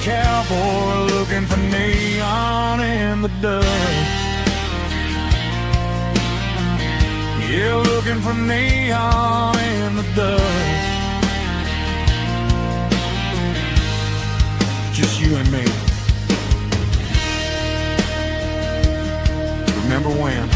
cowboy looking for neon in the dust. Yeah, looking for neon in the dust. Just you and me. Remember when?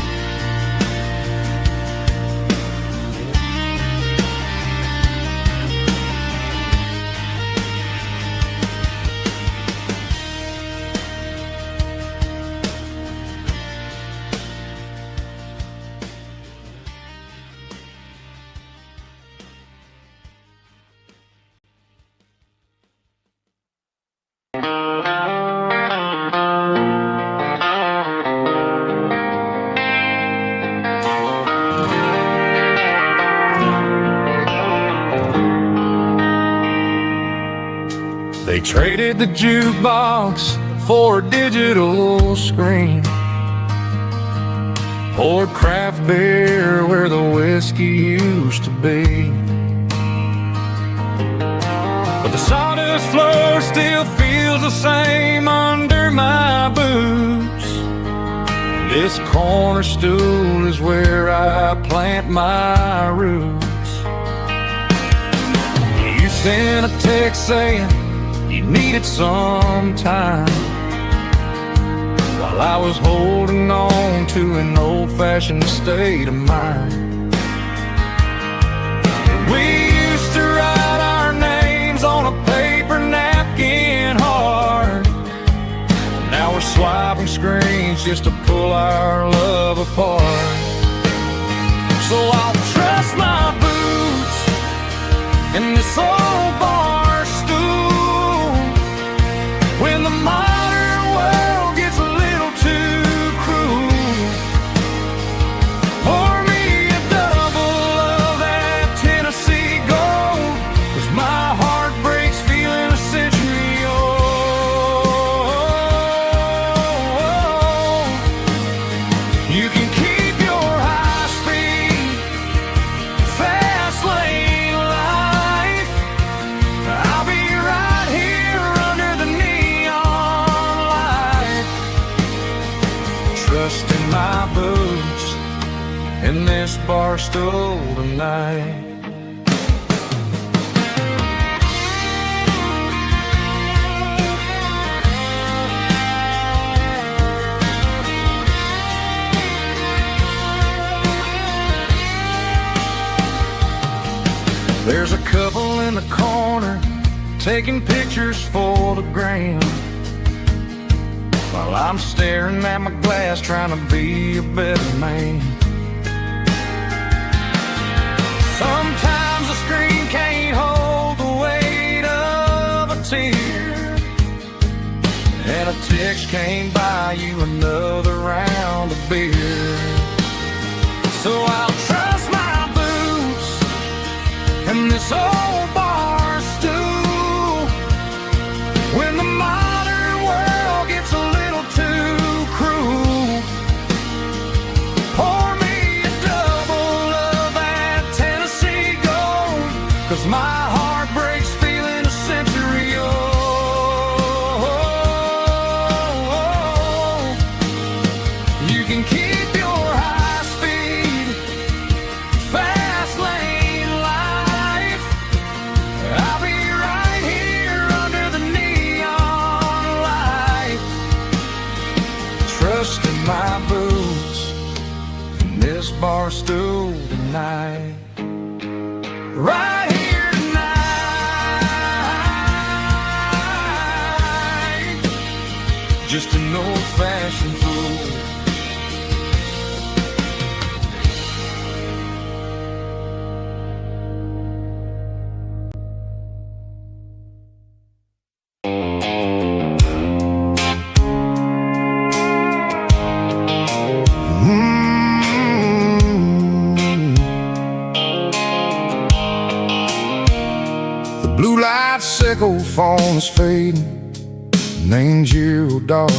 They traded the jukebox for a digital screen, poured craft beer where the whiskey used to be. But the sawdust floor still feels the same under my boots. This corner stool is where I plant my roots. You sent a text saying you needed some time, while I was holding on to an old-fashioned state of mind. We used to write our names on a paper napkin hard. Now we're swiping screens just to pull our love apart. So I'll trust my boots in this old bar stool when the modern world gets a little too cruel. Pour me a double of that Tennessee Gold, 'cause my heart breaks feeling a century old. You can keep your high-speed, fast lane life. I'll be right here under the neon light, trusting my boots in this bar stool tonight. There's a couple in the corner taking pictures for the gram, while I'm staring at my glass trying to be a better man. Sometimes the screen can't hold the weight of a tear, and a text can't buy you another round of beer. So I'll trust my boots and this old bar stool when the modern world gets a little too cruel. Pour me a double of that Tennessee Gold, 'cause my heart breaks feeling a century old. You can keep your high speed, fast lane life. I'll be right here under the neon light, trusting my boots in this bar stool tonight. Right here tonight, just an old-fashioned fool. The blue light sickle phone is fading, name's you dark.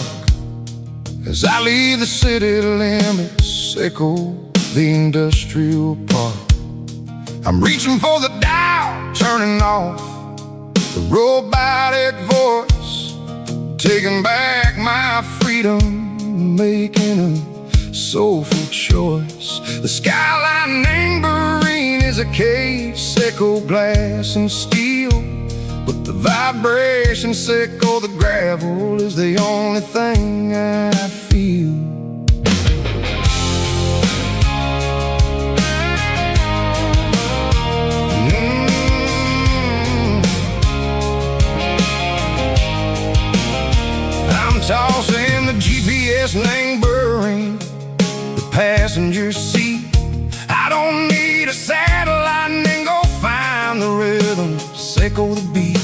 As I leave the city limits, sickle the industrial park. I'm reaching for the dial, turning off the robotic voice taking back my freedom, making a soulful choice. The skyline tambourine is a case, echo glass and steel, but the vibrations echo the gravel is the only thing I feel. Tossing the GPS tambourine, the passenger seat. I don't need a satellite and go find the rhythm, echo the beat.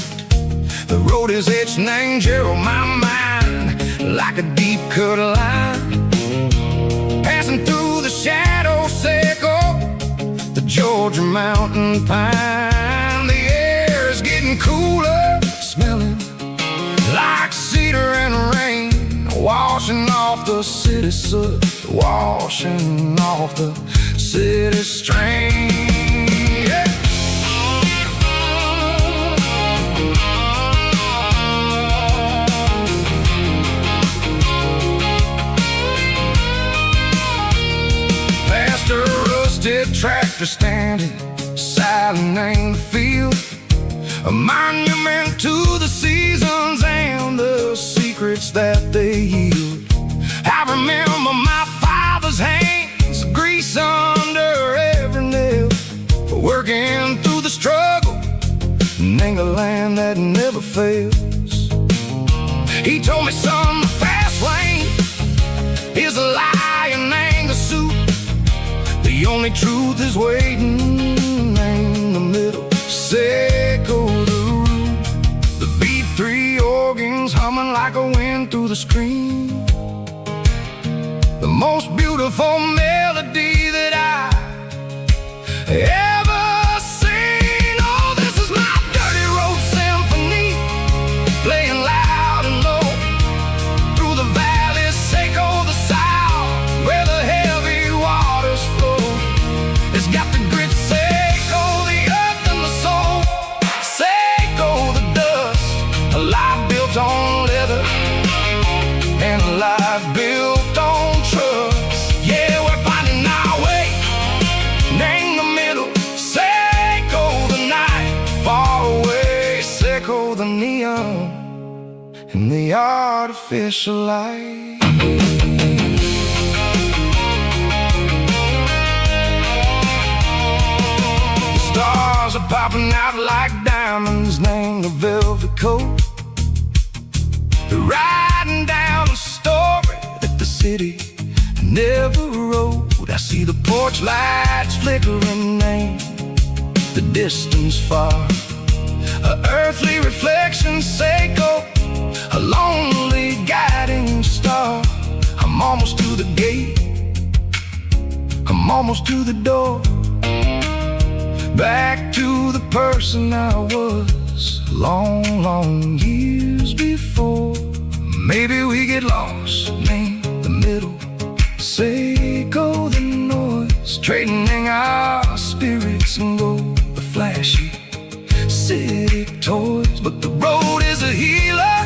The road is etched and Gerald my mind like a deep cut line, passing through the shadows, echo the Georgia mountain pine. The air is getting cooler, smelling like cedar and rain, washing off the city soot, washing off the city strain. Yeah. Past a rusted tractor standing silent in the field, a monument to the seasons and the secrets that they yield. I remember my father's hands, grease under every nail, for working through the struggle in a land that never fails. He told me, son, the fast lane is a lie and ain't a suit. The only truth is waiting in the middle. Echo the root, the B3 organs humming like a wind through the screen. The most beautiful melody that I ever seen. Oh, this is my dirty road symphony, playing loud and low through the valleys, echo the south, where the heavy waters flow. It's got the grit, echo the earth and the soul, echo the dust, a life built on leather and a life built on trust. Yeah, we're finding our way in the middle, echo the night far away, echo the neon and the artificial light. The stars are popping out like diamonds, named the velvet coat. They're riding down a story that the city never wrote. I see the porch lights flickering in the distance far, a earthly reflection, echo a lonely guiding star. I'm almost to the gate, I'm almost to the door, back to the person I was long, long years before. Maybe we get lost in the middle, echo the noise, trading our spirits and go the flashy city toys. But the road is a healer,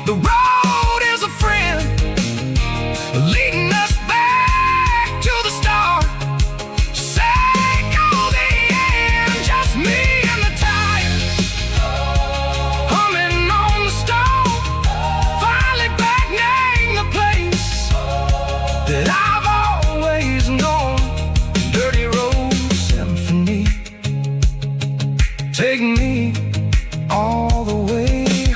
the road is a friend, leading us back to the start. Echo the end, just me and the tires, humming on the stone, finally back name the place that I've always known. Dirty road symphony, take me all the way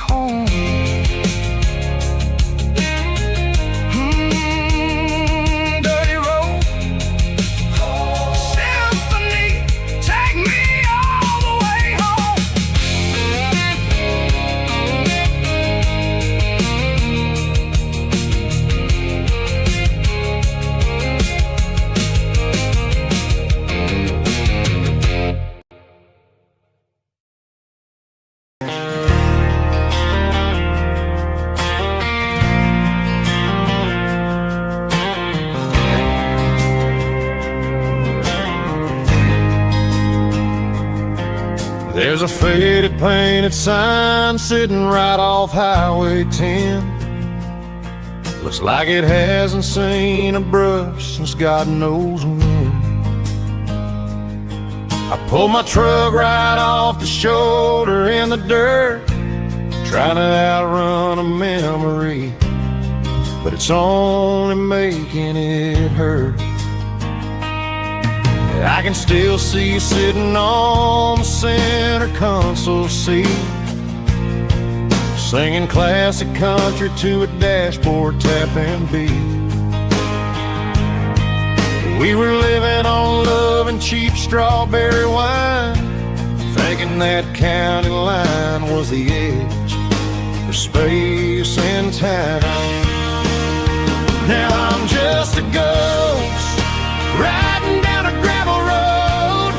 There's a faded painted sign sitting right off Highway 10. Looks like it hasn't seen a brush since God knows when. I pulled my truck right off the shoulder in the dirt, trying to outrun a memory, but it's only making it hurt. I can still see you sitting on the center console seat, singing classic country to a dashboard tapping beat. We were living on love and cheap strawberry wine, thinking that county line was the edge for space and time. Now I'm just a ghost riding down a gravel road,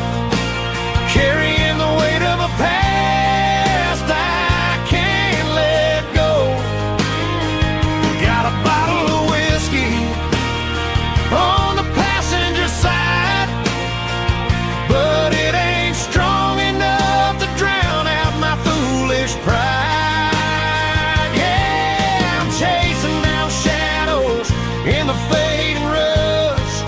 carrying the weight of a past I can't let go. Got a bottle of whiskey on the passenger side, but it ain't strong enough to drown out my foolish pride. Yeah, I'm chasing down shadows in the fading rust,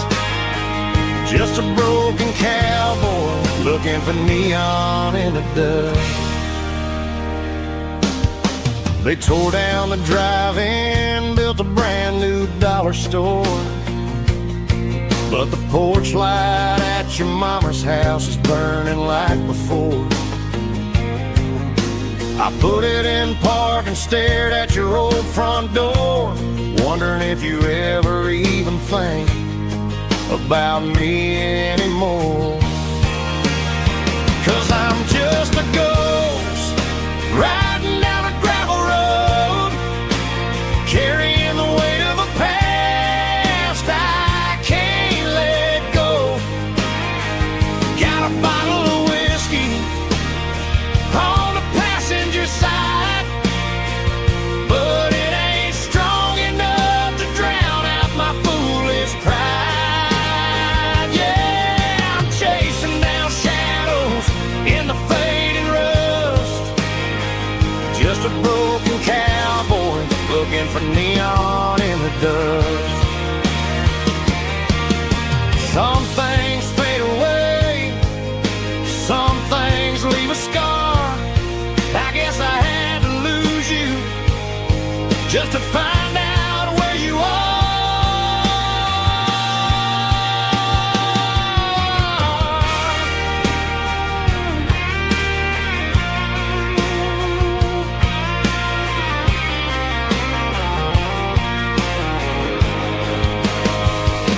just a broken cowboy looking for neon in the dust. They tore down the drive-in, built a brand new dollar store, but the porch light at your mama's house is burning like before. I put it in park and stared at your old front door, wondering if you ever even think about me anymore. 'Cause I'm just a ghost riding down a gravel road, carrying the weight of a past I can't let go. Got a bottle of whiskey on the passenger side, but it ain't strong enough to drown out my foolish pride. Yeah, I'm chasing down shadows in the fading rust, just a broken cowboy looking for neon in the dust. Some things fade away, some things leave a scar. I guess I had to lose you just to find out where you are.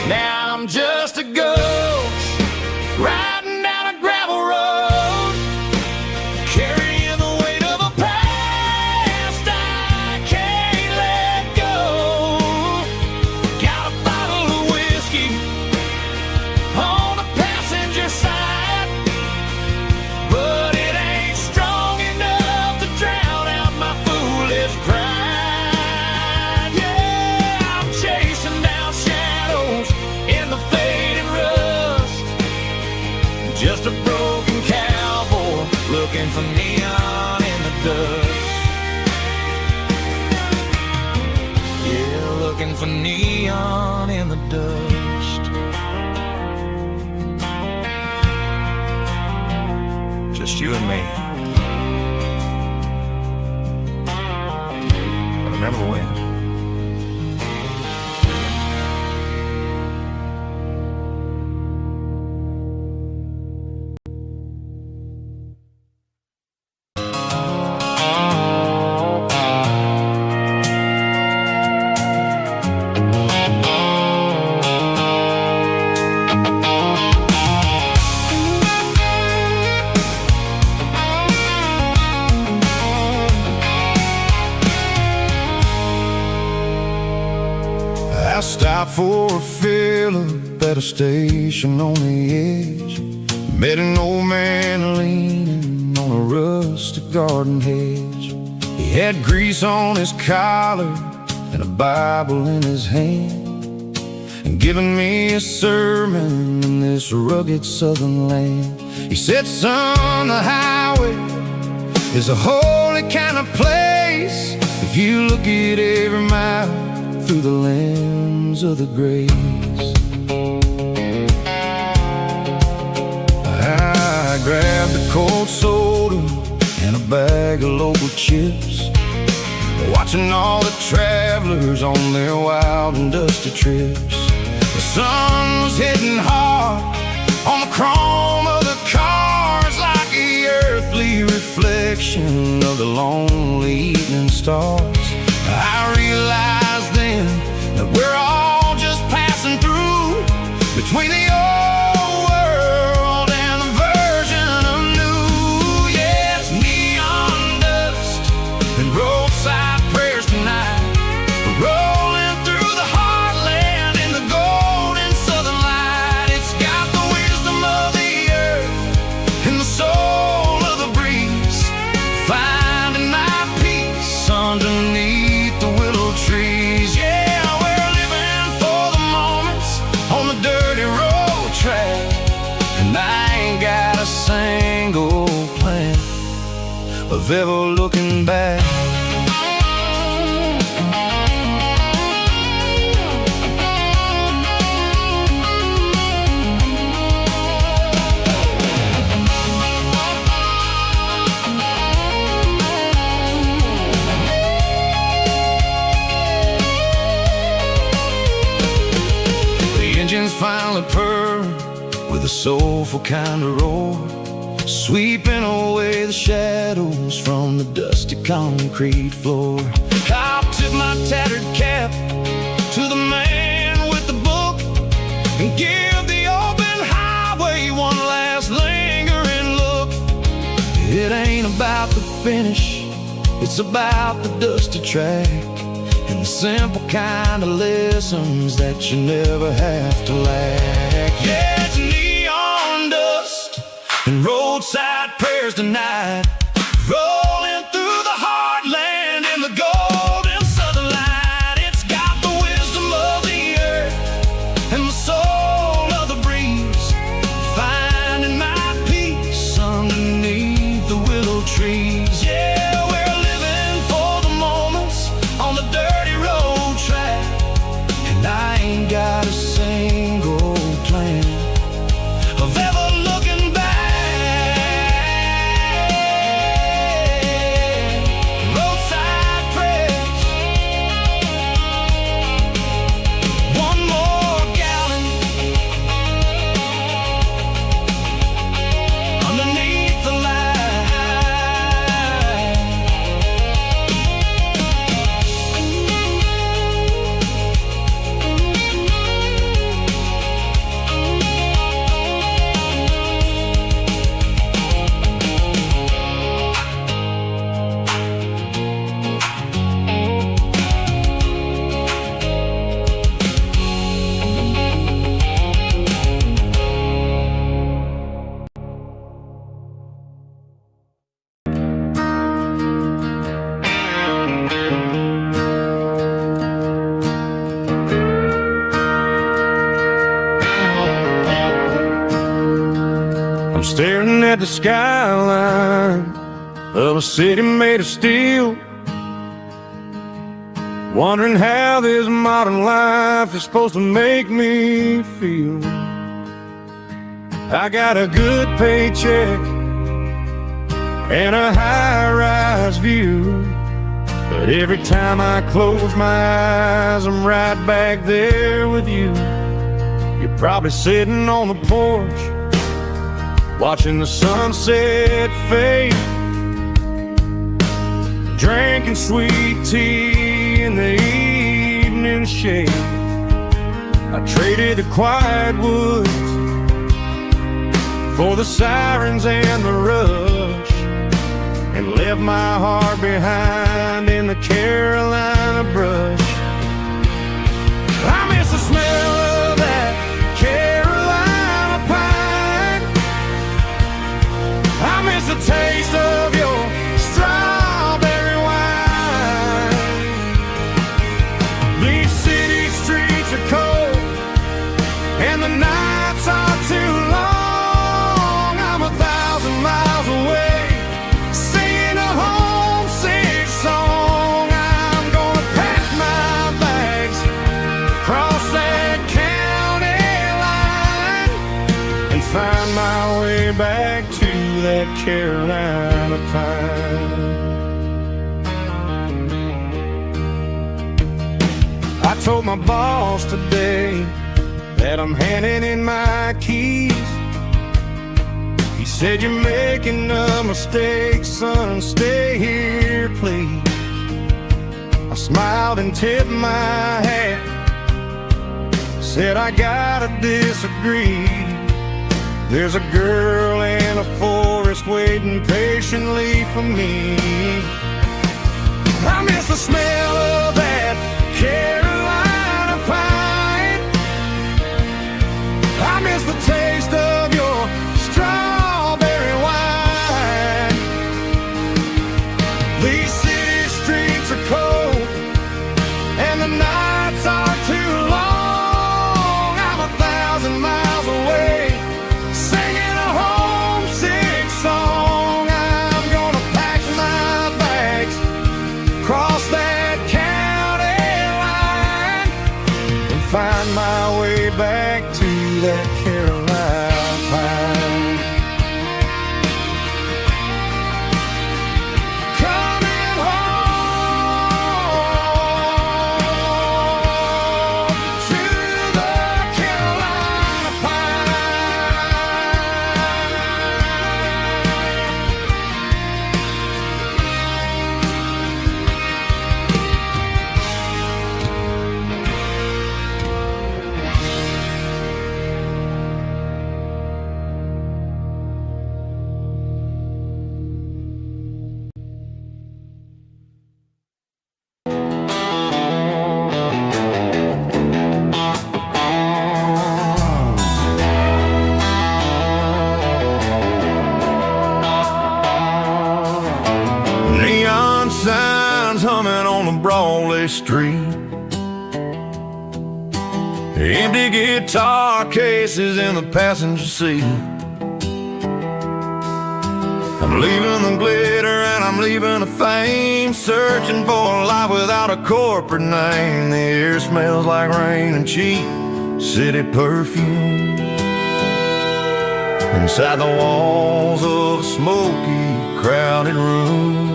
Now I'm just a ghost riding down a gravel road, carrying the weight of a past I can't let go. Got a bottle of whiskey on the passenger side, but it ain't strong enough to drown out my foolish pride. Yeah, I'm chasing down shadows in the fading rust, just a broken cowboy looking for neon in the dust. Yeah, looking for neon in the dust. Just you and me. I remember when. I stopped for a fill-up at a station on the edge. Met an old man leaning on a rustic garden hedge. He had grease on his collar and a Bible in his hand. and giving me a sermon in this rugged southern land. He said, son, the highway is a holy kind of place if you look at every mile through the lens of the grace. I grabbed a cold soda and a bag of local chips, watching all the travelers on their wild and dusty trips. The sun was hitting hard on the chrome of the cars, like the earthly reflection of the lonely evening stars. I realized then that we're all just passing through between the old world and the version of new. Yeah, it's neon dust and roadside prayers tonight, rolling through the heartland in the golden southern light. It's got the wisdom of the earth and the soul of the breeze, finding my peace underneath the willow trees. Yeah, we're living for the moments on the dirty road track, and I ain't got a single plan of ever looking back. Engines finally purr with a soulful kind of roar, sweeping away the shadows from the dusty concrete floor. I'll tip my tattered cap to the man with the book and give the open highway one last lingering look. It ain't about the finish, it's about the dusty track and the simple kind of lessons that you never have to lack. Yeah, it's neon dust and roadside prayers tonight, rolling through the heartland in the golden southern light. It's got the wisdom of the earth and the soul of the breeze, finding my peace underneath the willow trees. Yeah, we're living for the moments on the dirty road track, and I ain't got a single plan of ever looking back. Roadside prayers, one more gallon underneath the light. I'm staring at the skyline of a city made of steel, wondering how this modern life is supposed to make me feel. I got a good paycheck and a high-rise view, but every time I close my eyes, I'm right back there with you. You're probably sitting on the porch, watching the sunset fade, drinking sweet tea in the evening shade. I traded the quiet woods for the sirens and the rush, and left my heart behind in the Carolina brush. I miss the smell of that Carolina pine. I miss the taste of your strawberry wine. These city streets are cold and the nights are too long. I'm 1,000 miles away, singing a homesick song. I'm gonna pack my bags, cross that county line, and find my way back to that Carolina pine. I told my boss today that I'm handing in my keys. He said, you're making a mistake, son, stay here, please. I smiled and tipped my hat, said I gotta disagree. There's a girl in a forest waiting patiently for me. I miss the smell of that Carolina pine. I miss the taste of your strawberry wine. These city streets are cold and the nights are too long. I'm 1,000 miles away, singing a homesick song. I'm gonna pack my bags, cross that county line, and find my way back to that Carolina pine. Coming home to the Carolina neon signs humming on the Broadway street, empty guitar cases in the passenger seat. I'm leaving the glitter and I'm leaving the fame, searching for a life without a corporate name. The air smells like rain and cheap city perfume inside the walls of a smoky, crowded room.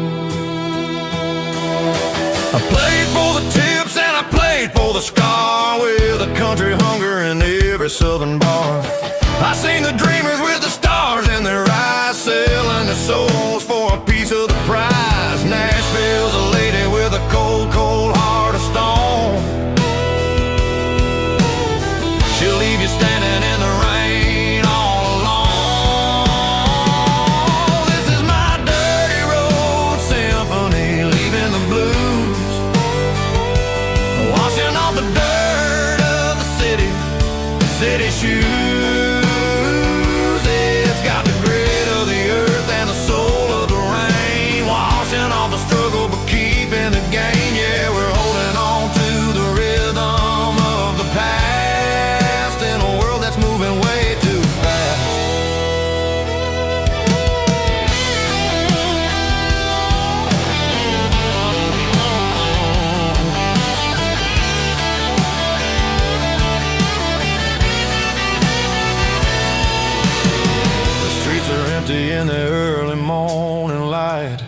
I played for the tips and I played for the scar, with a country hunger in every southern bar. I seen the dreamers with the stars in their eyes, selling their souls for a piece of the prize. Nashville's a lady with a cold, cold heart of stone. She'll leave you standing in the rain all alone. This is my dirty road symphony, leaving the blues, washing off the dirt of the city shoes. It's got the grit of the earth and the soul of the rain, washing off the struggle but keeping the gain. Yeah, we're holding on to the rhythm of the past in a world that's moving way too fast. In the early morning light,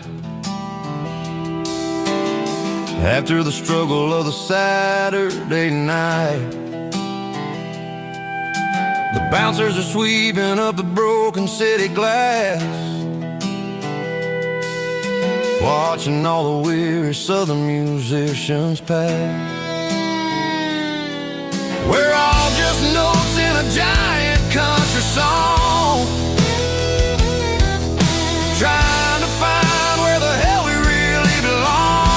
after the struggle of the Saturday night, the bouncers are sweeping up the broken city glass, watching all the weary southern musicians pass. We're all just notes in a giant country song, trying to find where the hell we really belong.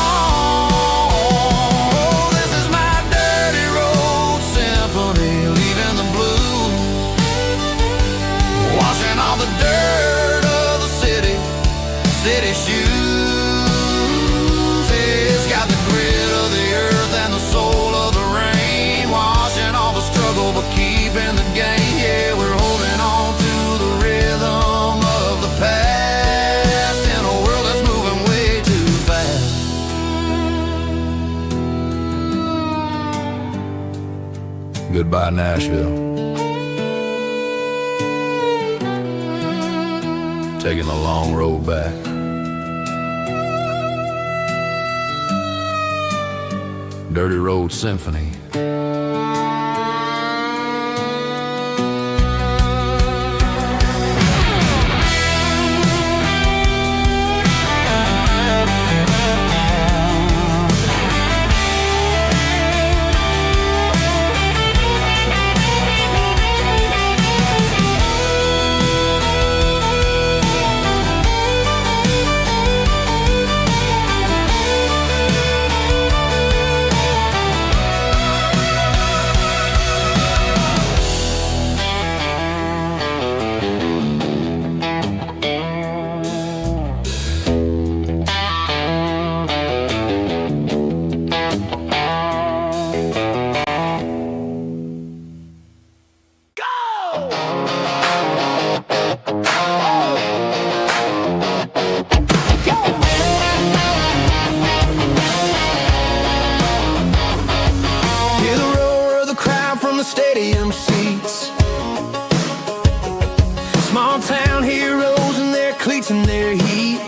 Oh, this is my dirty road symphony, leaving the blues, washing all the dirt of the city shoes. It's got the grit of the earth and the soul of the rain, washing all the struggle but keeping the Goodbye, Nashville. Taking the long road back. Dirty Road Symphony. Stadium seats, small town heroes in their cleats and their heat.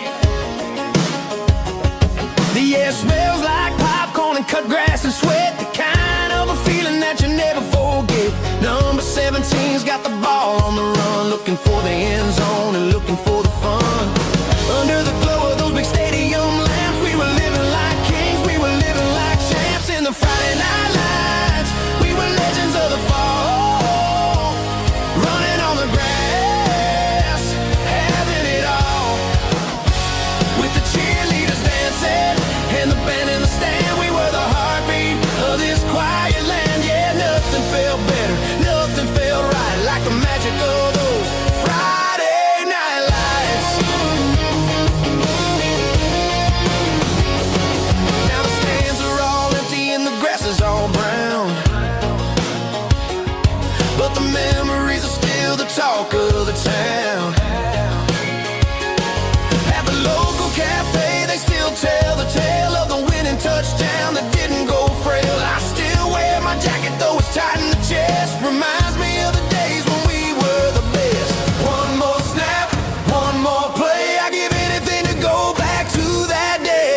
The air smells like popcorn and cut grass and sweat, the kind of a feeling that you never forget. Number 17's got the ball on the run, looking for the end zone and looking for the fun. Under the glow of those big stadium lamps, we were living like kings, we were living like champs in the Friday night lights. We were legends of the fall, running on the grass, having it all. With the cheerleaders dancing and the band in the stand, we were the heartbeat of this quiet land. Yeah, nothing felt better, nothing felt right like the magic of those Friday night lights. Now the stands are all empty and the grass is all brown, but the memories are still the talk of the town. At the local cafe, they still tell the tale of the winning touchdown that didn't go frail. I still wear my jacket, though it's tight in the chest. Reminds me of the days when we were the best. One more snap, one more play. I give anything to go back to that day.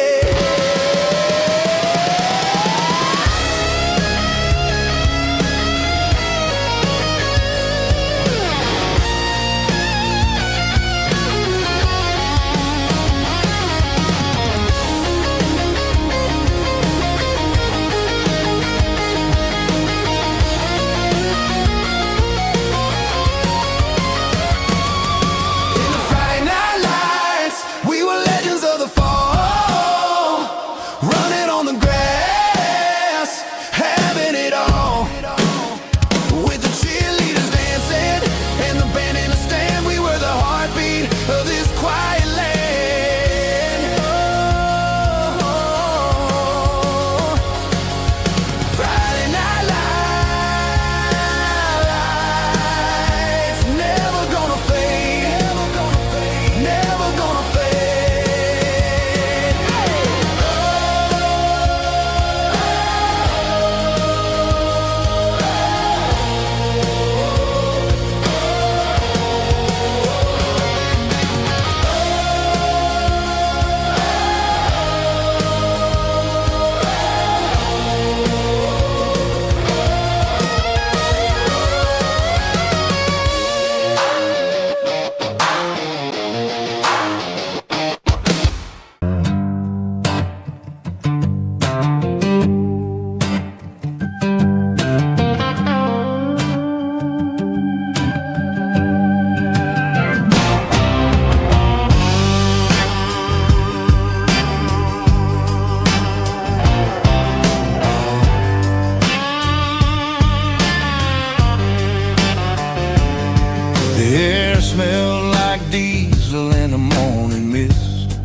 The air smelled like diesel in the morning mist,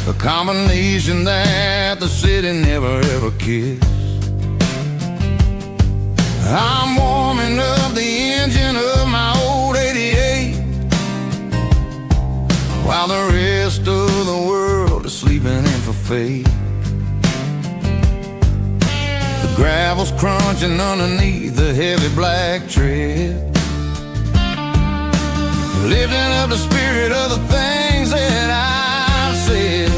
a combination that the city never ever kissed. I'm warming up the engine of my old 88, while the rest of the world is sleeping in for fate. The Gravel's crunching underneath the heavy black tread, lifting up the spirit of the things that I've said.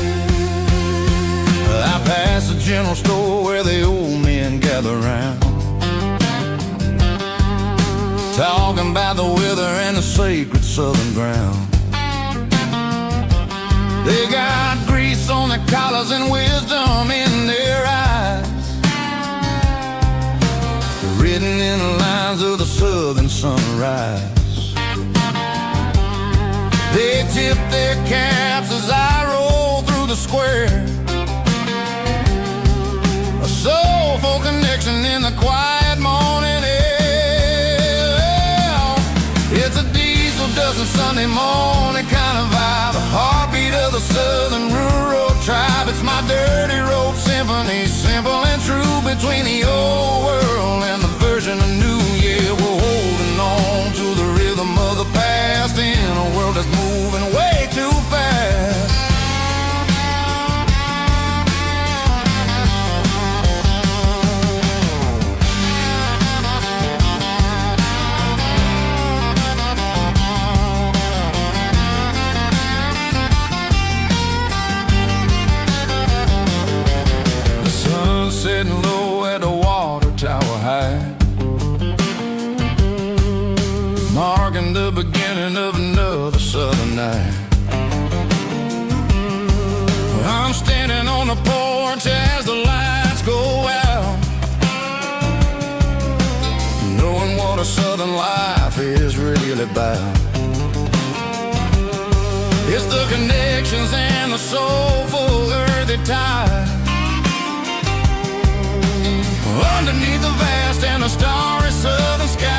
I pass the general store where the old men gather round, talking about the weather and the sacred southern ground. They got grease on their collars and wisdom in their eyes, written in the lines of the southern sunrise. They tip their caps as I roll through the square, a soulful connection in the quiet morning air. It's a diesel dusting Sunday morning kind of vibe, the heartbeat of the southern rural tribe. It's my dirty road symphony, simple and true, between the old world and the version of new. Yeah, we're holding on to the rhythm of the past in a world that's moving way too fast. The sun's setting low at the water tower high, marking the beginning of another southern night. I'm standing on the porch as the lights go out, knowing what a southern life is really about. It's the connections and the soulful earthy tide, underneath the vast and the starry southern skies.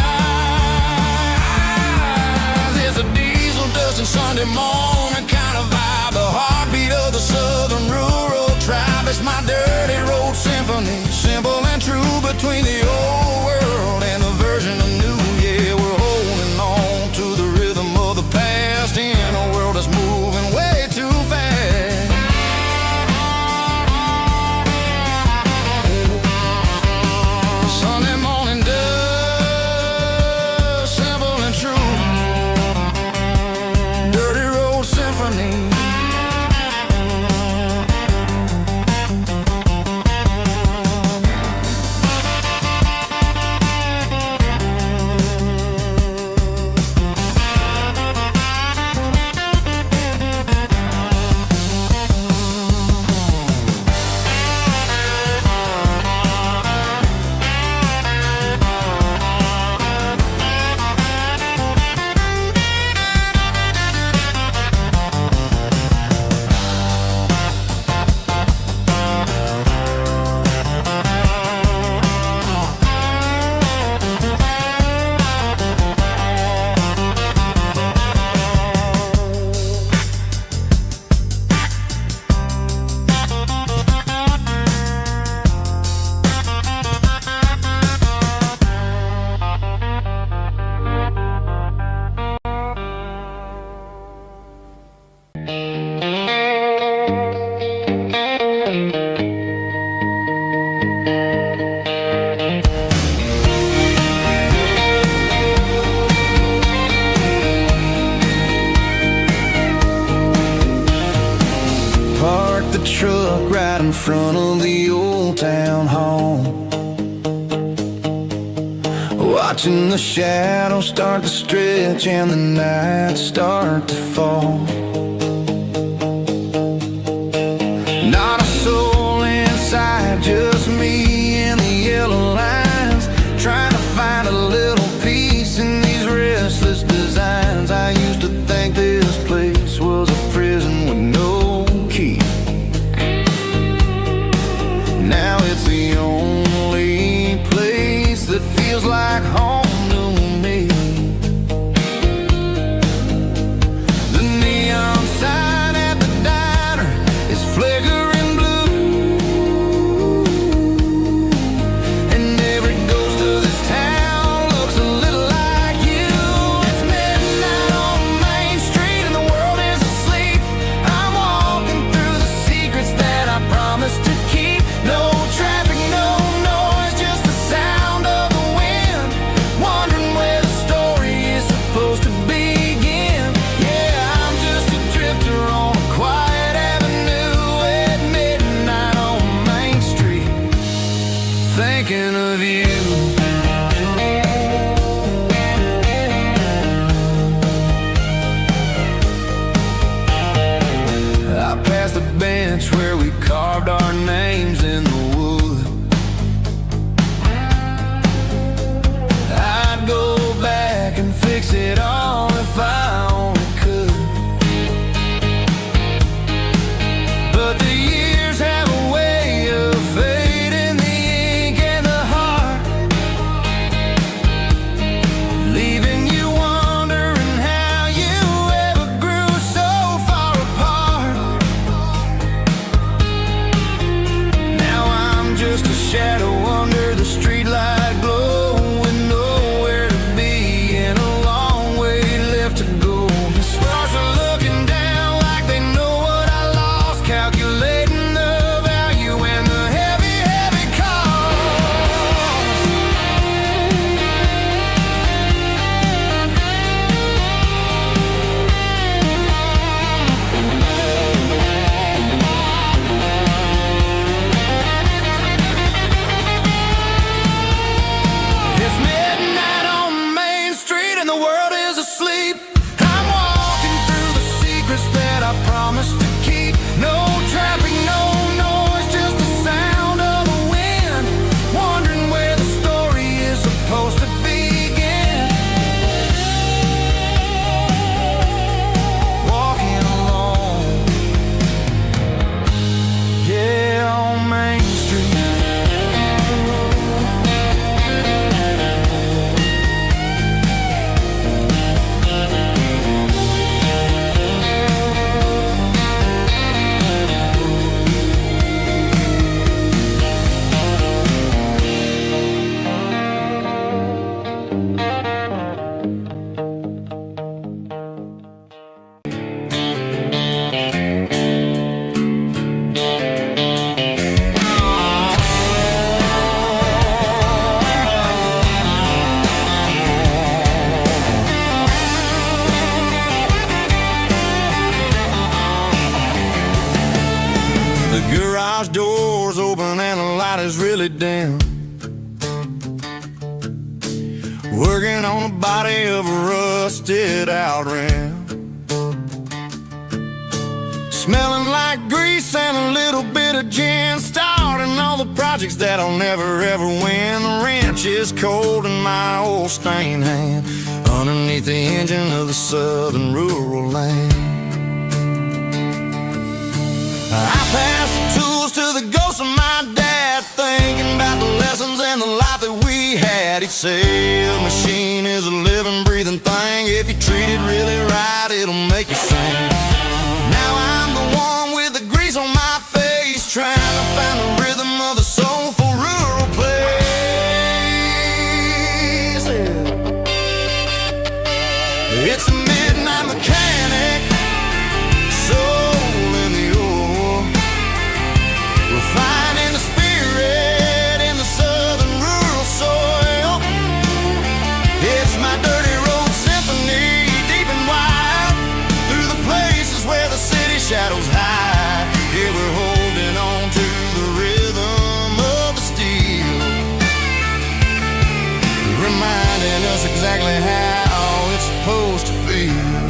It's a diesel dusting Sunday morning kind of vibe, the heartbeat of the southern rural tribe. It's my dirty road symphony, simple and true, between the old world and the version of new. Yeah, we're holding on to the rhythm of the past in a world that's moving way too fast. Sunday morning dust, simple and true, dirty road symphony. The truck right in front of the old town hall, watching the shadows start to stretch and the night start to fall. Not a soul inside, just me and the yellow lines, trying to find a little peace in these restless designs. I used to think this place was a prison with no key. Now it's the only place that feels like home to me. The neon sign at the diner is flickering blue. thinking of you. I passed the bench where we carved our names in the wood. I'd go back and fix it all if I only could. But the years have a way of fading the ink and the heart, leaving you wondering how you ever grew so far apart. Now I'm just a shadow under the streetlight glow, with nowhere to be and a long way left to go. The stars are looking down like they know what I lost, calculating the value and the heavy, heavy cost. It's midnight on Main Street and the world is asleep. I'm walking through the secrets that I promised to keep. No traffic, no noise, just the sound of the wind. Wondering where the story is supposed to begin. Walking alone, yeah, on Main Street. The garage door's open and the light is really dim. Working on the body of a rusted out rim. Smelling like grease and a little bit of gin. Starting all the projects that I'll never ever win. The wrench is cold in my old stained hand, underneath the engine of the southern rural land. I pass the tools to the ghost of my dad, thinking about the lessons and the life that we had. He'd say a machine is a living, breathing thing. If you treat it really right, it'll make you sing. Now I'm the one with the grease on my face, trying to find the rhythm of the soulful rural place. It's a midnight mechanic, soul in the ore, refining the spirit in the southern rural soil. It's my dirty road symphony, deep and wide, through the places where the city shadows hide. Yeah, we're holding on to the rhythm of the steel, reminding us exactly how it's supposed to feel.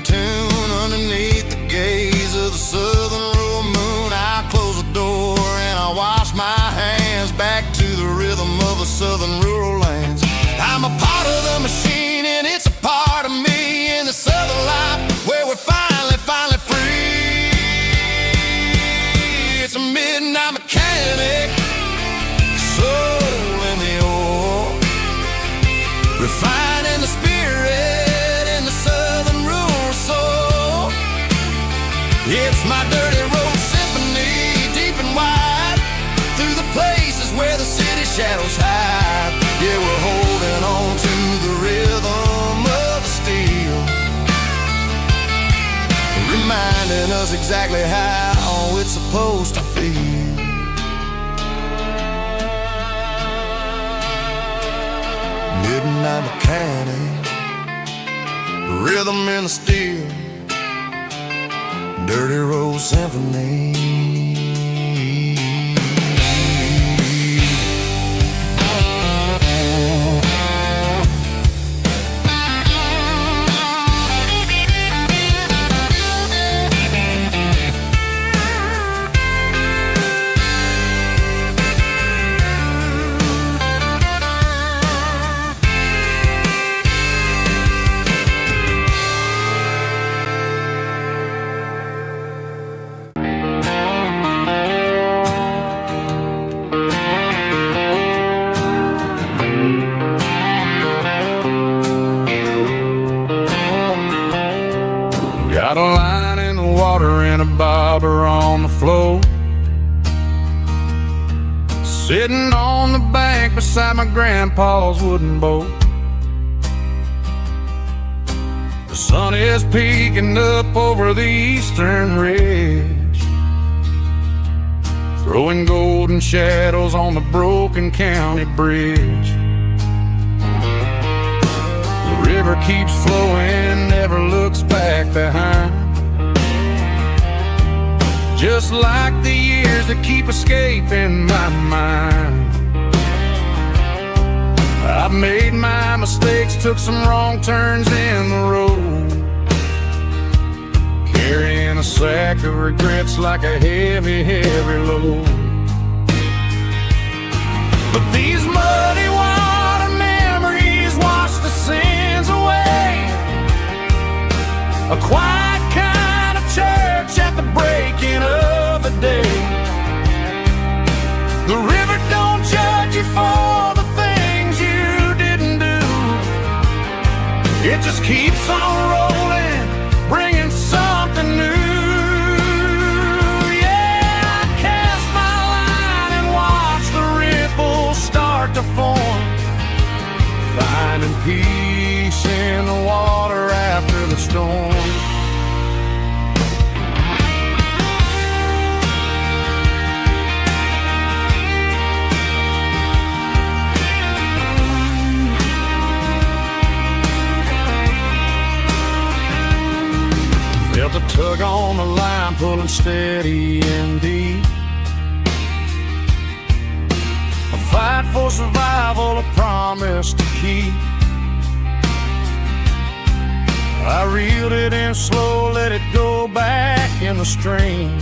Tune underneath the gaze of the southern rural moon. I close the door and I wash my hands, back to the rhythm of the southern rural lands. I'm a part of the machine and it's a part of me, in the southern life where we're finally free. It's a midnight mechanic, soul in the ore, refining the spirit in the southern rural soul. It's my dirty road symphony, deep and wide, through the places where the city shadows hide. Yeah, we're holding on to the rhythm of the steel, reminding us exactly how it's supposed to feel. midnight mechanic, rhythm in the steel, dirty road symphony. Got a line in the water and a bobber on the floor, sitting on the bank beside my grandpa's wooden boat. The sun is peeking up over the eastern ridge, throwing golden shadows on the broken county bridge. The river keeps flowing, never looks back behind, just like the years that keep escaping my mind. I've made my mistakes, took some wrong turns in the road, carrying a sack of regrets like a heavy, heavy load. But these muddy water memories wash the sins away. A quiet kind of church at the breaking of the day. The river don't judge you for the things you didn't do. It just keeps on rolling, bringing something new. Yeah, I cast my line and watch the ripples start to form, finding peace in the water after the storm. Felt a tug on the line, pulling steady and deep. A fight for survival, a promise to keep. I reeled it in slow, let it go back in the stream.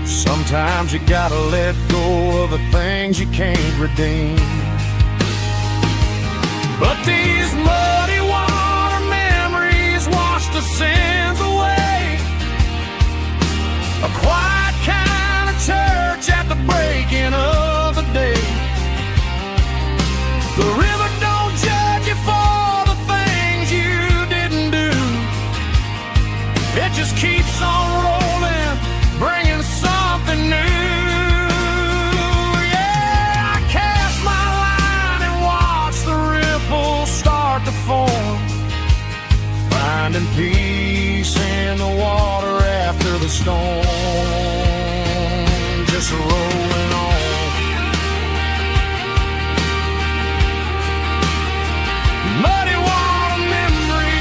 Sometimes you gotta let go of the things you can't redeem. But these muddy water memories wash the sins away. A quiet kind of church at the breaking of the day. The river don't judge you for the things you didn't do. It just keeps on rolling, bringing something new. Yeah, I cast my line and watch the ripples start to form, finding peace in the water after the storm. Just rolling on. Muddy water memory.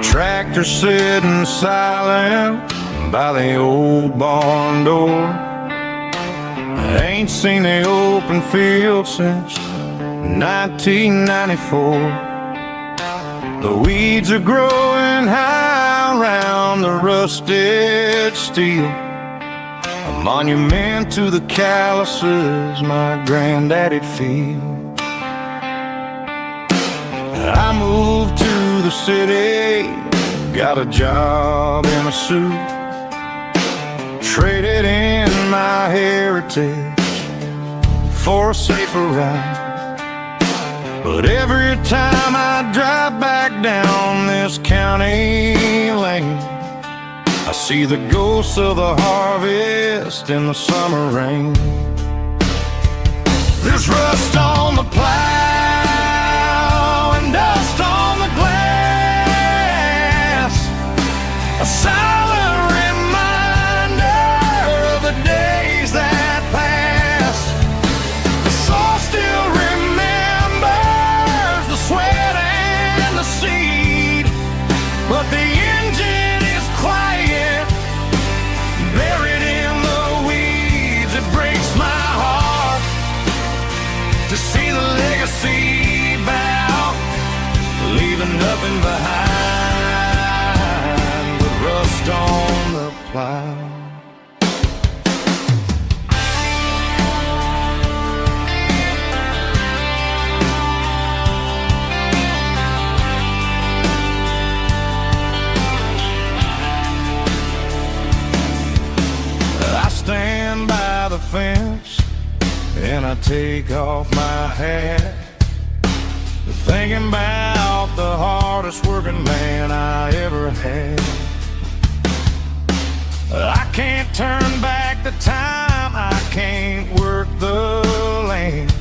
Tractor sitting silent by the old barn door. I ain't seen the open field since 1994. The weeds are growing high around the rusted steel, a monument to the calluses my granddaddy'd feel. I moved to the city, got a job in a suit, traded in my heritage for a safer ride. But every time I drive back down this county lane, I see the ghosts of the harvest in the summer rain. There's rust on the plow and dust on the glass, a silent reminder of the days that passed. The soul still remembers the sweat and the seed, but the engine is quiet, buried in the weeds. It breaks my heart to see the legacy bow, leaving nothing behind but rust on the plow. I stand by the fence and I take off my hat, thinking about the hardest working man I ever had. I can't turn back the time, I can't work the land,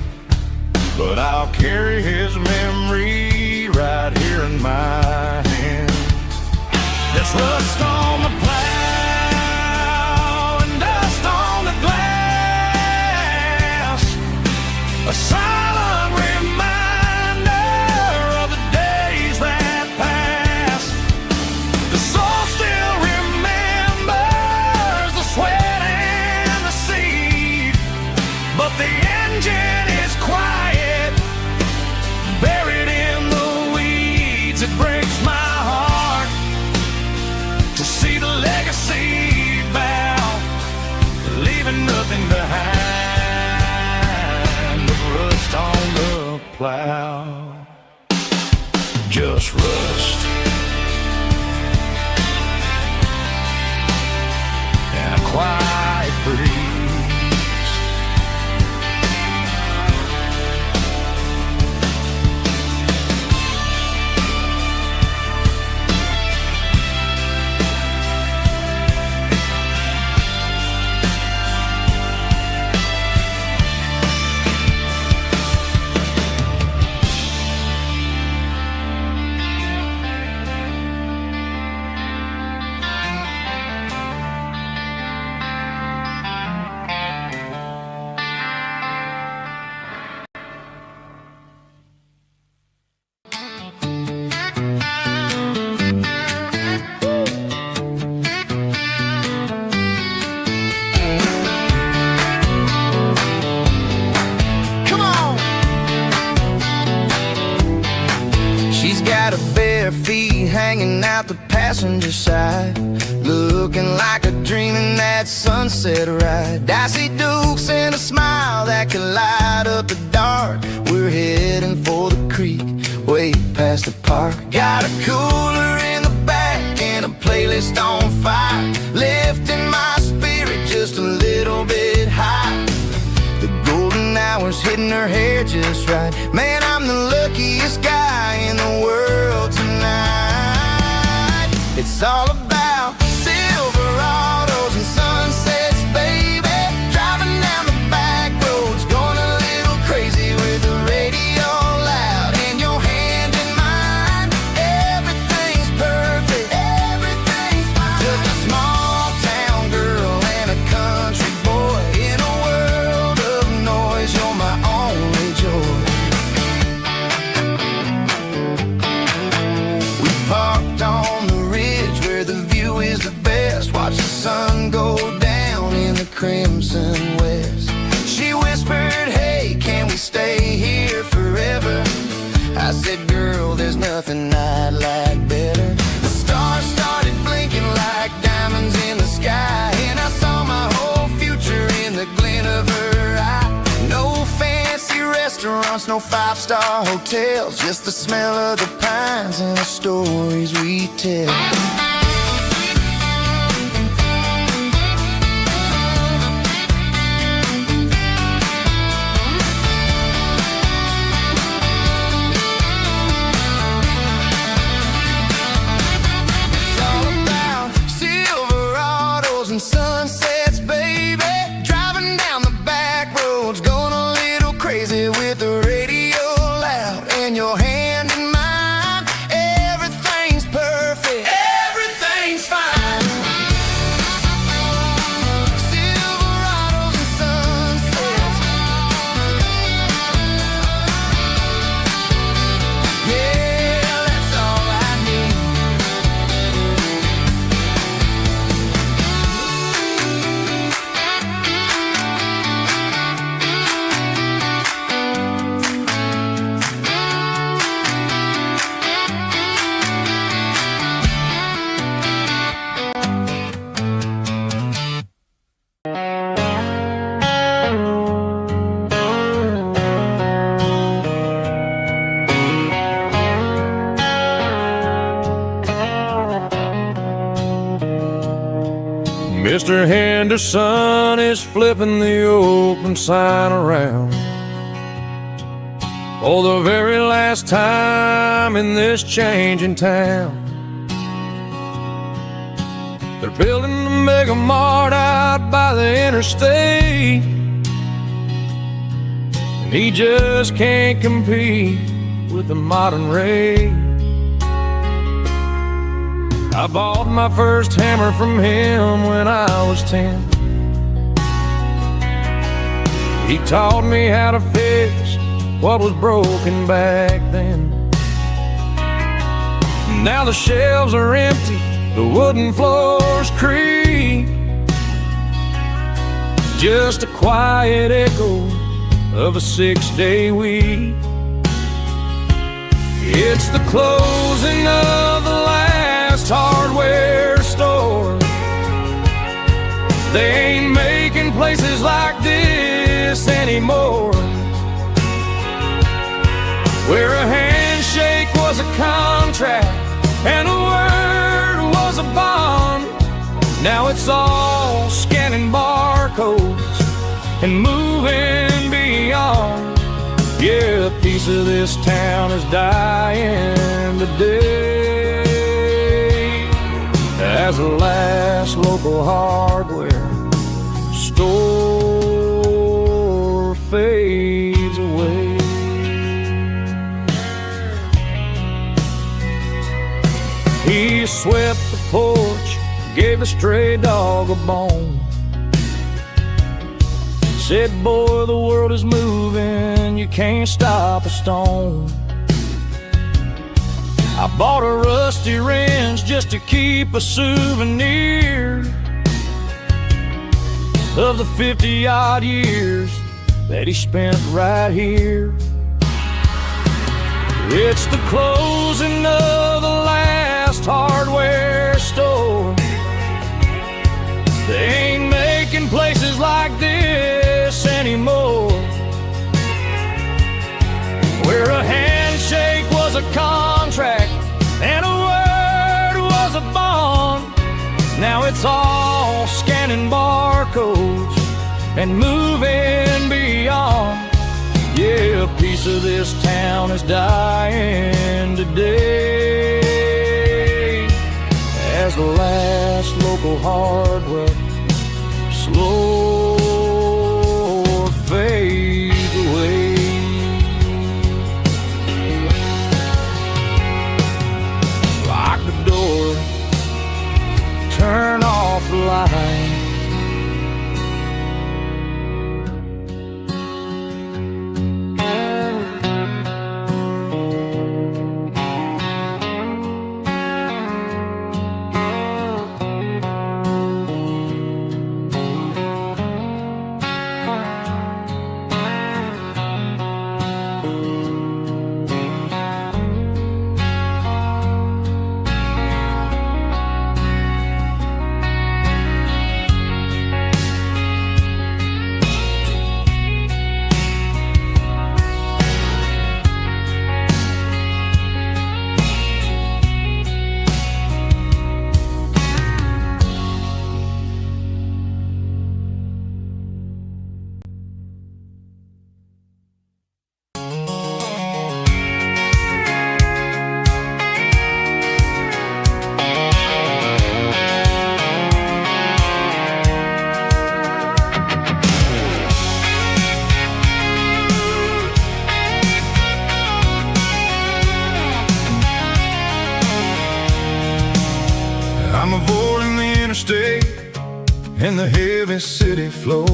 but I'll carry his memory right here in my hand. There's rust on the plow and dust on the glass, a silent reminder of the days that passed. The soul still remembers the sweat and the seed, but the engine is quiet, buried in the weeds. It breaks my heart to see the legacy bow, leaving nothing behind but rust on the plow. Just rust and a quiet breeze. Hanging out the passenger side, looking like a dream in that sunset ride. Dicey dukes and a smile that can light up the dark. We're heading for the creek, way past the park. Got a cooler in the back and a playlist on fire, lifting my spirit just a little bit high. The golden hours hitting her hair just right. Man, I'm the luckiest guy in the world tonight. It's all about Silverados and sunsets, baby. Driving down the back roads, going a little crazy with the radio loud and your hand in mine. Everything's perfect, everything's fine. Just a small town girl and a country boy in a world of noise. You're my only joy. We parked on the view is the best. Watch the sun go down in the crimson west. She whispered, hey, can we stay here forever? I said, girl, there's nothing I'd like better. The stars started blinking like diamonds in the sky, and I saw my whole future in the glint of her eye. No fancy restaurants, no five-star hotels, just the smell of the pines and the stories we tell. and sunsets, baby. Driving down the back roads, going a little crazy with the radio loud and your hand in mine. Everything's perfect, everything's fine. Silverados and sunsets, yeah, that's all I need. Mr. Henderson is flipping the open sign around for the very last time in this changing town. They're building the mega mart out by the interstate, and he just can't compete with the modern rate. I bought my first hammer from him when I was 10. He taught me how to fix what was broken back then. Now the shelves are empty, the wooden floors creak, just a quiet echo of a 6-day week. It's the closing of the last hardware store. They ain't making places like this anymore, where a handshake was a contract and a word was a bond. Now it's all scanning barcodes and moving beyond. Yeah, a piece of this town is dying today as the last local hardware store fades away. He swept the porch, gave a stray dog a bone, said, boy, the world is moving, you can't stop a stone. I bought a rusty wrench just to keep a souvenir of the 50-odd years that he spent right here. It's the closing of the last hardware store. They ain't making places like this anymore, where a handshake was a contract and a word was a bond. Now it's all scanning barcodes and moving beyond. Yeah, a piece of this town is dying today as the last local hardware slow fades away. Lock the door, turn off the light. and the heavy city flow,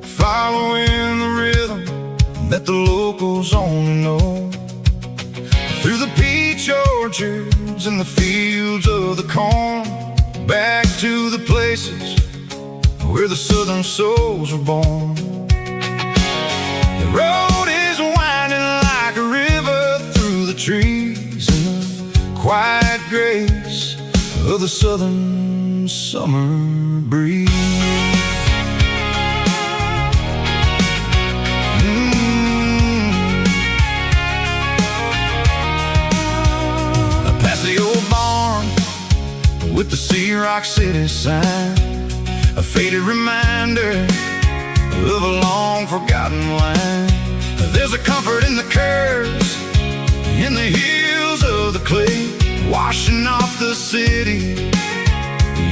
following the rhythm that the locals only know. Through the peach orchards and the fields of the corn, back to the places where the southern souls were born. The road is winding like a river through the trees in the quiet grace of the southern summer breeze. Past the old barn with the Sea Rock City sign, a faded reminder of a long forgotten line. There's a comfort in the curves, in the hills of the clay, washing off the city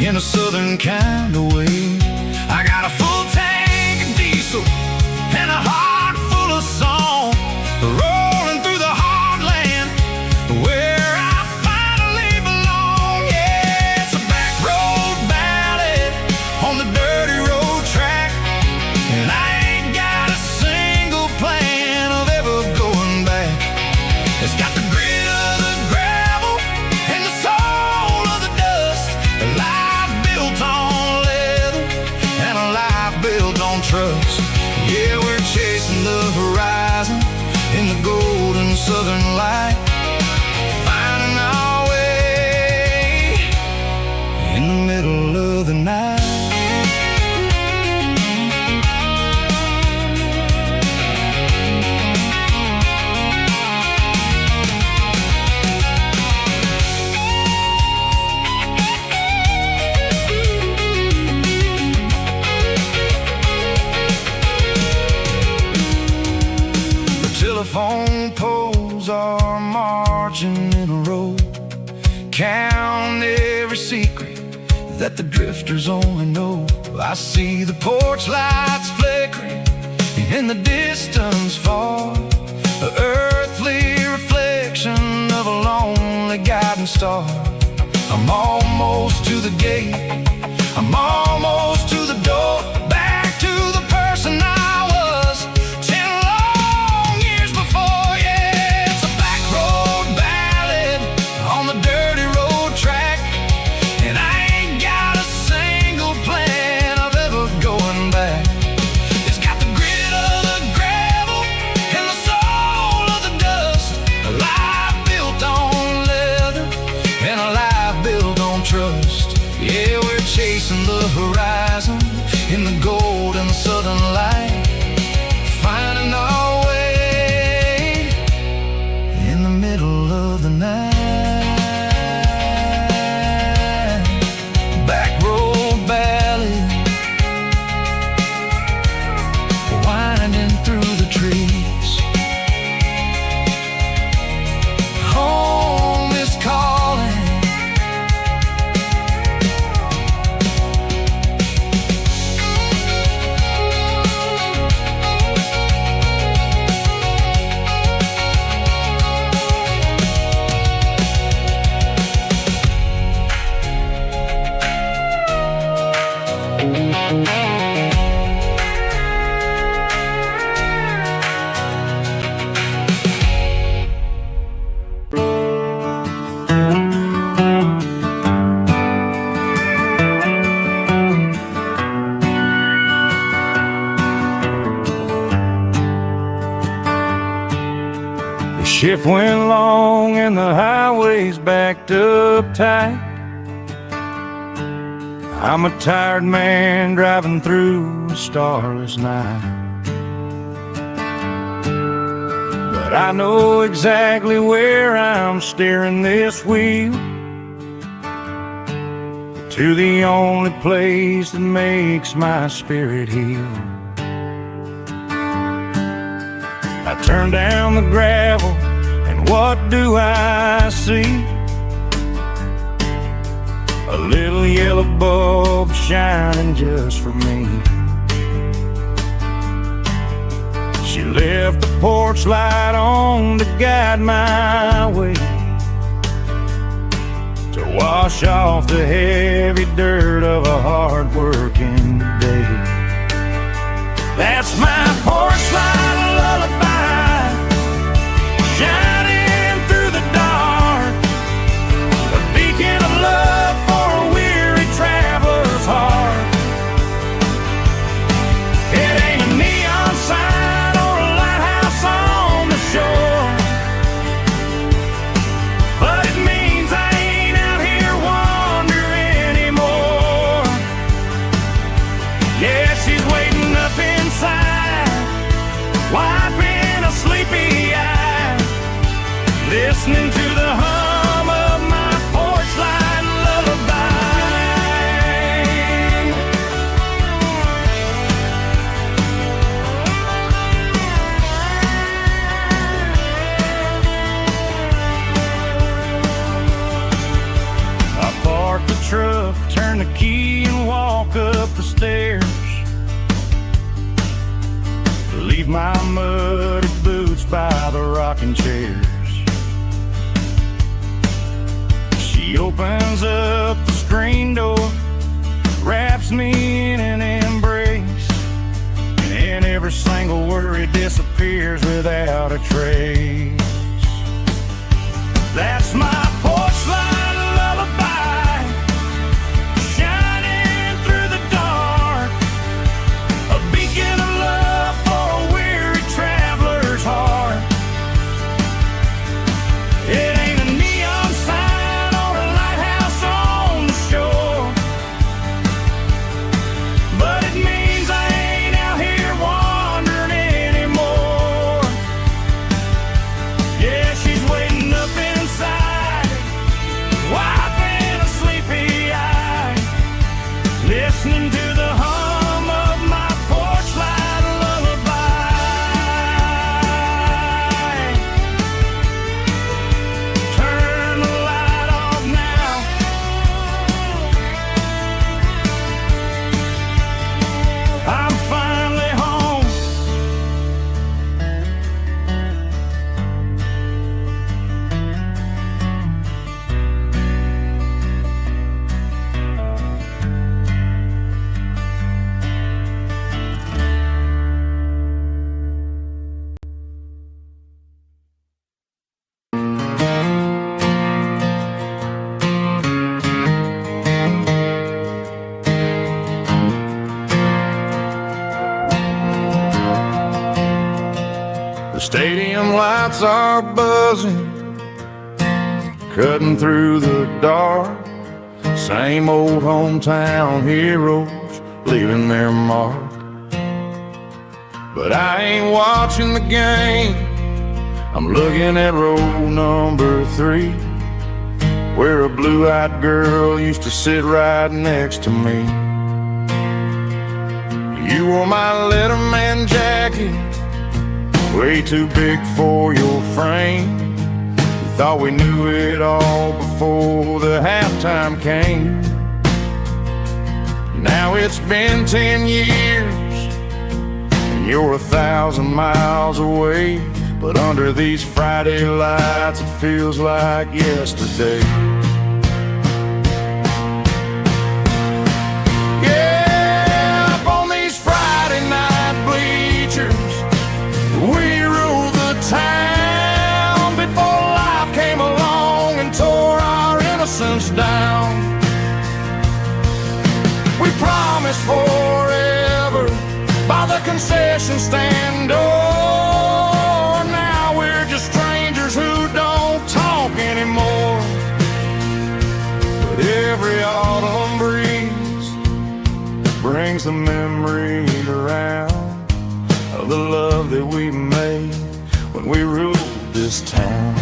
in a southern kind of way. I got a full tank of diesel and a heart full of song, rolling through the heartland where I finally belong. Yeah, it's a back road ballad on the dirty road track, and I ain't got a single plan of ever going back. It's got the grit of the gravel and the soul of the dust, a life built on leather and a life built on trust. Yeah, we're chasing the horizon in the golden southern light, finding our way in the middle of the night. Telephone poles are marching in a row, count every secret that the drifters only know. I see the porch lights flickering in the distance far, an earthly reflection of a lonely guiding star. I'm almost to the gate, I'm almost to the door, back to the person I was 10 long years before. Yeah, it's a back road ballad on the dirty road track, and I ain't got a single plan of ever going back. It's got the grit of the gravel and the soul of the dust, a life built on leather and a life built on trust. Yeah, we're chasing the horizon in the golden southern light, finding our way in the middle of the night. Back road ballad, winding through the trees. Home is calling. The shift went long and the highway's backed up tight. I'm a tired man driving through a starless night, but I know exactly where I'm steering this wheel, to the only place that makes my spirit heal. I turn down the gravel, and what do I see? A little yellow bulb shining just for me. She left the porch light on to guide my way, to wash off the heavy dirt of a hard work listening to the hum of my porch light lullaby. I park the truck, turn the key and walk up the stairs. Leave my muddy boots by the rocking chairs. She opens up the screen door, wraps me in an embrace, and every single worry disappears without a trace. That's my porch light lullaby, shining through the dark, a beacon of love for a weary traveler's heart. It ain't a neon sign or a lighthouse on the shore, but it means I ain't out here wandering anymore. Yeah, she's waiting up inside, wiping a sleepy eye, listening to the hum of my porch light lullaby. Turn the light off now. I'm finally home. The stadium lights are buzzing, cutting through the dark. Same old hometown heroes leaving their mark. But I ain't watching the game, I'm looking at row number 3, where a blue-eyed girl used to sit right next to me. You wore my Letterman jacket, way too big for your frame. We thought we knew it all before the halftime came. Now it's been 10 years and you're 1,000 miles away, but under these Friday lights it feels like yesterday. Yeah, up on these Friday night bleachers, we ruled the town before life came along and tore our innocence down. We promised forever by the concession stand door. Now we're just strangers who don't talk anymore. But every autumn breeze brings the memory around of the love that we made when we ruled this town.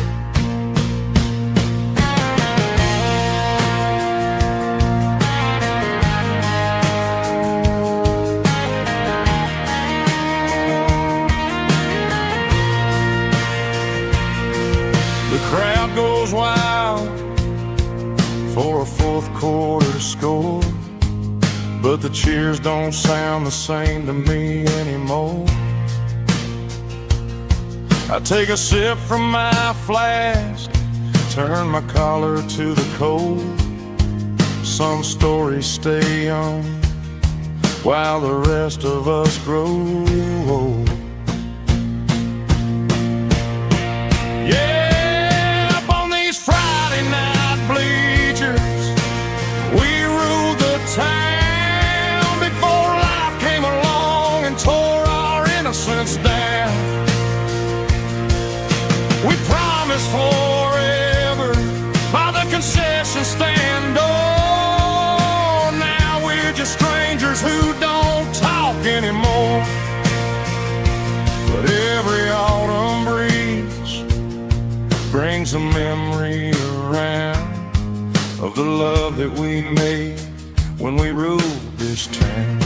The crowd goes wild for a fourth quarter score, but the cheers don't sound the same to me anymore. I take a sip from my flask, turn my collar to the cold. Some stories stay young while the rest of us grow old. Yeah, up on these Friday night bleachers, we ruled the town before life came along and tore our innocence down. We promised forever by the concession stand door. Now we're just strangers who don't talk anymore. But every autumn breeze brings a memory around of the love that we made when we ruled this town.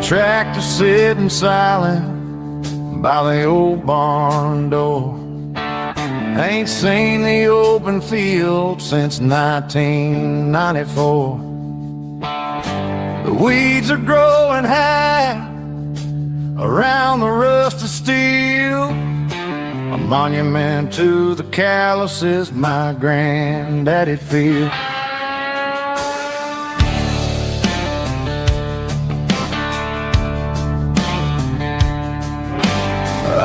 Tractor sitting silent by the old barn door. Ain't seen the open field since 1994. The weeds are growing high around the rusted steel, a monument to the calluses my granddaddy feel.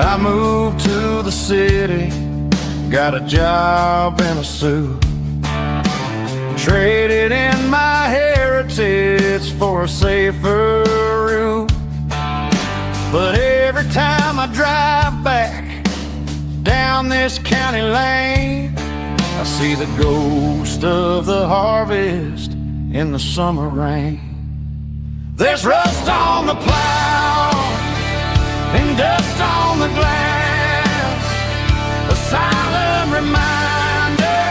I moved to the city, got a job in a suit, traded in my heritage for a safer route. But every time I drive back down this county lane, I see the ghost of the harvest in the summer rain. There's rust on the plow and dust on the glass, a silent reminder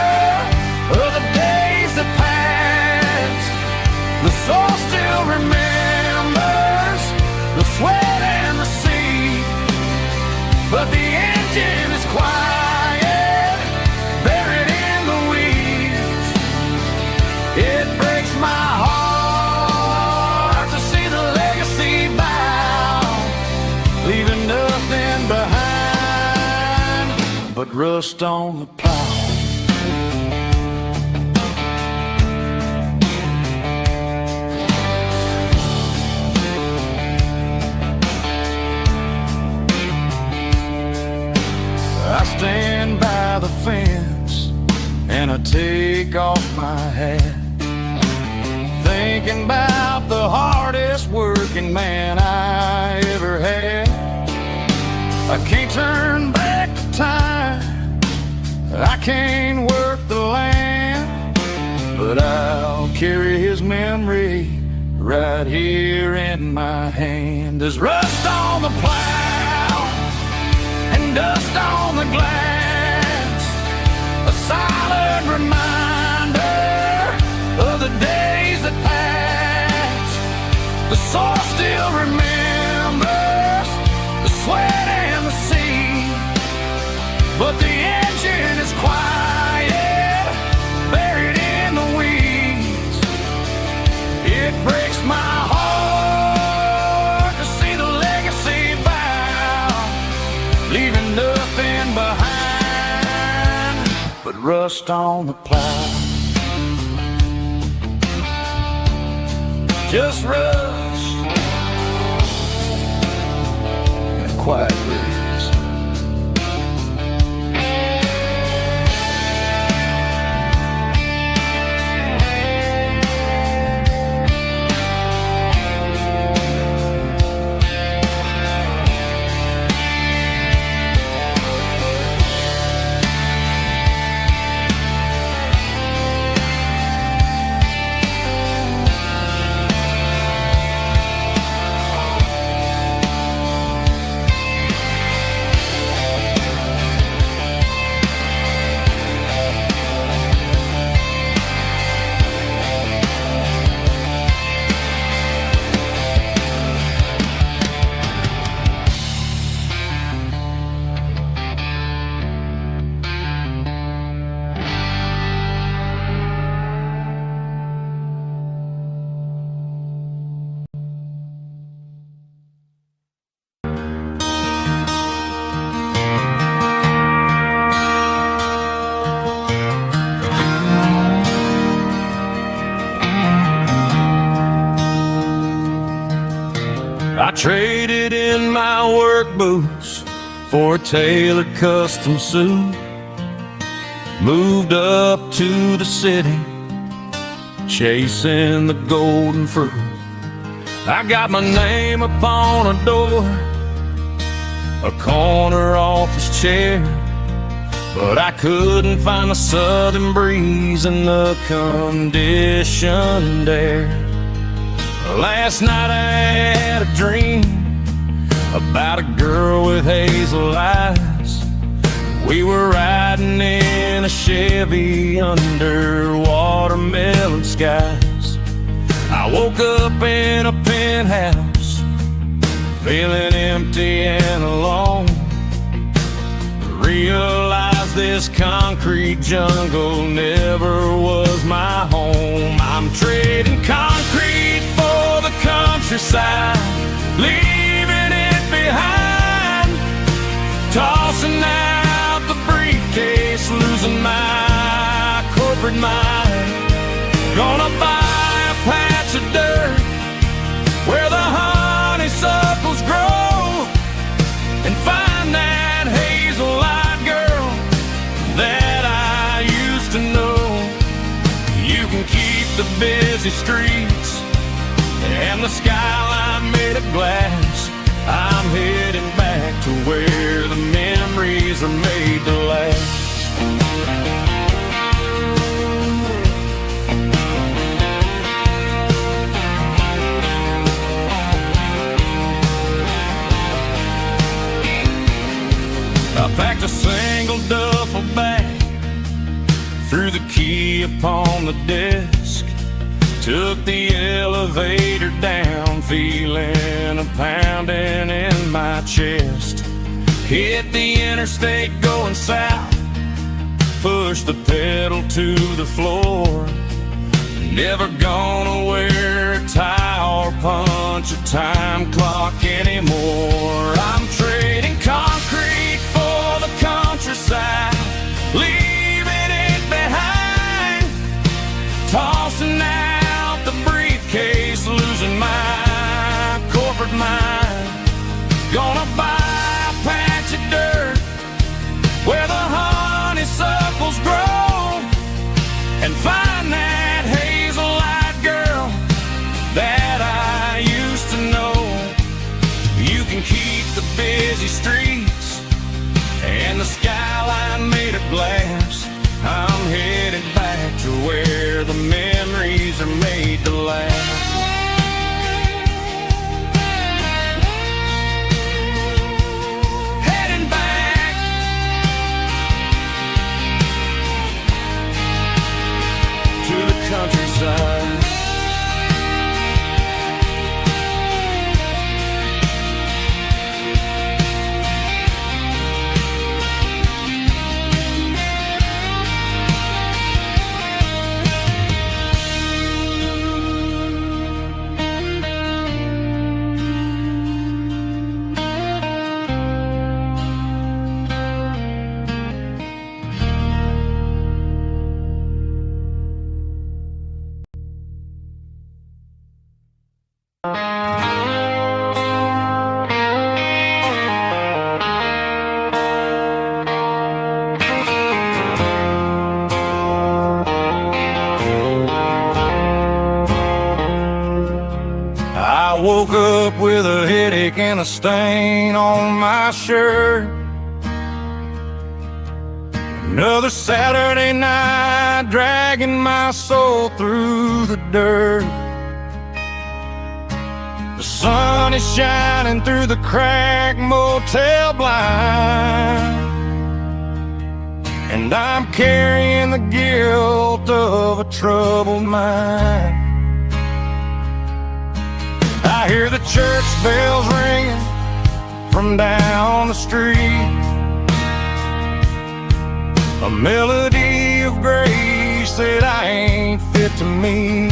of the days that passed. The soul still remembers the sweat and the sea, but the engine is quiet, buried in the weeds. It breaks my heart to see the legacy bow, leaving nothing behind but rust on the plow. I stand by the fence and I take off my hat, thinking about the hardest working man I ever had. I can't turn back the time, I can't work the land, but I'll carry his memory right here in my hand. There's rust on the plow and dust on the glass, a silent reminder of the days that passed. The soul still remembers the sweat and the sea, but the engine is quiet, buried in the weeds. It breaks my heart to see the legacy bow, leaving nothing behind but rust on the plow. Just rust and a quiet breeze. traded in my work boots for a tailored custom suit. Moved up to the city, chasing the golden fruit. I got my name upon a door, a corner office chair, but I couldn't find the southern breeze in the conditioned air. Last night I had a dream about a girl with hazel eyes. We were riding in a Chevy under watermelon skies. I woke up in a penthouse, feeling empty and alone. Realized this concrete jungle never was my home. I'm trading concrete for the countryside, leaving it behind. Tossing out the briefcase, losing my corporate mind. Gonna buy a patch of dirt where the honeysuckles grow, and find that hazel-eyed girl that I used to know. You can keep the busy streets and the skyline made of glass. I'm heading back to where the memories are made to last. I packed a single duffel bag, threw the key upon the desk, took the elevator down, feeling a pounding in my chest. Hit the interstate going south, pushed the pedal to the floor. Never gonna wear a tie or punch a time clock anymore. I'm trading concrete for the countryside, leaving it behind. Tossing out the briefcase, losing my corporate mind. Gonna buy a patch of dirt where the honeysuckles grow, and find that hazel-eyed girl that I used to know. You can keep the busy streets and the skyline made of glass. I'm headed back to where the memories are made to last. Heading back to the countryside. I woke up with a headache and a stain on my shirt. Another Saturday night, dragging my soul through the dirt. The sun is shining through the cracked motel blind, and I'm carrying the guilt of a troubled mind. I hear the church bells ringing from down the street, a melody of grace that I ain't fit to meet.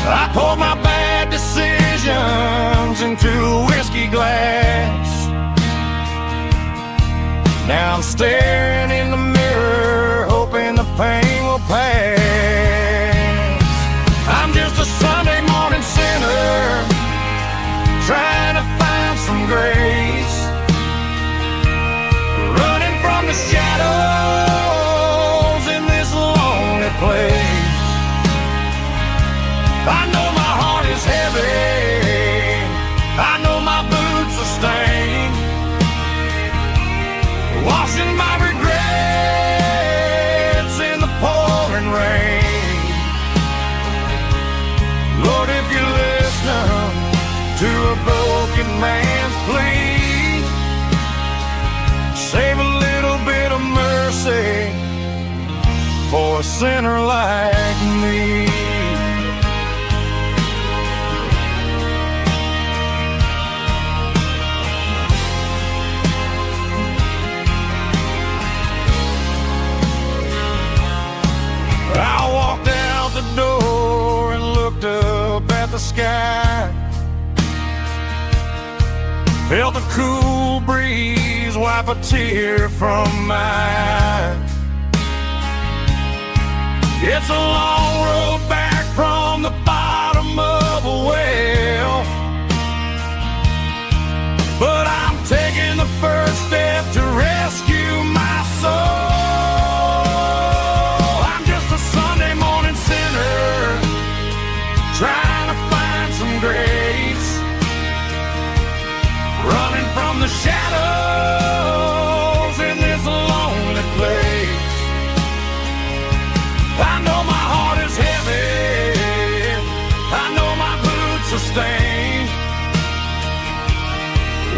I poured my bad decisions into a whiskey glass. Now I'm staring in the mirror, hoping the pain will pass. I'm just a Sunday morning sinner sinner like me. I walked out the door and looked up at the sky. Felt the cool breeze wipe a tear from my eye. It's a long road back from the bottom of a well, but I'm taking the first step to rescue my soul. I'm just a Sunday morning sinner trying to find some grace, running from the shadows in this lonely place. I know my heart is heavy, I know my boots are stained,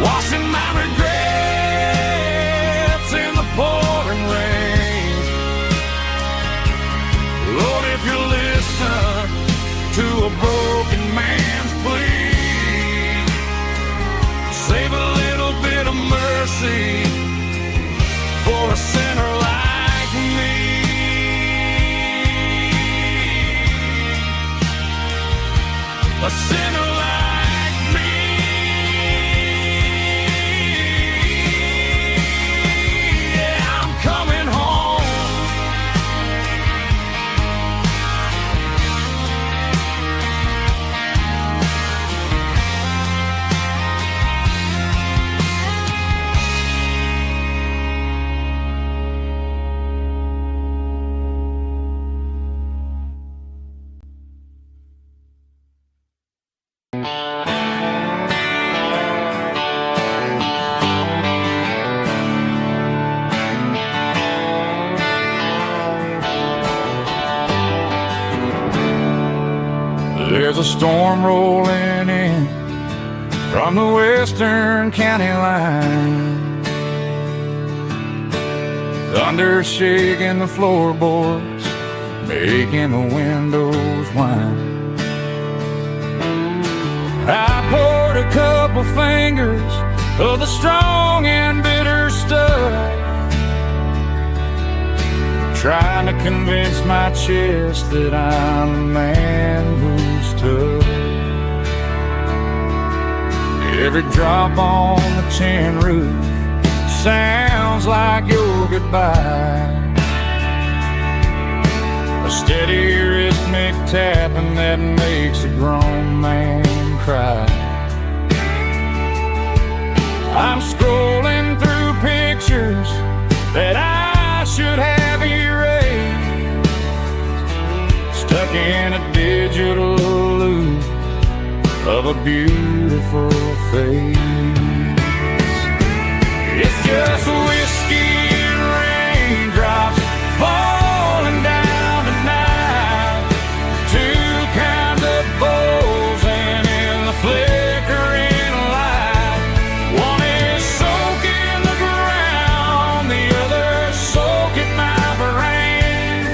washing my regrets in the pouring rain. Lord, if you listen to a broken man's plea, save a little bit of mercy for a sinner like me. A sinner like me. Yeah, I'm coming home. There's a storm rolling in from the western county line. Thunder shaking the floorboards, making the windows whine. I poured a couple fingers of the strong and bitter stuff, trying to convince my chest that I'm a man who's tough. Every drop on the tin roof sounds like your goodbye, a steady rhythmic tapping that makes a grown man cry. I'm scrolling through pictures that I should have erased, stuck in a digital loop of a beautiful face. It's just whiskey and raindrops falling down tonight, two kinds of bowls and in the flickering light. One is soaking the ground, the other soaking my brain.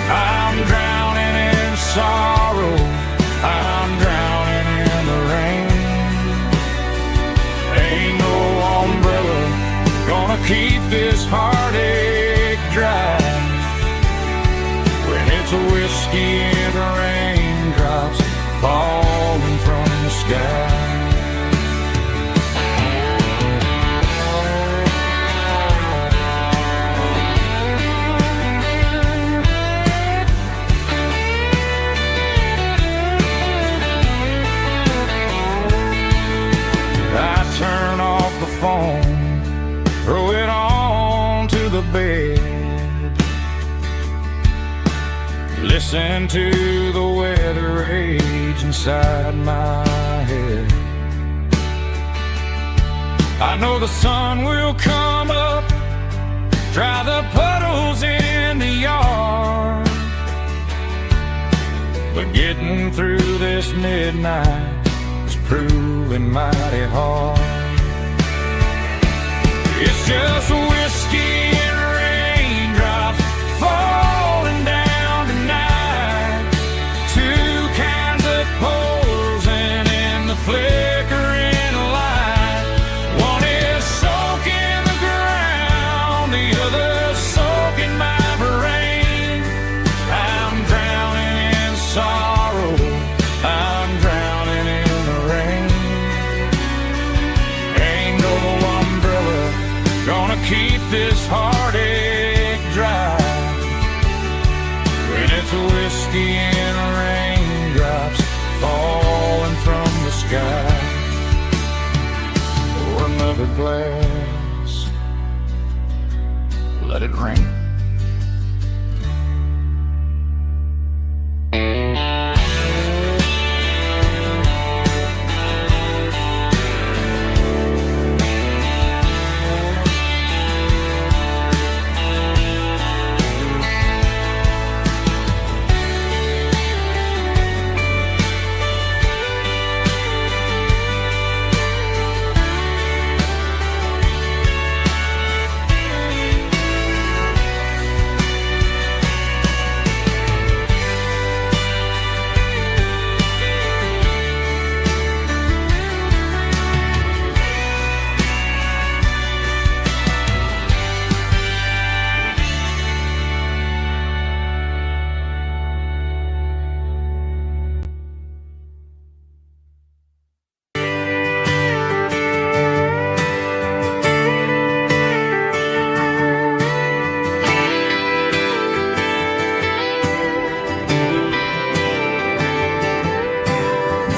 I'm drowning in sorrow, I'm drowning in the rain. Ain't no umbrella gonna keep this heartache dry when it's a whiskey and raindrops falling from the sky. Turn off the phone, throw it on to the bed, listen to the weather rage inside my head. I know the sun will come up, dry the puddles in the yard, but getting through this midnight is proving mighty hard. It's just whiskey and raindrops falling down to whiskey and raindrops falling from the sky. Pour another glass, let it rain.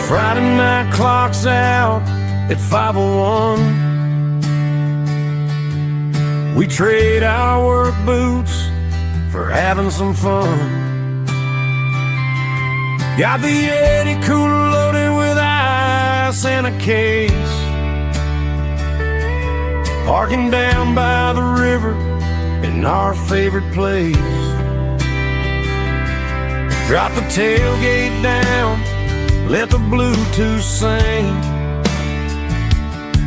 Friday night clock's out at 5:01. We trade our work boots for having some fun. Got the Yeti cooler loaded with ice and a case, parking down by the river in our favorite place. Drop the tailgate down, let the Bluetooth sing.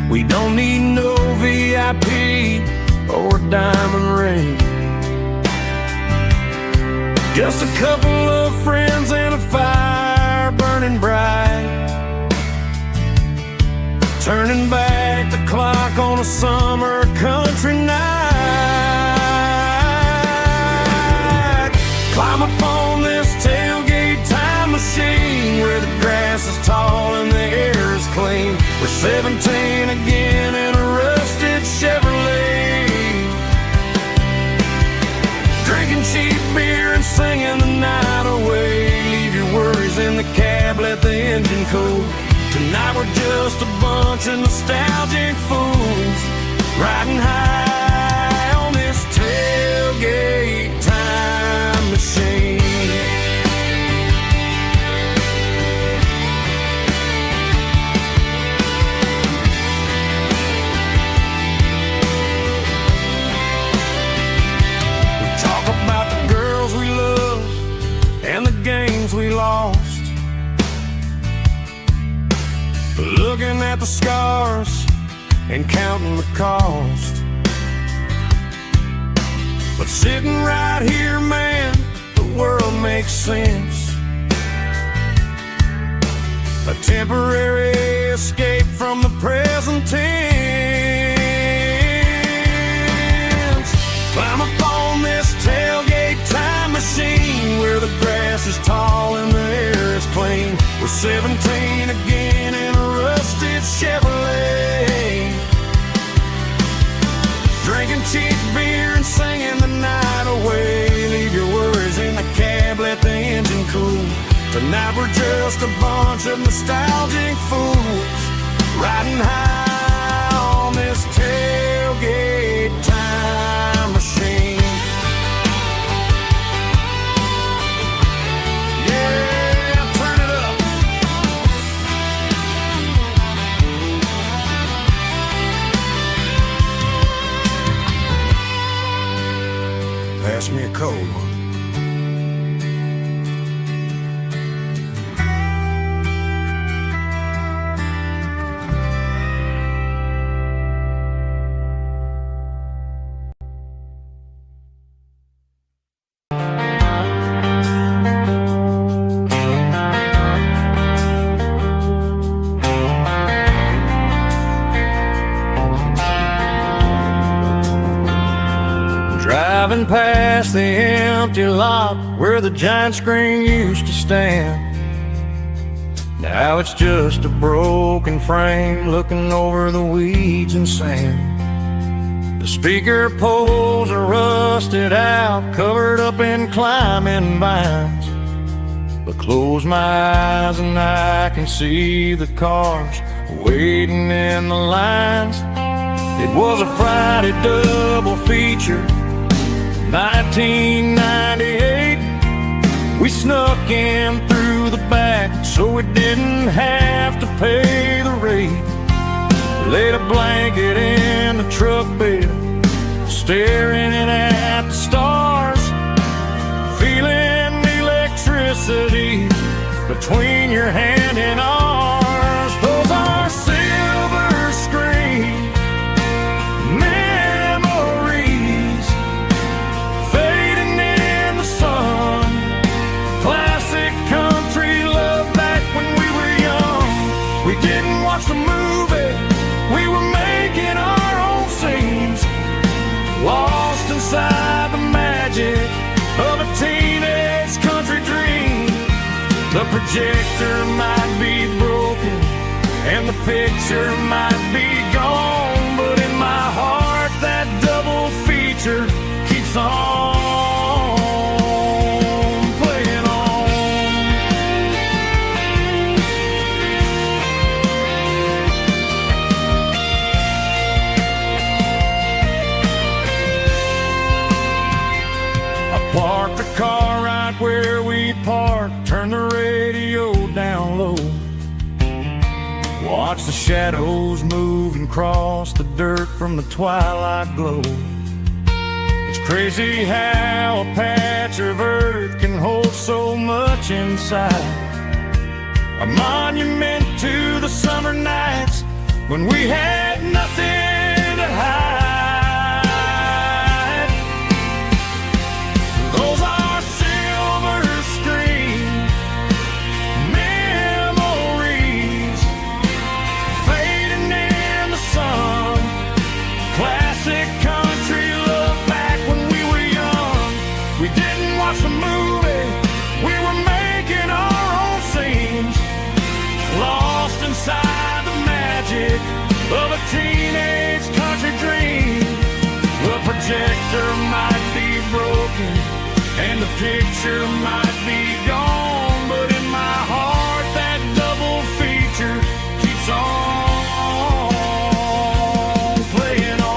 We don't need no VIP or diamond ring. Just a couple of friends and a fire burning bright, turning back the clock on a summer country night. Climb up on this tailgate time machine where the grass is tall and the air is clean. We're 17 again in a rusted Chevrolet, drinking cheap beer and singing the night away. Leave your worries in the cab, let the engine cool. Tonight we're just a bunch of nostalgic fools, riding high on this tailgate time machine. We lost, looking at the scars and counting the cost. But sitting right here, man, the world makes sense. A temporary escape from the present tense. Climb up on this tailgate time machine where the grass is tall and the air is clean. We're 17 again in a rusted Chevrolet, drinking cheap beer and singing the night away. Leave your worries in the cab, let the engine cool. Tonight we're just a bunch of nostalgic fools, riding high on this tailgate time machine. Pass me a cold one. Driving past the empty lot where the giant screen used to stand. Now it's just a broken frame looking over the weeds and sand. The speaker poles are rusted out, covered up in climbing vines. But close my eyes and I can see the cars waiting in the lines. It was a Friday double feature, 1998. We snuck in through the back so we didn't have to pay the rate. Laid a blanket in the truck bed, staring at the stars, feeling the electricity between your hand and ours. Those are silver screen memories fading in the sun. Classic country love back when we were young. We didn't watch the movie, we were making our own scenes, lost inside the magic of a teenage country dream. The projector might be broken and the picture might be gone, but in my heart that double feature keeps on playing on. I parked the car right where we parked, turned the radio down low, watch the shadows move and cross the dirt from the twilight glow. It's crazy how a patch of earth can hold so much inside. A monument to the summer nights when we had nothing to hide. Those are silver screen memories fading in the sun. Classic country love back when we were young. We didn't watch the movie, we were making our own scenes, lost inside the magic of a teenage country dream. The projector might be broken and the picture might be gone, but in my heart that double feature keeps on playing on.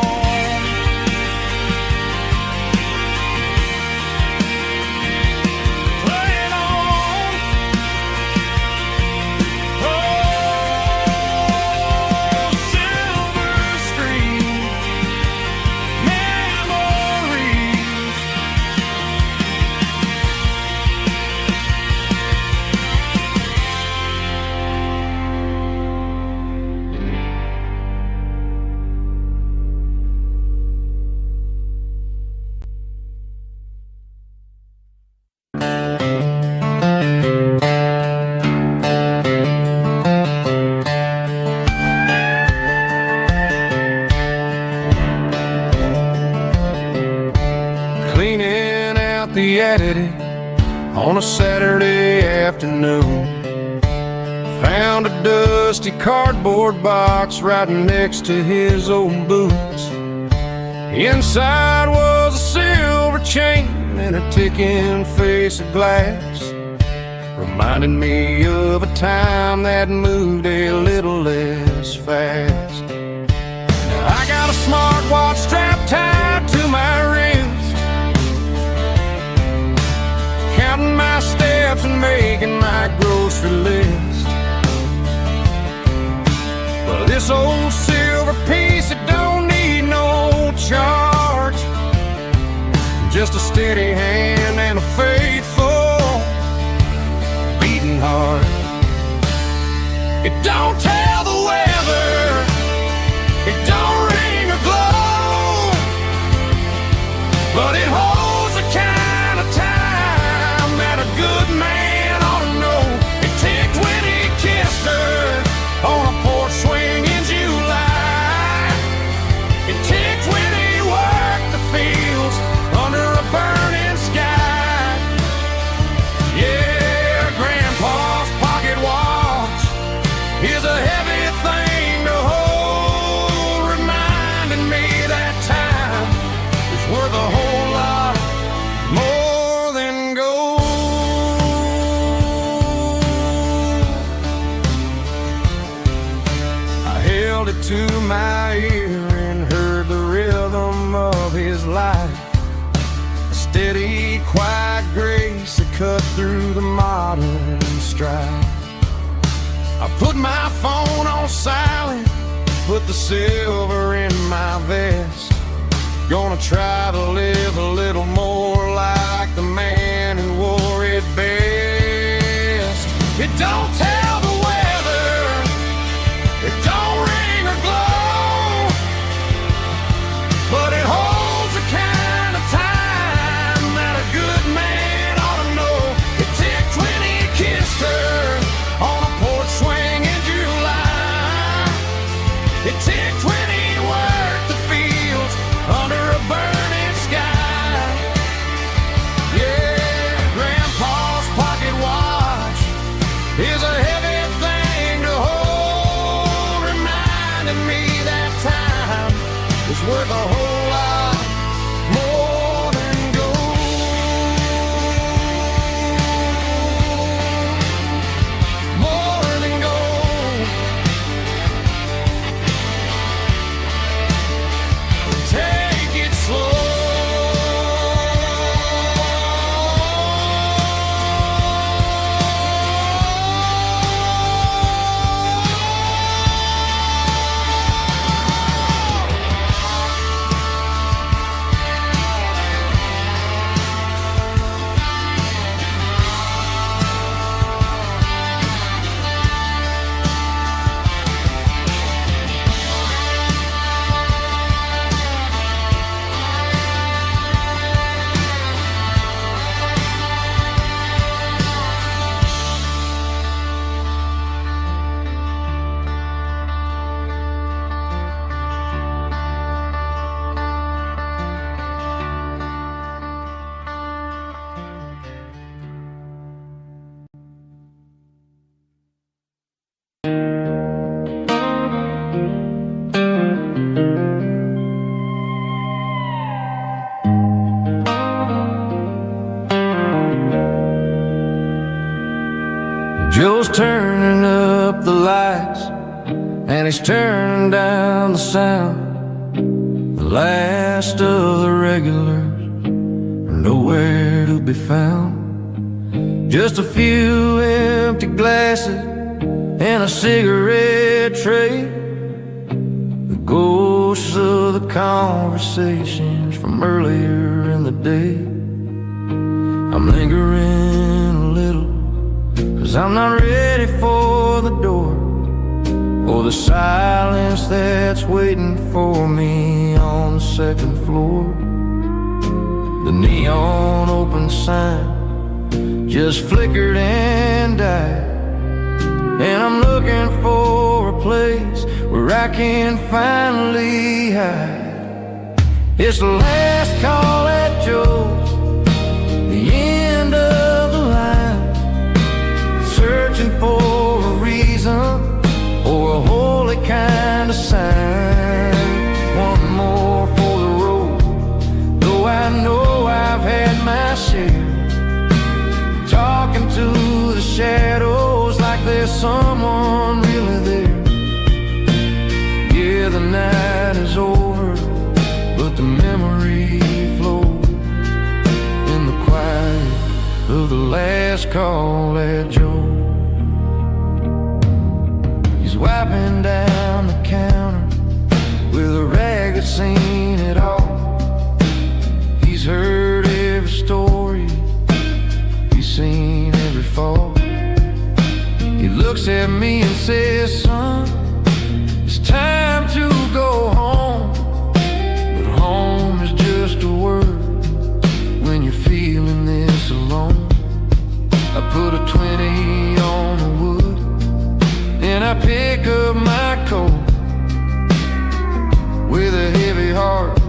Playing on. Oh, silver screen memories. Cleaning out the attic on a Saturday afternoon, found a dusty cardboard box right next to his old boots. Inside was a silver chain and a ticking face of glass, reminding me of a time that moved a little less fast. Now I got a smartwatch strapped tied to my wrist, counting my steps and making my grocery list. But this old silver piece, it don't need no charge, just a steady hand and a faithful beating heart. It don't tell the weather, it don't ring or glow, but it holds the kind of time that a good man ought to know. It ticked when he kissed her on a porch swing in July. It ticked when he worked the fields under a burning sky. it to my ear and heard the rhythm of his life. A steady, quiet grace that cut through the modern strife. I put my phone on silent, put the silver in my vest. Gonna try to live a little more like the man who wore it best. It don't tell the weather, it don't ring or glow, but it holds the kind of time that a good man ought to know. It ticked when he kissed her on a porch swing in July. It ticked when he worked the fields under a burning sky. Yeah, Grandpa's pocket watch is a heavy thing to hold, reminding me that time is worth a whole lot more than gold. More than gold. Take it slow. Joe's turning up the lights and he's turning down the sound. The last of the regulars are nowhere to be found. Just a few empty glasses and a cigarette tray, the ghosts of the conversations from earlier in the day. I'm lingering a little, 'cause I'm not ready for the door, or the silence that's waiting for me on the second floor. The neon open sign just flickered and died, and I'm looking for a place where I can finally hide. It's the last call at Joe's, the end of the line, searching for a reason or a holy kind of sign. One more for the road, though I know I've had my share, talking to the shadows like there's someone really there. Yeah, the night is over, but the memory flows in the quiet of the last call at Joe. He's wiping down the counter with a rag that's seen it all. He's heard every story, he's seen every fall. He looks at me and says, son, it's time to go home. But home is just a word when you're feeling this alone. I put a 20 on the wood and I pick up my coat with a heavy heart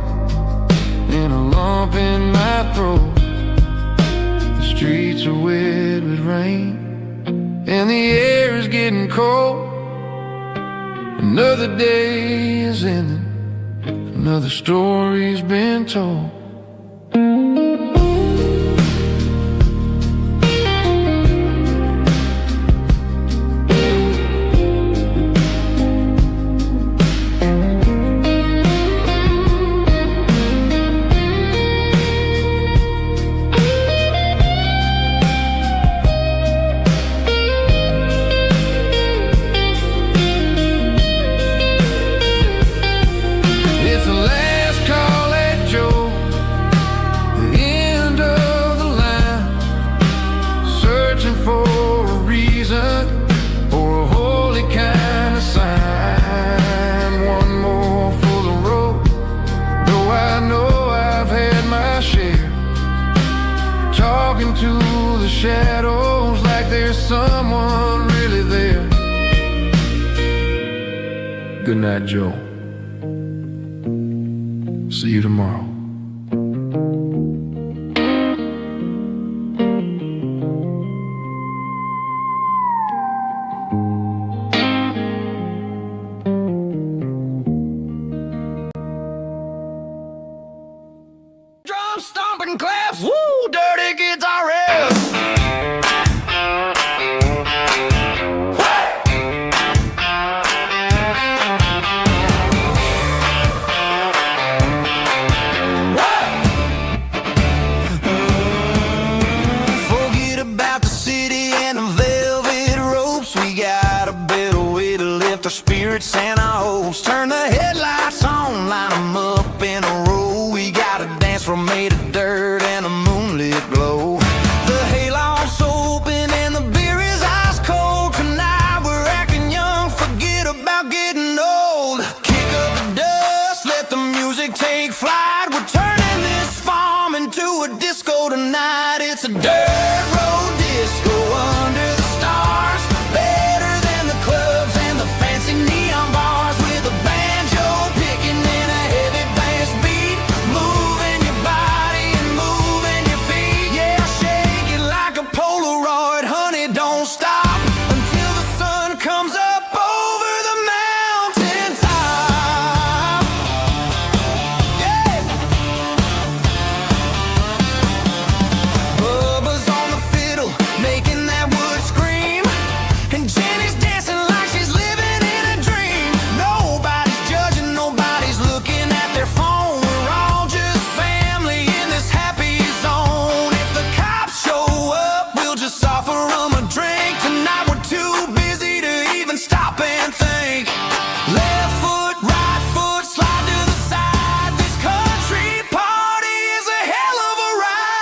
and a lump in my throat. The streets are wet with rain and the air is getting cold. Another day is ending, another story's been told. shadows like there's someone really there. Good night, Joe. See you tomorrow. Drum stomping claps, woo, dirty guitar riffs. Forget about the city and the velvet ropes. We got a better way to lift our spirits and our hopes. Turn the headlights on, line them up in a row. We got a dance floor made of dirt and a moonlit glow. The hayloft's open and the beer is ice cold. Tonight we're acting young, forget about getting old. Kick up the dust, let the music take flight. We're turning this farm into a disco tonight. It's a dirt road disco under the stars. Better than the clubs and the fancy neon bars. With a banjo picking in a heavy bass beat. Moving your body and moving your feet. Yeah, shake it like a Polaroid, honey, don't stop until the sun comes up over the mountain top. Yeah. Bubba's on the fiddle, making that wood scream. And Jenny's dancing like she's living in a dream. Nobody's judging, nobody's looking at their phone. We're all just family in this happy zone. If the cops show up, we'll just offer them a drink. Tonight we're too busy to even stop and think. Left foot, right foot, slide to the side. This country party is a hell of a ride.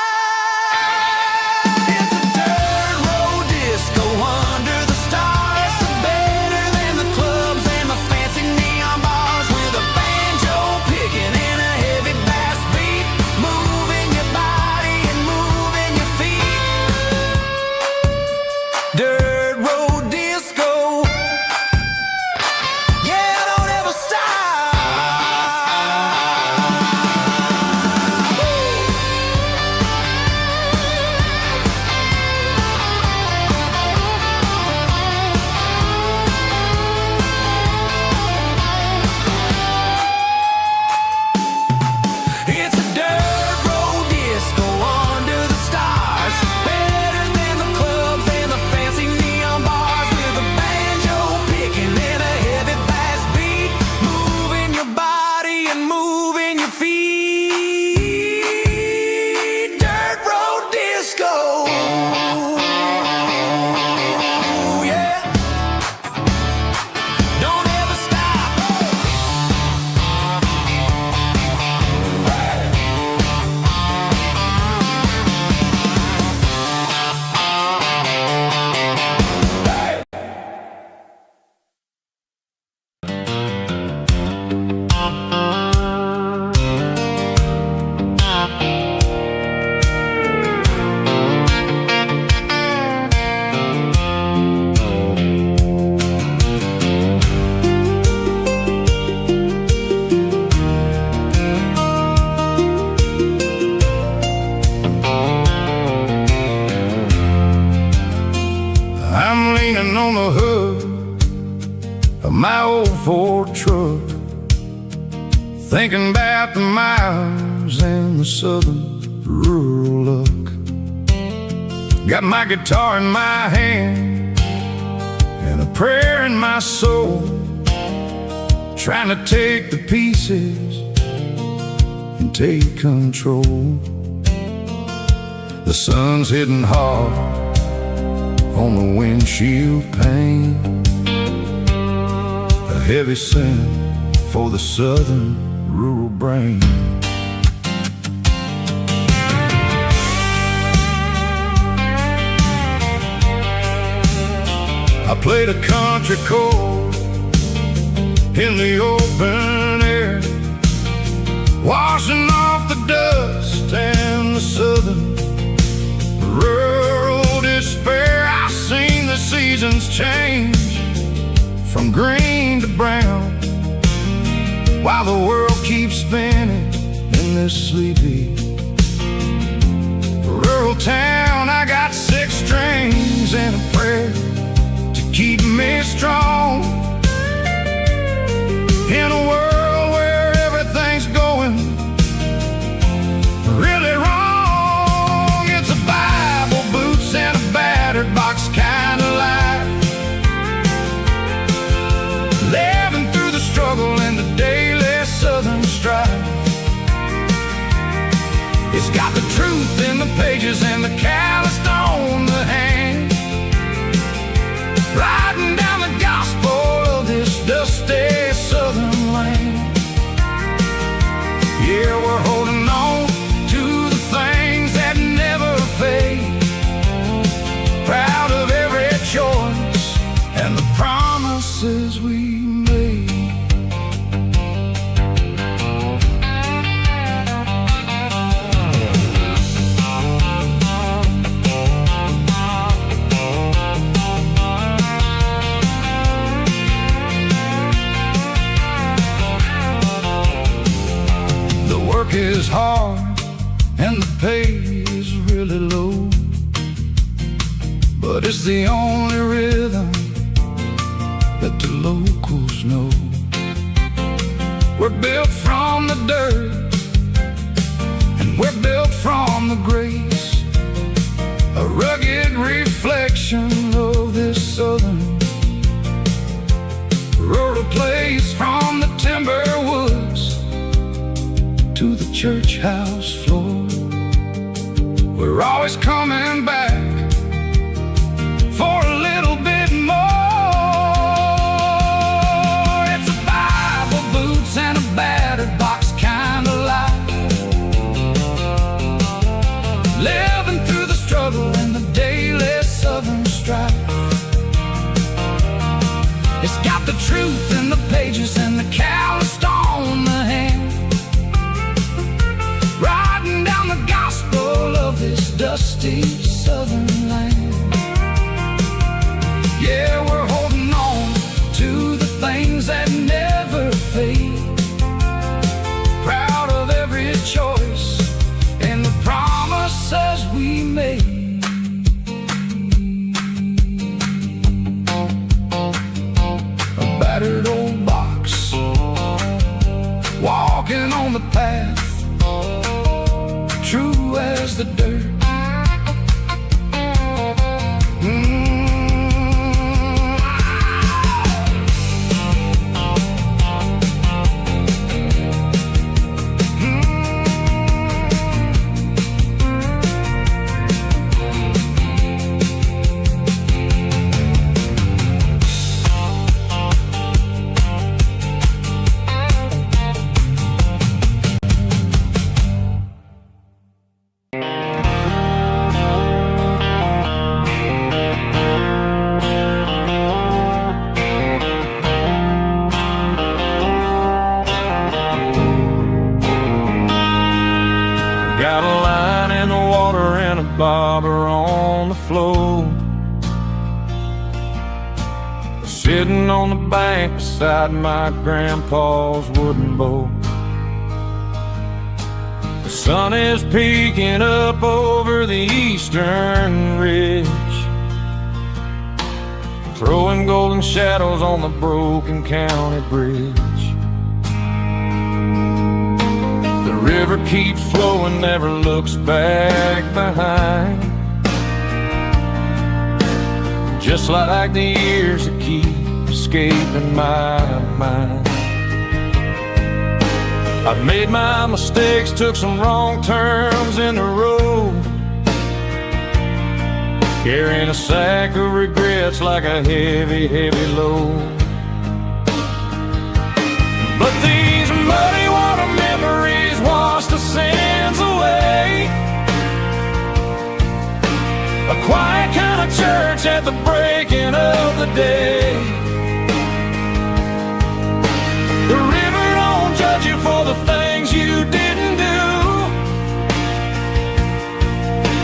It's a dirt road disco under the stars. Better than the clubs and the fancy neon bars. With a banjo picking in a heavy bass beat. Moving your body and moving your feet. Dirt road disco. Yeah, don't ever stop. It's a dirt road disco under the stars. Better than the clubs and the fancy neon bars. With a banjo picking in a heavy bass beat. Moving your body and moving your feet. Dirt road disco. Yeah. Don't ever stop. I'm leaning on the hood of my old Ford truck, thinking about the miles and the southern rural look. Got my guitar in my hand and a prayer in my soul, trying to take the pieces and take control. The sun's hitting hard on the windshield pane, a heavy scent for the southern rural brain. I played a country chord in the open air, washing off the dust and the southern rural seasons change from green to brown, while the world keeps spinning in this sleepy rural town. I got 6 strings and a prayer to keep me strong. In a world where everything's going really wrong, it's a Bible, boots, and a battered box kind of life. Living through the struggle and the daily southern strife. It's got the truth in the pages and the calloused on the hand, writing down the gospel of this dusty southern land. Yeah, we're holding on to the things that never fade, proud of every choice and the promises we made. Work is hard and the pay is really low, but it's the only rhythm that the locals know. We're built from the dirt and we're built from the grace, a rugged reflection of this southern rural place. From the timber woods to the church house floor, we're always coming back for a little bit more. It's a Bible, boots, and a battered box kind of life. Living through the struggle and the daily southern strife. It's got the truth in the pages and the calloused on the hand, writing down the gospel of this dusty southern land. Yeah, we're holding on to the things that never fade, proud of every choice and the promises we made. A battered old box, walking on the path, true as the dirt. Got a line in the water and a bobber on the floor, sitting on the bank beside my grandpa's wooden boat. The sun is peeking up over the eastern ridge, throwing golden shadows on the broken county bridge. The river keeps flowing, never looks back behind, just like the years that keep escaping my mind. I've made my mistakes, took some wrong turns in the road, carrying a sack of regrets like a heavy, heavy load. But these muddy water memories wash the sins away, a quiet kind of church at the breaking of the day. The river don't judge you for the things you didn't do,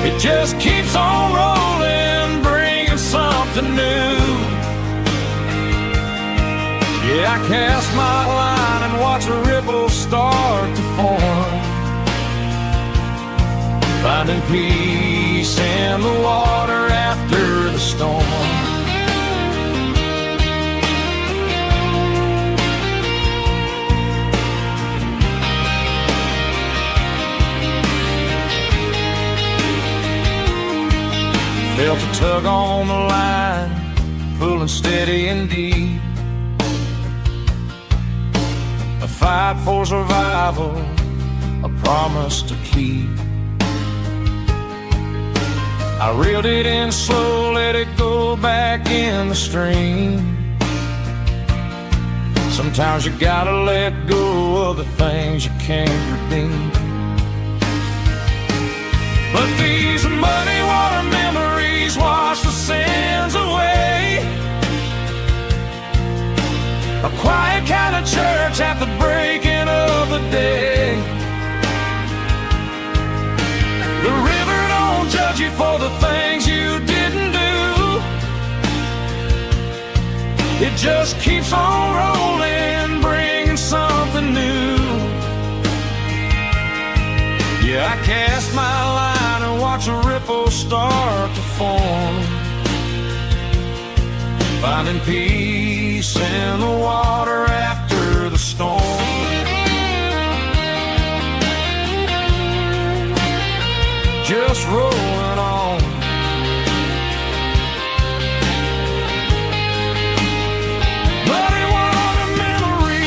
it just keeps on rolling, bringing something new. I cast my line and watch a ripple start to form, finding peace in the water after the storm. Felt a tug on the line, pulling steady and deep. A fight for survival, a promise to keep. I reeled it in slow, let it go back in the stream. Sometimes you gotta let go of the things you can't redeem. But these muddy water memories wash the sins away. A quiet kind of church at the breaking of the day. The river don't judge you for the things you didn't do. It just keeps on rolling, bringing something new. Yeah, I cast my line and watch a ripple start to form, finding peace in the water after the storm. Just rolling on. Muddy water memory.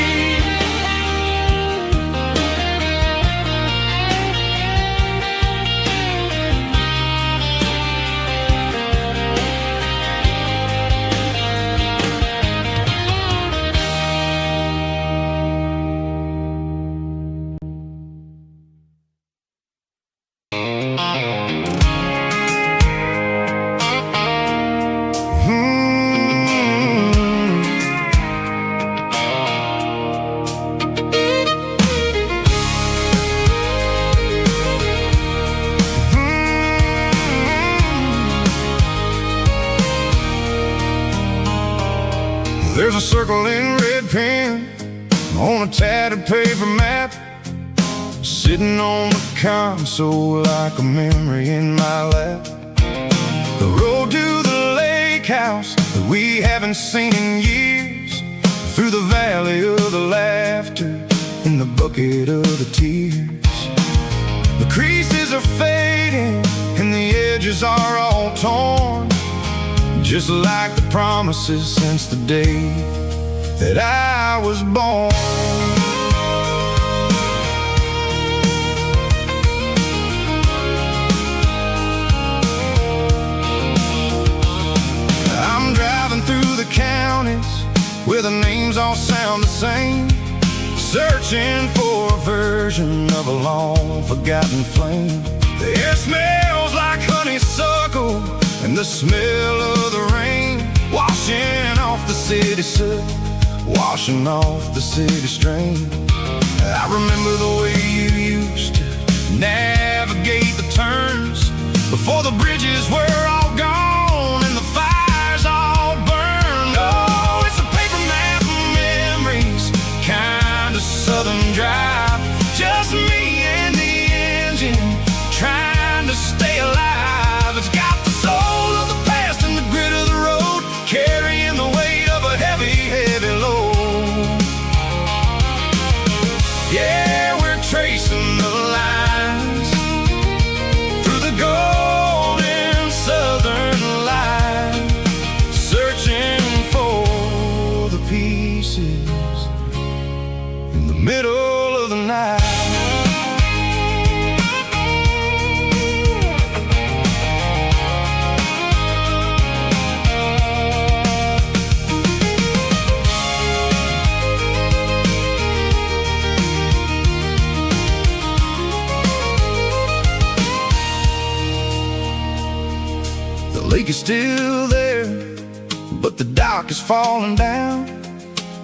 There's a circle in red pen on a tattered paper map, sitting on the console like a memory in my lap. The road to the lake house that we haven't seen in years, through the valley of the laughter in the bucket of the tears. The creases are fading and the edges are all torn, just like the promises since the day that I was born. I'm driving through the counties where the names all sound the same, searching for a version of a long forgotten flame. The air smells like honeysuckle and the smell of the rain, washing off the city soot, washing off the city strain. I remember the way you used to navigate the turns before the bridges were all gone and the fires all burned. Oh, it's a paper map of memories, kind of southern drive, just me and the engine trying to stay alive. It's got the soul of the past and the grit of the road, carrying the weight of a heavy, heavy load. Yeah, we're tracing the lines through the golden southern light, searching for the pieces in the middle of the night. The lake is still there, but the dock is falling down,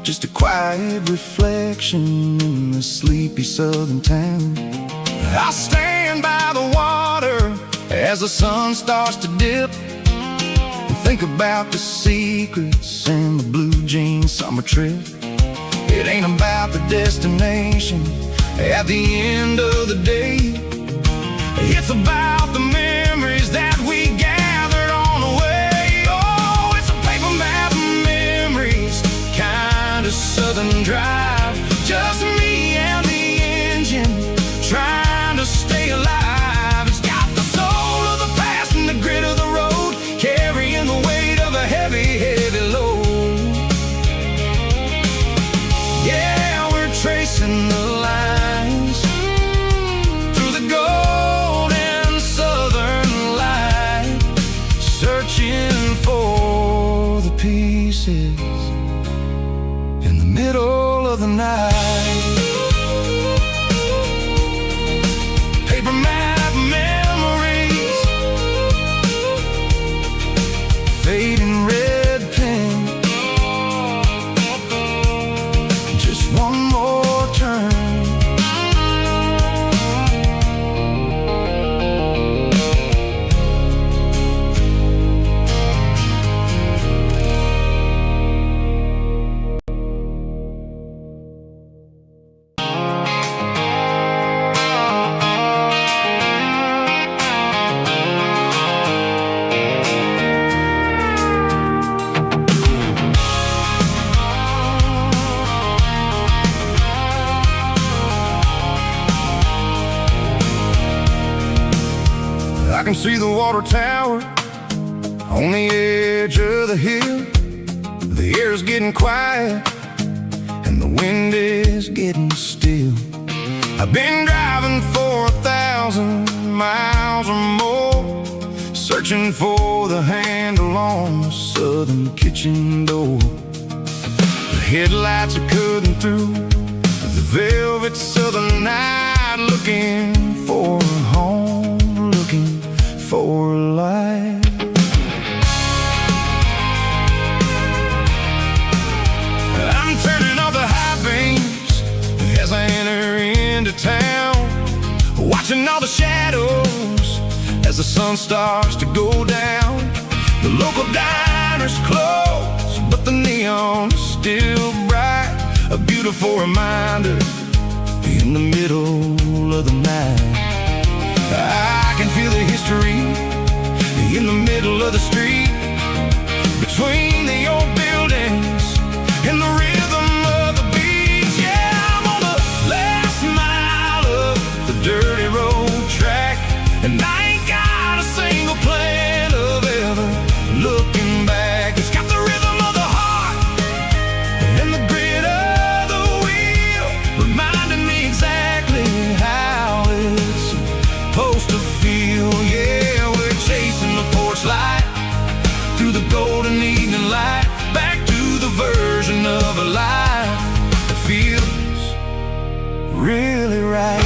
just a quiet reflection in the sleepy southern town. I stand by the water as the sun starts to dip, and think about the secrets and the blue jean summer trip. It ain't about the destination at the end of the day. It's about the memories that we gathered on the way. Oh, it's a paper map of memories, kind of southern drive. Just me and the engine, trying to stay alive. It's got the soul of the past and the grit of the road, carrying the weight of a heavy, heavy load. Yeah, we're tracing the lines through the golden southern light, searching for the pieces in the middle of the night. Paper map memories, fading red pen, just one more turn. I can see the water tower on the edge of the hill. The air's getting quiet and the wind is getting still. I've been driving for 1,000 miles or more, searching for the handle on the southern kitchen door. The headlights are cutting through the velvet southern night, looking for a home, looking for life. I'm turning off the high beams as I enter into town, watching all the shadows as the sun starts to go down. The local diner's closed, but the neon's still bright, a beautiful reminder in the middle of the night. I can feel the history in the middle of the street, between the old buildings and the rhythm of the beats. Yeah, I'm on the last mile of the dirty road track, and I ain't got a single plan of ever looking back. It's got the rhythm of the heart and the grit of the wheel, reminding me exactly how it's supposed to feel. Yeah, we're chasing the porch light through the golden evening light, back to the version of a life that feels really right.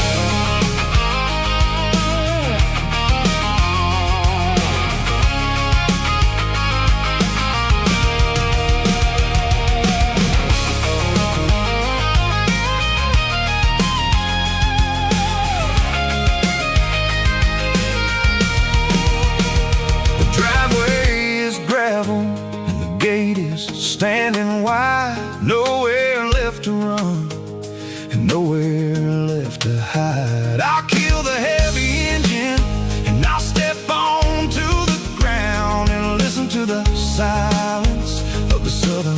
Standing wide, nowhere left to run and nowhere left to hide. I'll kill the heavy engine and I'll step onto the ground and listen to the silence of the southern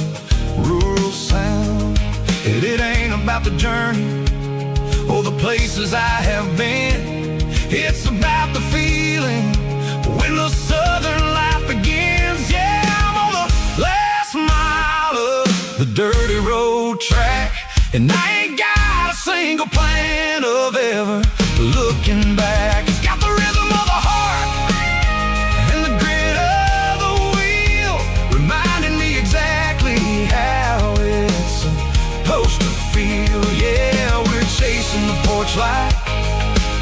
rural sound. It ain't about the journey or the places I have been, it's about the feeling when the southern life begins. Yeah, I'm on the last mile of the dirty road track, and I ain't got a single plan of ever looking back. It's got the rhythm of the heart and the grit of the wheel, reminding me exactly how it's supposed to feel. Yeah, we're chasing the porch light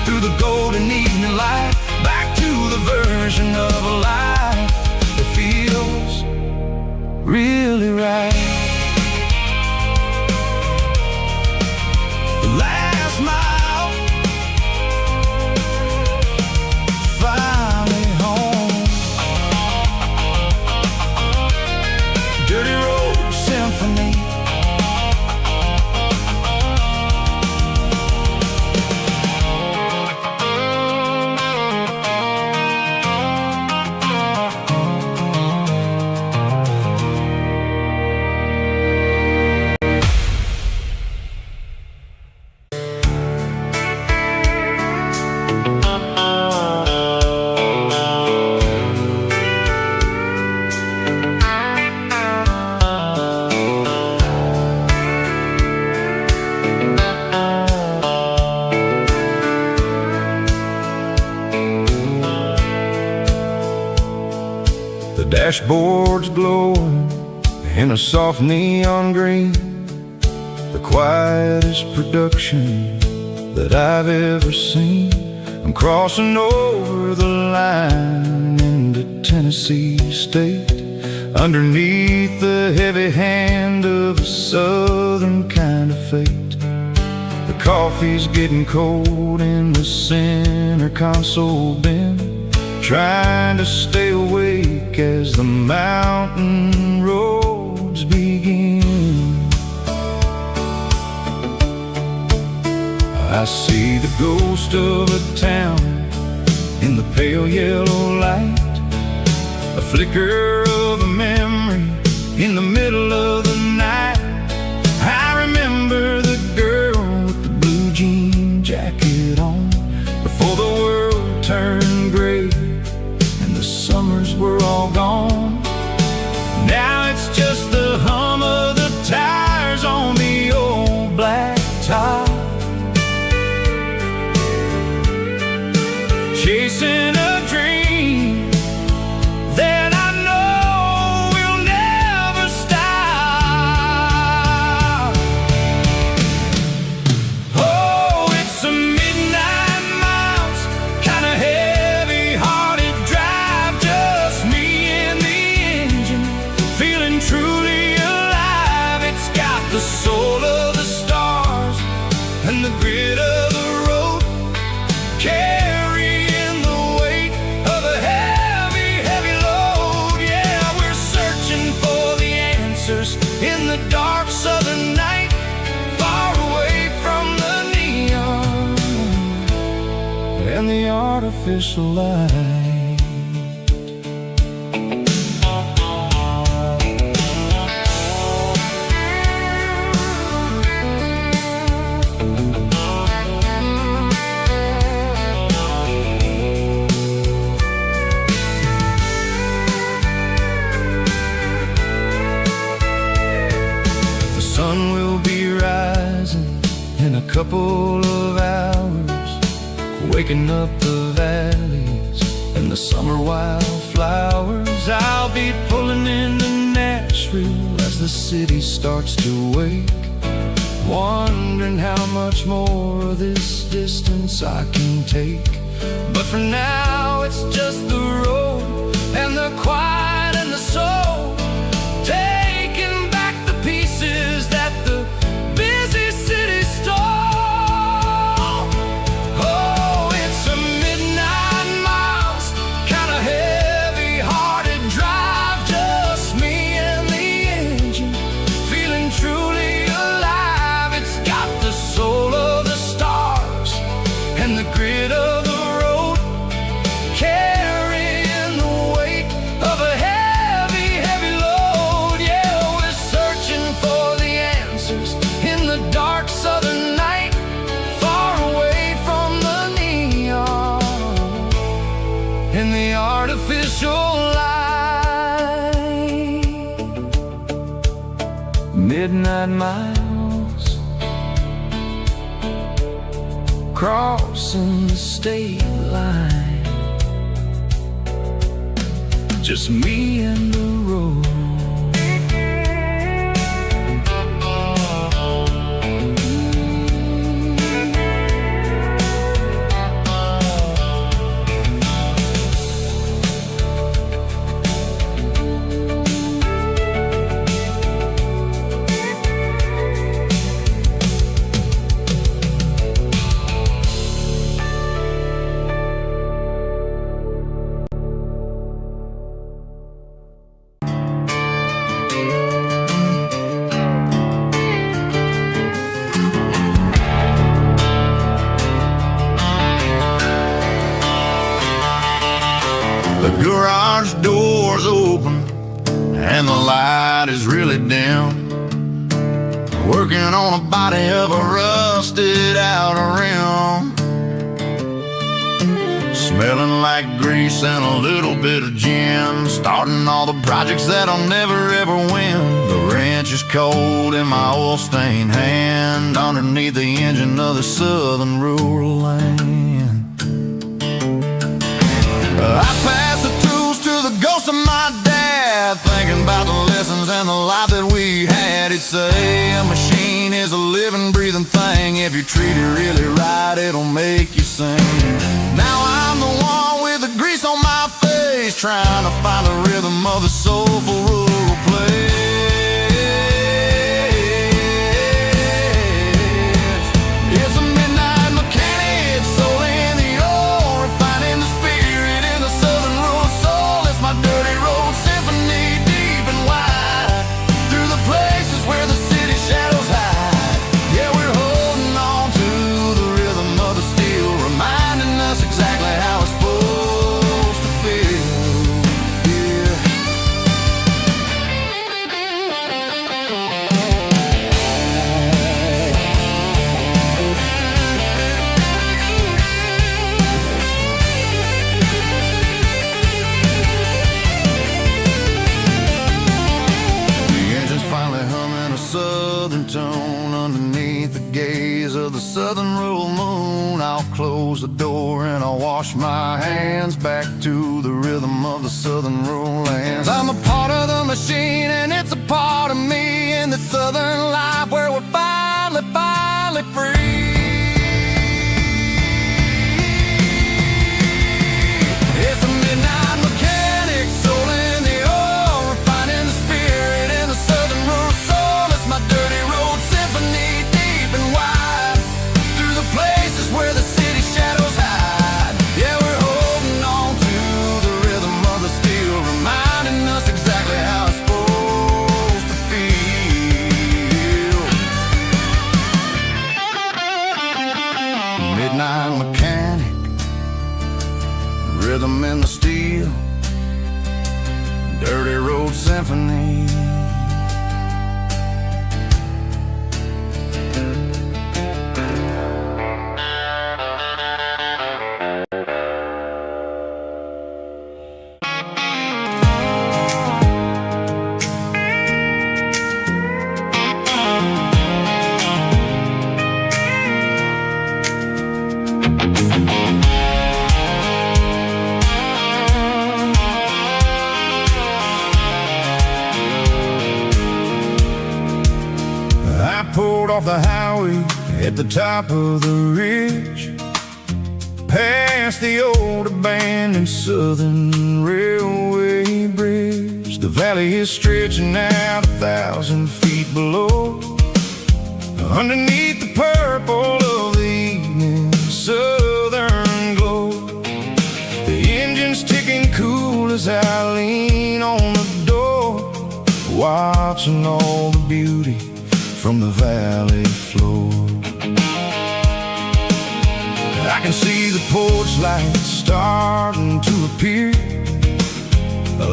through the golden evening light, back to the version of a life that feels really right. The last mile, finally home. Dirty road symphony, The dashboard's glowing in a soft neon green, the quietest production that I've ever seen. I'm crossing over the line into Tennessee State, underneath the heavy hand of a southern kind of fate. The coffee's getting cold in the center console bin, trying to stay awake as the mountain roads begin. I see the ghost of a town in the pale yellow light, a flicker of a memory in the middle of the night. I remember the girl with the blue jean jacket on, before the world turned gray and the summers were all gone. Now it's just the hum of the tires on the old black top, chasing a dream that I know will never stop. Oh, it's a midnight miles, kinda heavy-hearted drive, just me and the engine, feeling truly alive. It's got the soul of the stars and the grit of the road, carrying the weight of a heavy, heavy load. Yeah, we're searching for the answers in the dark southern night, far away from the neon and the artificial light. The sun will be rising in a couple of hours, waking up the valleys and the summer wildflowers. I'll be pulling into Nashville as the city starts to wake, wondering how much more of this distance I can take. But for now it's just the road and the quiet and the soul, taking back the pieces that the busy city stole. Oh, it's a midnight miles, kinda heavy-hearted drive, just me and the engine, feeling truly alive. It's got the soul of the stars and the grit of the road, carrying the weight of a heavy, heavy load. Yeah, we're searching for the answers in the dark southern night, far away from the neon and the artificial light. Midnight miles, crossing the state line, just me and the road. The garage door's open and the light is really dim, working on a body of a rusted out rim, smelling like grease and a little bit of gin, starting all the projects that I'll never ever win. The wrench is cold in my oil-stained hand, underneath the engine of the southern rural land. I pass the tools to the ghost of my dad. sad, thinking about the lessons and the life that we had. He'd say a machine is a living, breathing thing. If you treat it really right, it'll make you sing. Now I'm the one with the grease on my face, trying to find the rhythm of the soulful rural place. It's a midnight mechanic, soul in the ore, refining the spirit in the southern rural soul. It's my dirty road symphony, deep and wide, through the places where the city shadows hide. Yeah, we're holding on to the rhythm of the steel, reminding us exactly how it's supposed to feel. Yeah. The engine's finally humming a southern tone underneath the gaze of the southern rural moon. I'll close the door and I'll wash my hands, back to the rhythm of the southern rural lands. I'm a part of the machine and it's a part of me, in the southern life where we're finally free. It's a midnight mechanic, soul in the ore, refining the spirit in the southern rural soul. It's my dirty road symphony, deep and wide, through the places where the city shadows hide. Yeah, we're holding on to the rhythm of the steel, reminding us exactly how it's supposed to feel. Midnight mechanic, rhythm in the steel, dirty road symphony. I pulled off the highway at the top of the ridge, past the old abandoned southern railway bridge. The valley is stretching out 1,000 feet below, underneath the purple of the evening southern glow. The engine's ticking cool as I lean on the door, watching all the beauty from the valley floor. I can see the porch lights starting to appear,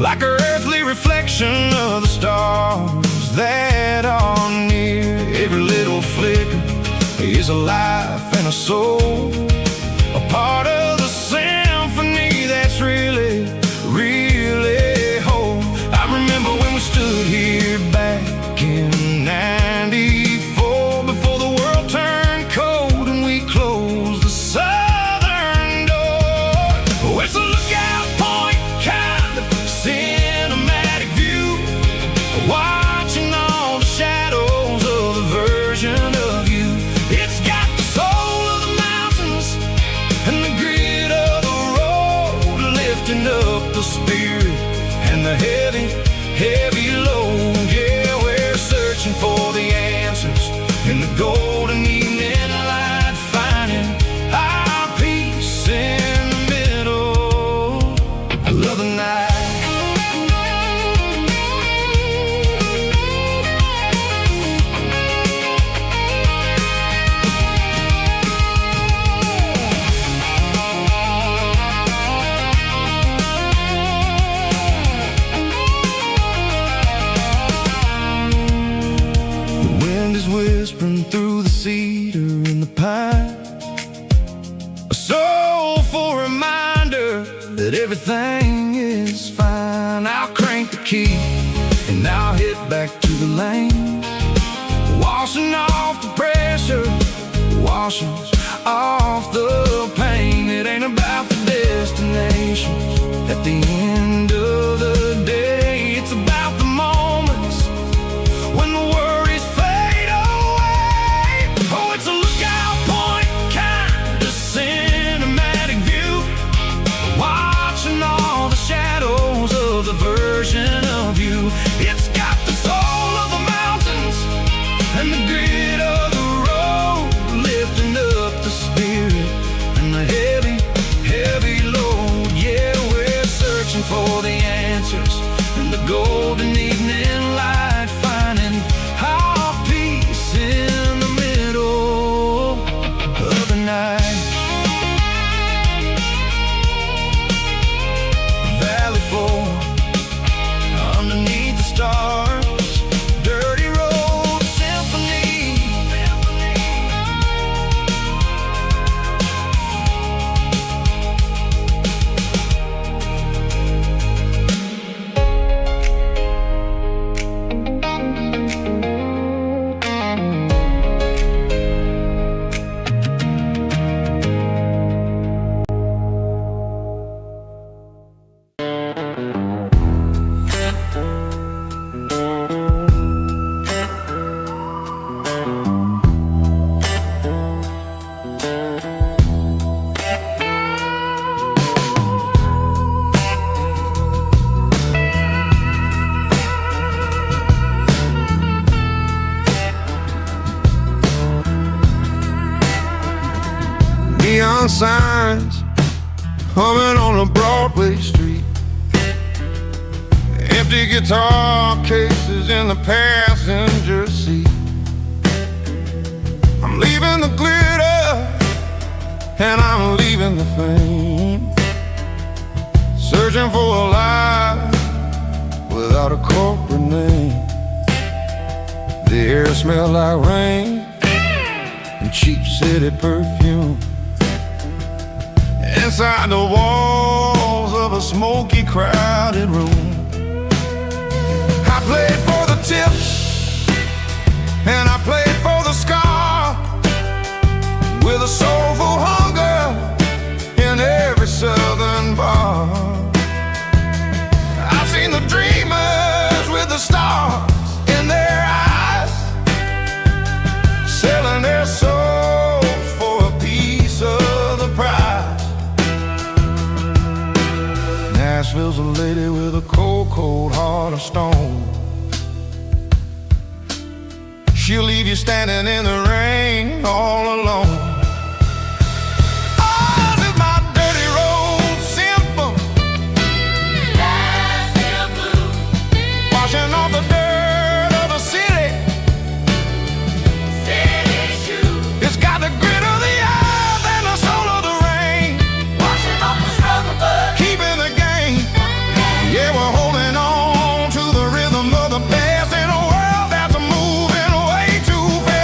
like an earthly reflection of the stars that are near. Every little flicker is a life and a soul, a part of the symphony that's really, really whole. I remember when we stood here back in '94, before the world turned cold and we closed the southern door. Oh, it's a lookout point, kind of cinematic view, watching all the shadows of the version of you. It's got the soul of the mountains and the grit of the road, lifting up the spirit and the heavy, heavy load. Yeah, we're searching for the answers in the golden evening light, finding our peace in the middle of the night. The wind is whispering through the cedar and the pine, a soulful reminder that everything is fine. I'll crank the key and I'll hit back to the lane, washing off the pressure, washing off the pain. It ain't about the destination at the end of the day, it's about reflection of you. It's got the soul of the mountains and the grit of the road, lifting up the spirit and the heavy, heavy load. Yeah, we're searching for the answers and the golden evening light, finding our peace in the middle of the night. Valley floor, underneath the stars, dirty road symphony. Neon signs humming on a Broadway street, empty guitar cases in the passenger seat. I'm leaving the glitter and I'm leaving the fame, searching for a life without a corporate name. The air smells like rain and cheap city perfume. Inside the walls of a smoky, crowded room, I played for the tips and I played for the scar, with a soulful hunger in every southern bar. I've seen the dreamers with the stars in their eyes, selling their souls for a piece of the prize. Nashville's a lady with a cold, cold heart of stone. She'll leave you standing in the rain all alone. Oh, this is my dirty road symphony, Nashville blues, washing off the dirt of the city, city shoes. It's got the grit of the earth and the soul of the rain, washing off the struggle, but keeping the game. Yeah, we're holding on to the rhythm of the past in a world that's moving way too fast.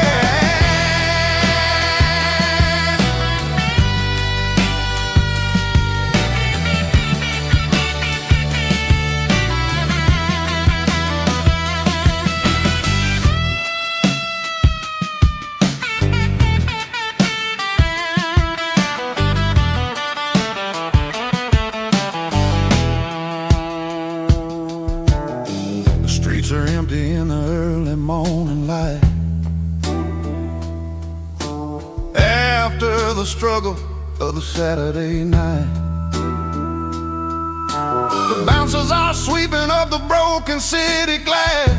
The streets are empty in the early morning light, after the struggle of the Saturday night. The bouncers are sweeping up the broken city glass,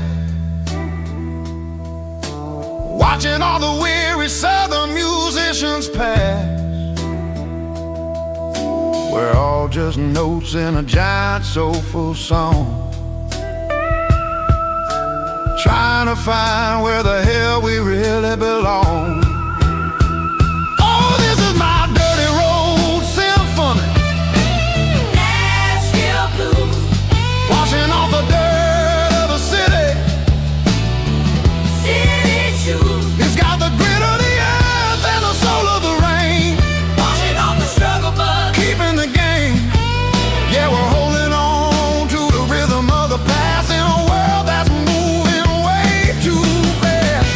watching all the weary southern musicians pass. We're all just notes in a giant soulful song, trying to find where the hell we really belong. Oh, this is my dirty road symphony, Nashville blues, washing off the dirt of the city, city shoes. It's got the grit of the earth and the soul of the rain, washing off the struggle, but keeping the game. Yeah, we're holding on to the rhythm of the past in a world that's moving way too fast.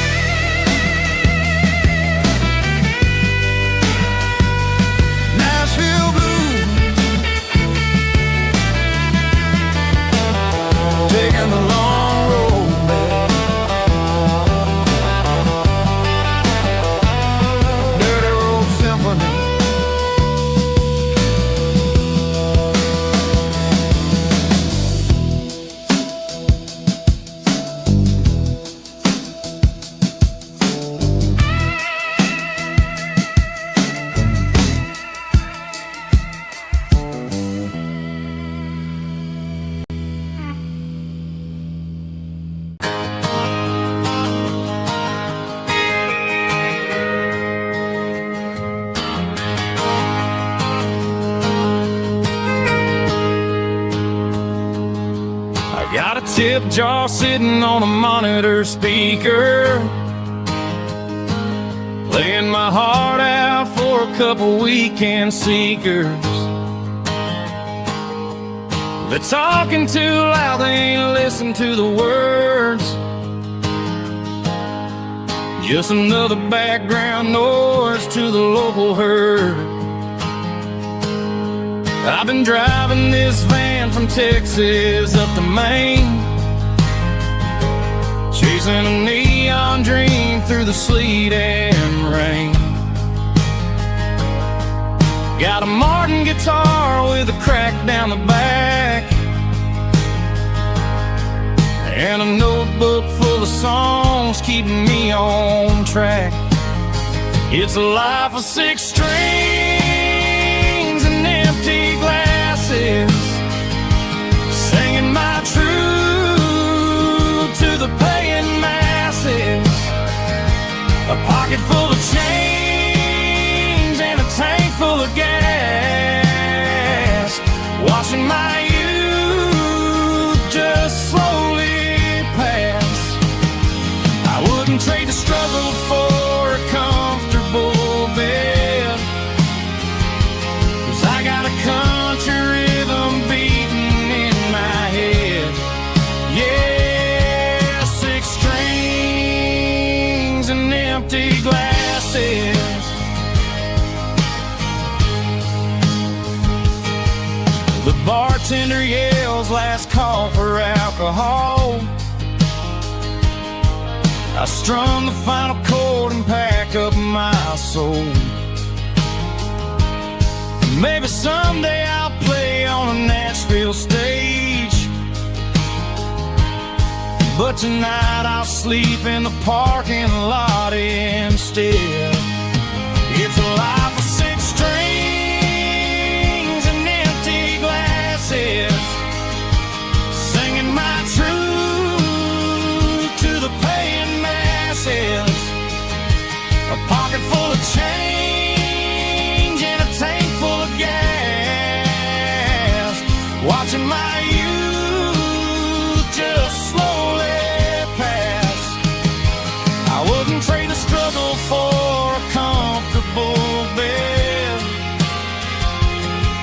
tip jar sitting on a monitor speaker, playing my heart out for a couple weekend seekers. They're talking too loud, they ain't listen to the words. Just another background noise to the local herd. I've been driving this van from Texas up to Maine, chasing a neon dream through the sleet and rain. Got a Martin guitar with a crack down the back, and a notebook full of songs keeping me on track. It's a life of 6 strings and empty glasses, singing my truth to the paying masses. A pocket full of change and a tank full of gas, watching my youth just slowly pass. I wouldn't trade the struggle for a comfortable bed, 'cause I got a country rhythm beating in my head. Yeah, 6 strings and empty glasses. The bartender yells last call for alcohol. I strum the final chord and pack up my soul. Maybe someday I'll play on a Nashville stage, but tonight I'll sleep in the parking lot instead. It's a life of 6 strings and empty glasses, singing my truth to the paying masses. A pocket full of change and a tank full of gas, watching my youth just slowly pass. I wouldn't trade the struggle for a comfortable bed,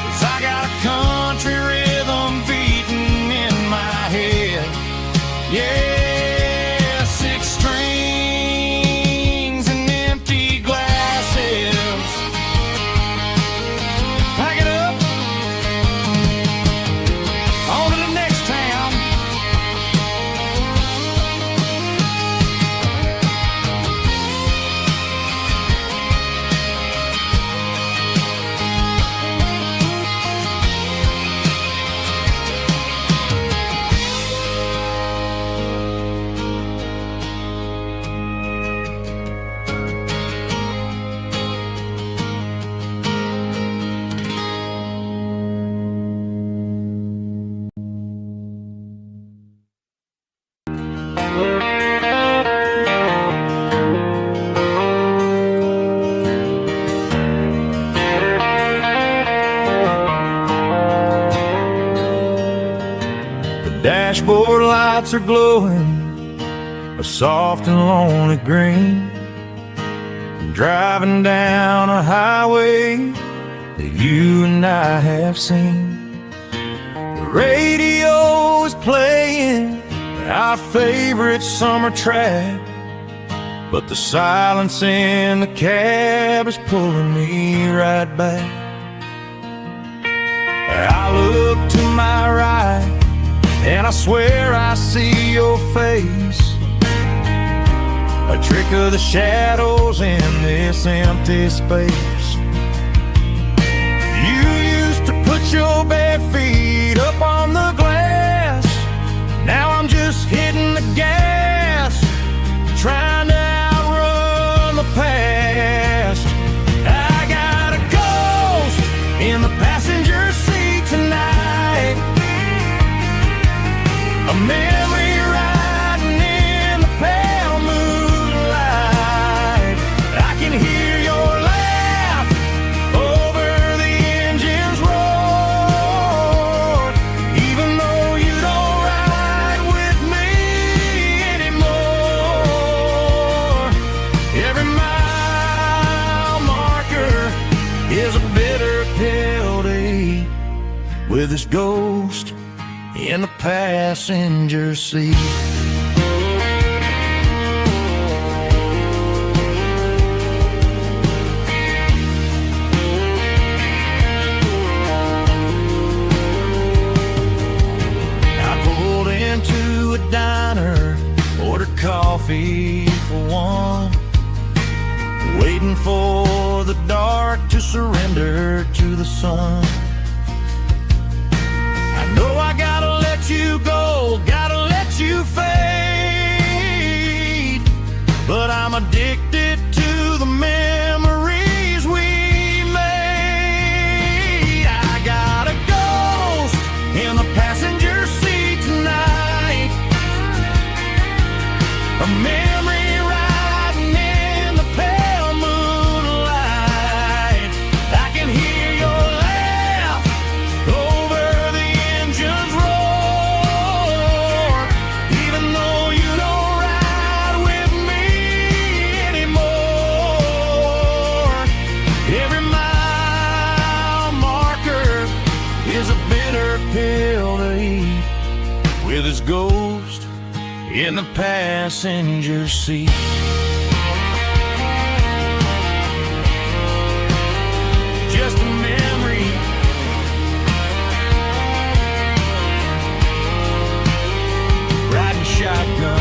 'cause I got a country rhythm beating in my head. Yeah, 6 strings and empty glasses. Pack it up, on to the next town. Dashboard lights are glowing a soft and lonely green, driving down a highway that you and I have seen. The radio is playing our favorite summer track, but the silence in the cab is pulling me right back. I look to my right and I swear I see your face, a trick of the shadows in this empty space. You used to put your bare feet up on the glass, now I'm just hitting the gas, trying to outrun the past. I got a ghost in the passenger seat tonight, a memory riding in the pale moonlight. I can hear your laugh over the engine's roar, even though with his ghost in the passenger seat. Into a diner, ordered coffee for one, waiting for the dark to surrender to the sun. I know I gotta let you go, gotta let you fade, but I'm addicted to the memories we made. I got a ghost in the passenger seat tonight, a memory riding in the pale moonlight. I can hear your laugh over the engine's roar, even though you don't ride with me anymore. Every mile marker is a bitter pill to eat, with his ghost in the passenger seat. Just a memory, riding shotgun.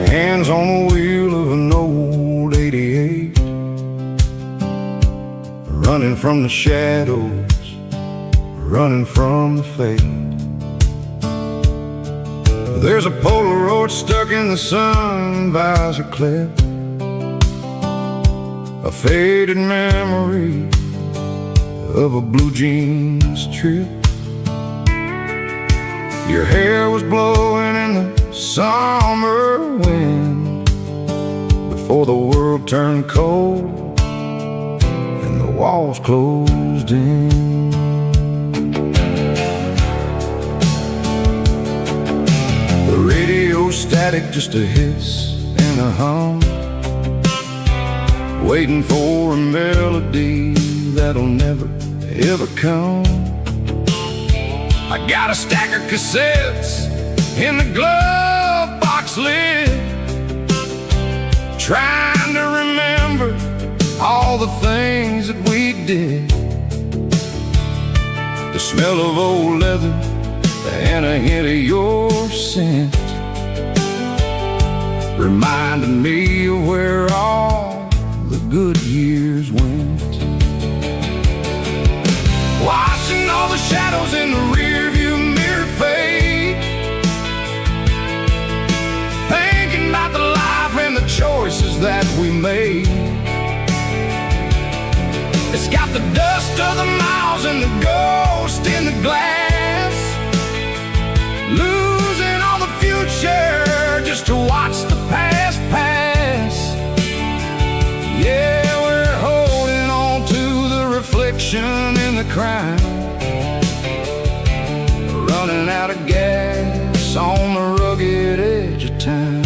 Hands on the wheel of an old 88, running from the shadows, running from the fate. There's a Polaroid stuck in the sun visor clip, a faded memory of a blue jeans trip. Your hair was blowing in the summer wind before the world turned cold and the walls closed in. The radio static, just a hiss and a hum, waiting for a melody that'll never ever come. I got a stack of cassettes in the glove box lid, trying to remember all the things that we did. The smell of old leather and a hint of your scent reminded me of where all the good years went. Watching all the shadows in the rearview mirror fade, thinking about the life and the choices that we made. It's got the dust of the miles and the ghost in the glass, losing all the future just to watch the past pass. Yeah, we're holding on to the reflection in the crowd, running out of gas on the rugged edge of town.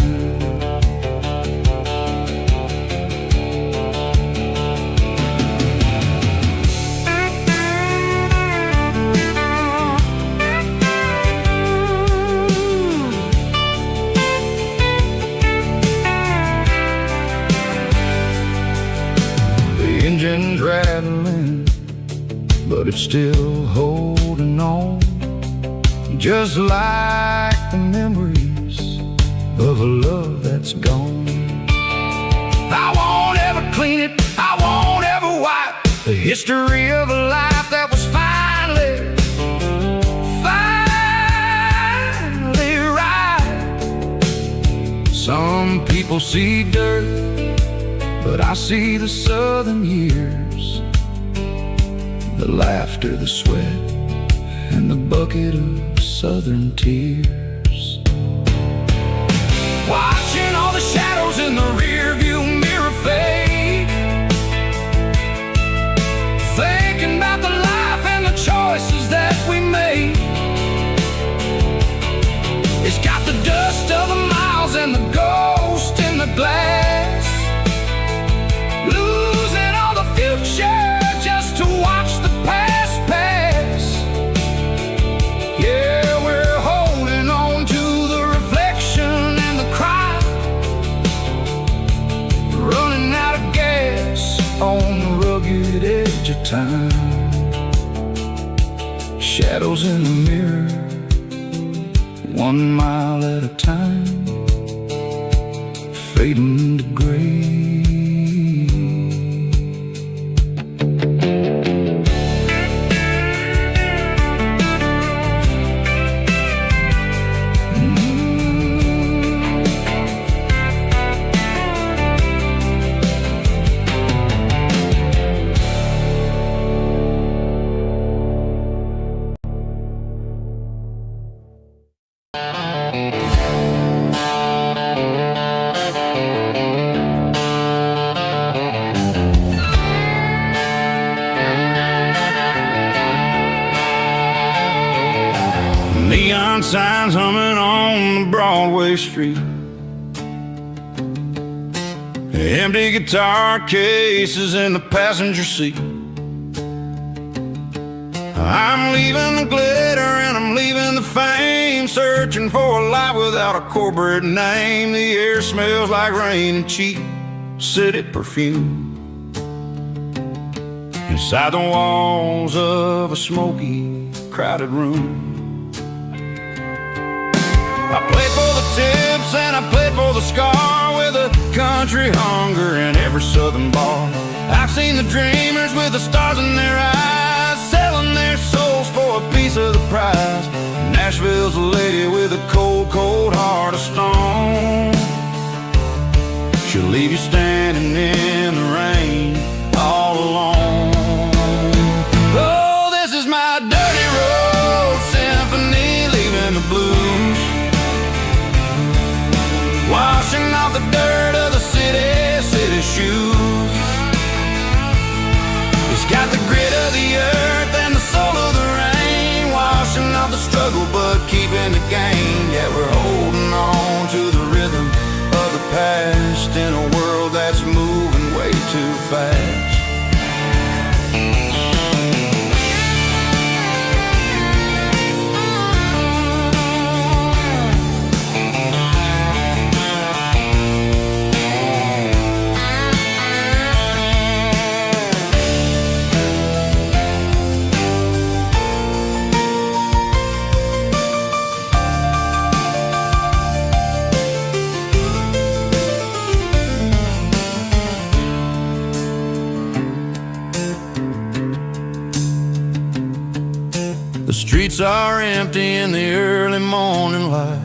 The engine's rattling, but it's still holding on, just like the memories of a love that's gone. I won't ever clean it, I won't ever wipe the history of a life that was finally Some people see dirt, but I see the southern years, the laughter, the sweat, and the bucket of southern tears. Watching all the shadows in the rearview mirror fade, thinking about the life and the choices that we made. It's got the dust of the miles and the ghost in the glass, losing all the future just to watch the past pass. Yeah, we're holding on to the reflection and the cry, running out of gas on the rugged edge of time. Shadows in the mirror, 1 mile at a time, fading to gray. Neon signs humming on the Broadway street, empty guitar cases in the passenger seat. I'm leaving the glitter and I'm leaving the fame, searching for a life without a corporate name. The air smells like rain and cheap city perfume inside the walls of a smoky, crowded room. I played for the tips and I played for the scar, with a country hunger in every southern bar. I've seen the dreamers with the stars in their eyes, selling their souls for a piece of the prize. Nashville's a lady with a cold, cold heart of stone. She'll leave you standing in the rain all alone. Oh, this is my dirty road symphony, leaving the blues, washing off the dirt of the city shoes. It's got the grit of the earth and the soul of the rain, washing off the struggle but keeping the gain. Yeah, we're holding on to the rhythm of the past in a world that's moving way too fast. The streets are empty in the early morning light,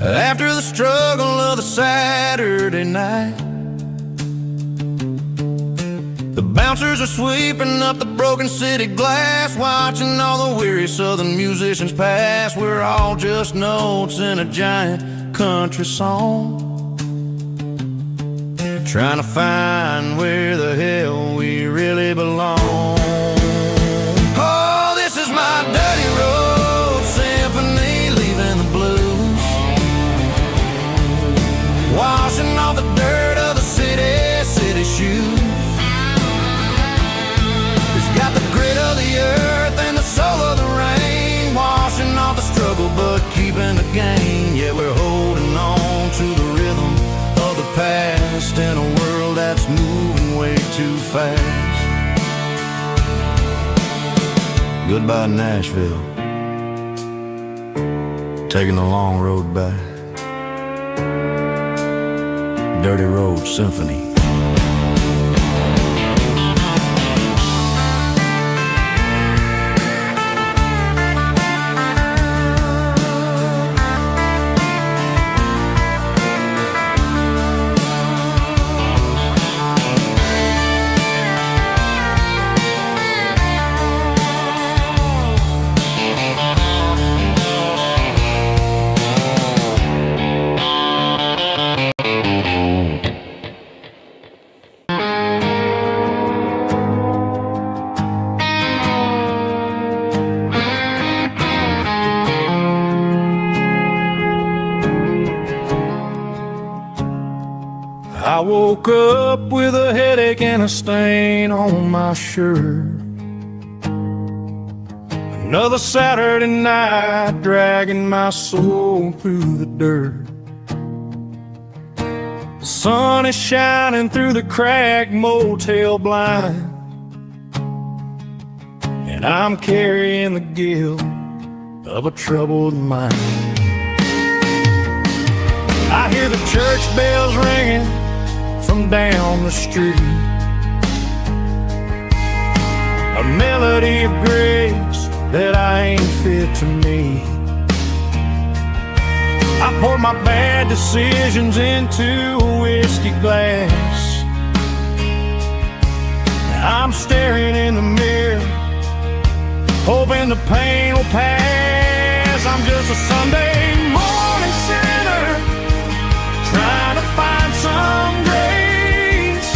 after the struggle of the Saturday night. The bouncers are sweeping up the broken city glass, watching all the weary southern musicians pass. We're all just notes in a giant country song, trying to find where the hell we really belong. Dirty road symphony, leaving the blues, washing off the dirt of the city shoes. It's got the grit of the earth and the soul of the rain, washing off the struggle but keeping the gain. Yeah, we're holding on to the rhythm of the past in a world that's moving way too fast. Goodbye, Nashville, taking the long road back. Dirty Road Symphony. I woke up with a headache and a stain on my shirt. Another Saturday night dragging my soul through the dirt. The sun is shining through the cracked motel blind, and I'm carrying the guilt of a troubled mind. I hear the church bells ringing from down the street, a melody of grace that I ain't fit to meet. I poured my bad decisions into a whiskey glass. I'm staring in the mirror, hoping the pain will pass. I'm just a Sunday morning sinner, trying to find some grace,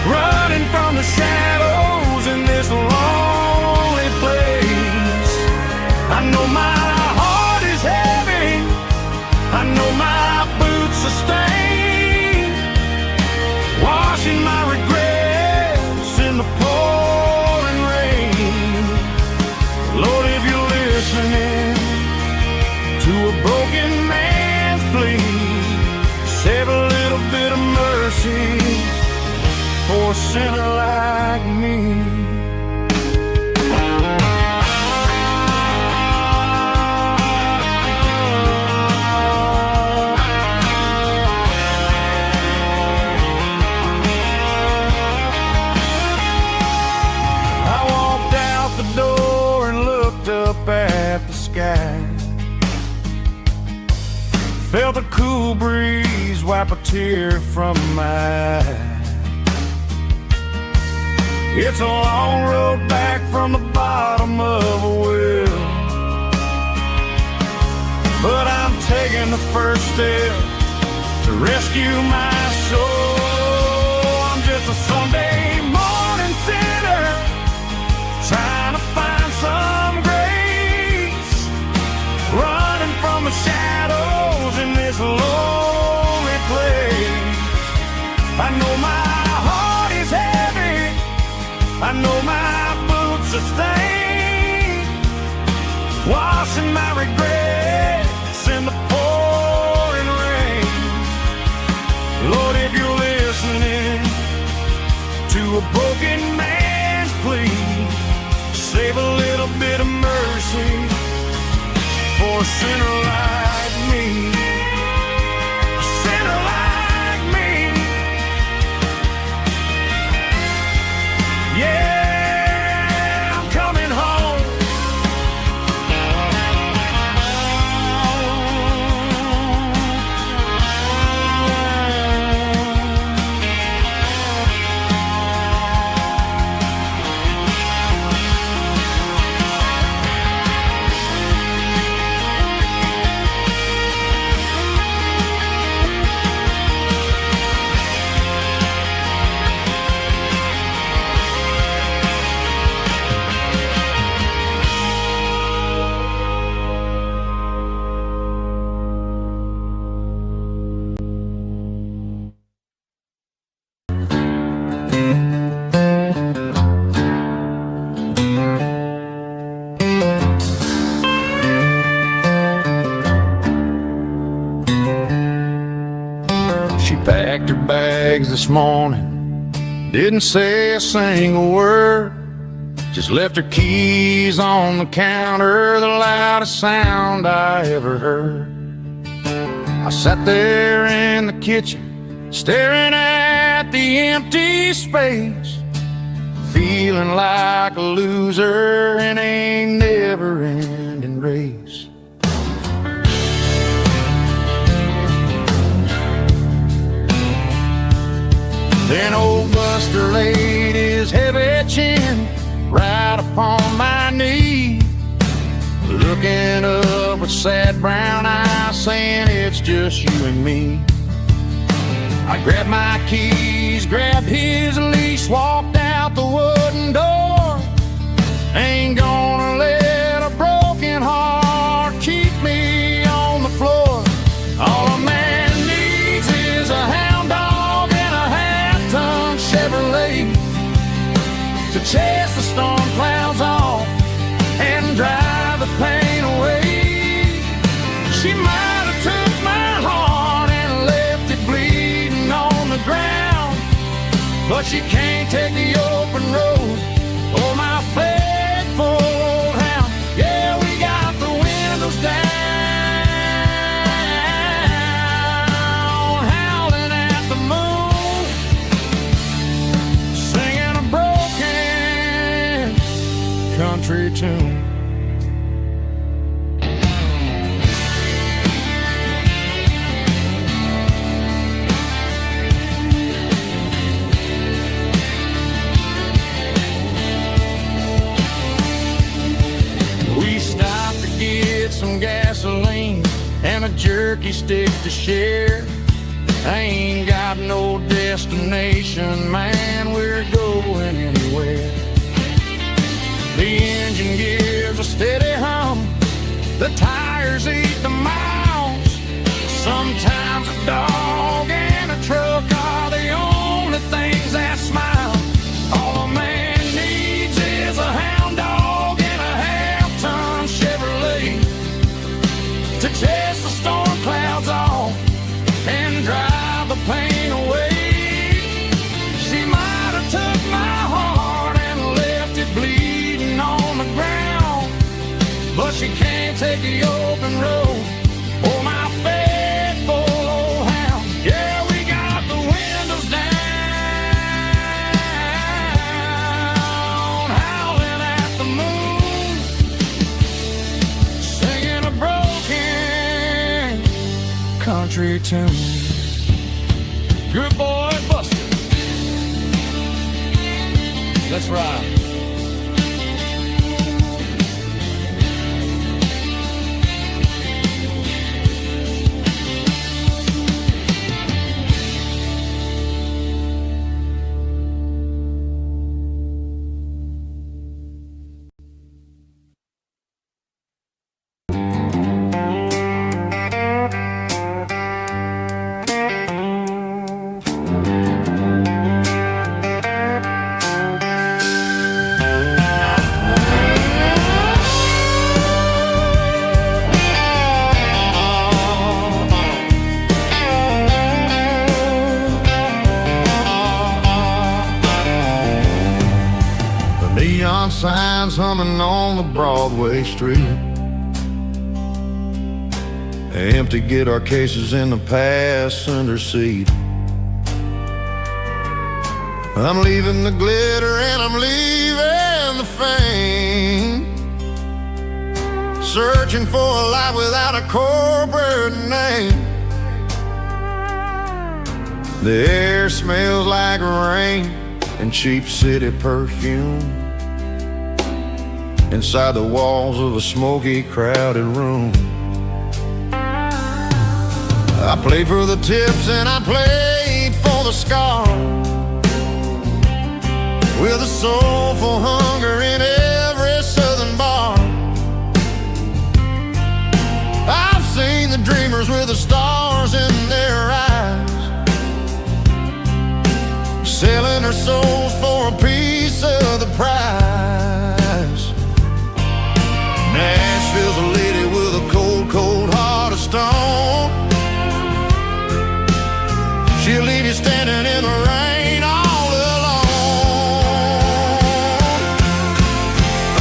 running from the shadows in this lonely place. I know my heart is heavy, I know my boots are stained, washing my regrets in the pouring rain. Lord, if you're listening to a broken man's plea, save a little bit of mercy for a sinner like me. I walked out the door and looked up at the sky, felt a cool breeze wipe a tear from my eye. It's a long road back from the bottom of a well, but I'm taking the first step to rescue my soul. I'm just a Sunday morning sinner, trying to find some grace, running from the shadows in this lonely place. I know my heart is heavy, I know my boots are stained, washing my regrets in the pouring rain. Lord, if you're listening to a broken man's plea, save a little bit of mercy for a sinner like me. A sinner like me. Yeah, I'm coming home. She packed her bags this morning, didn't say a single word, just left her keys on the counter, the loudest sound I ever heard. I sat there in the kitchen, staring at the empty space, feeling like a loser in a never-ending race. Then old Buster laid his heavy chin right upon my knee, looking up with sad brown eyes, saying it's just you and me. I grabbed my keys, grabbed his leash, walked out the wooden door. Ain't gonna let a broken heart keep me on the floor. All a man needs is a hound dog she can't take the open road. Oh, my faithful old hound. Yeah, we got the windows down, howling at the moon, singing a broken country tune. Some gasoline and a jerky stick to share. I ain't got no destination, man, we're going anywhere. The engine gives a steady hum, the tires eat the miles. Sometimes a dog and a truck are the only things that smile. All a man needs is a hound dog and a half-ton Chevrolet to chase the storm clouds off and drive the pain away. She might have took my heart and left it bleeding on the ground, but she can't take the open road. Oh, my faithful old hound. Yeah, we got the windows down, howling at the moon, singing a broken country tune. Good boy, Buster. Let's ride. Neon signs humming on the Broadway street. Empty guitar cases in the passenger seat. I'm leaving the glitter and I'm leaving the fame, searching for a life without a corporate name. The air smells like rain and cheap city perfume inside the walls of a smoky, crowded room. I played for the tips and I played for the scars, with a soulful hunger in every southern bar. I've seen the dreamers with the stars in their eyes, selling their souls for a piece of the prize. Nashville's a lady with a cold, cold heart of stone. She'll leave you standing in the rain all alone.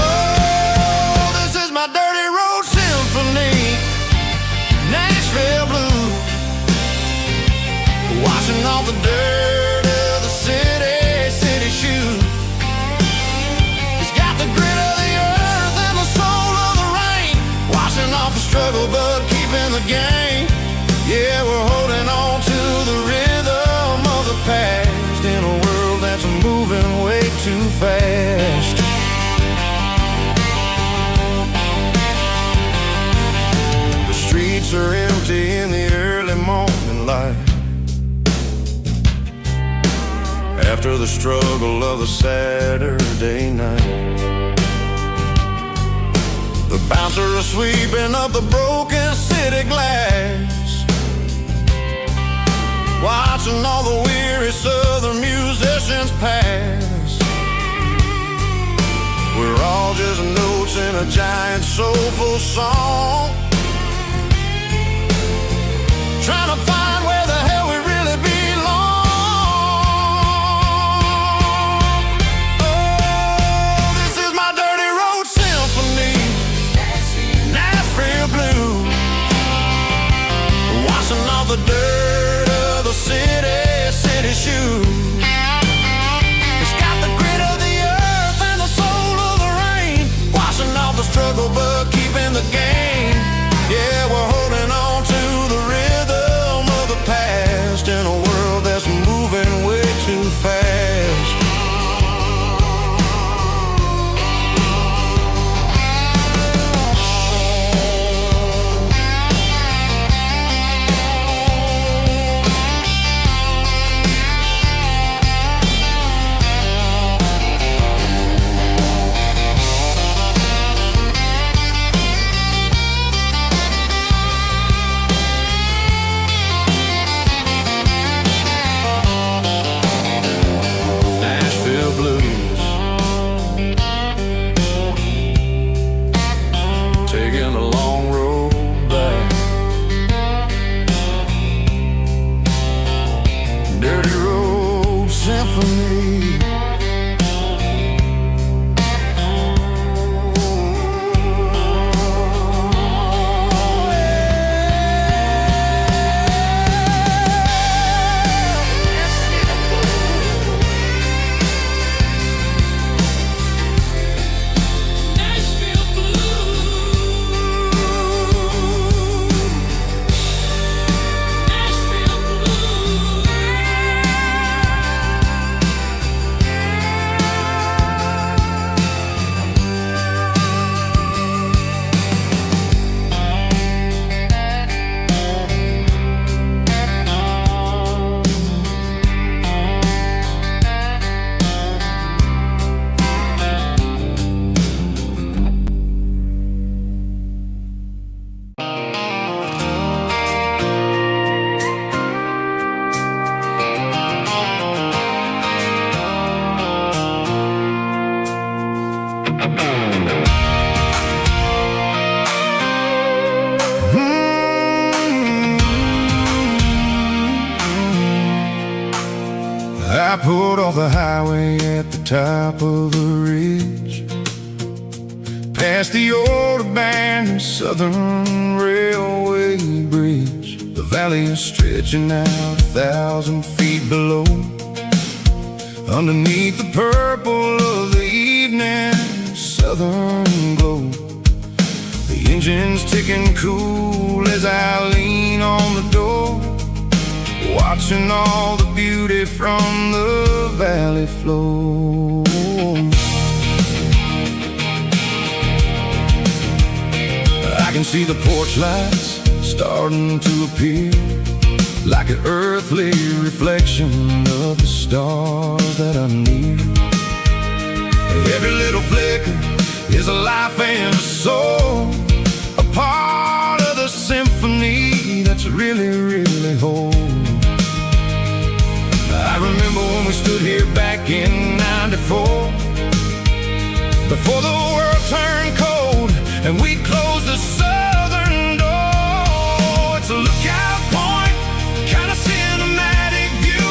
Oh, this is my dirty road symphony, Nashville blues, washing off the dirt of the city shoes. It's got the grit of the earth and the soul of the rain, washing off the struggle but keeping the game. Yeah, we're holding on to the rhythm of the past in a world that's moving way too fast. The streets are empty in the early morning light, after the struggle of the Saturday night. The bouncer is sweeping up the broken city glass, watching all the weary southern musicians pass. We're all just notes in a giant soulful song, trying to find where the hell we really belong. the dirt of the city shoes. It's got the grit of the earth and the soul of the rain, washing off the struggle but keeping the game. Yeah, we're holding on to the rhythm of the past in a world that's moving way too fast. I pulled off the highway at the top of the ridge, past the old abandoned Southern Railway bridge. The valley is stretching out 1,000 feet below, underneath the purple of the evening southern glow. The engine's ticking cool as I lean on the door, watching all the beauty from the valley flow. I can see the porch lights starting to appear, like an earthly reflection of the stars that are near. Every little flicker is a life and a soul, a part of the symphony that's really, really whole. I remember when we stood here back in '94, before the world turned cold and we closed the southern door. It's a lookout point, kind of cinematic view,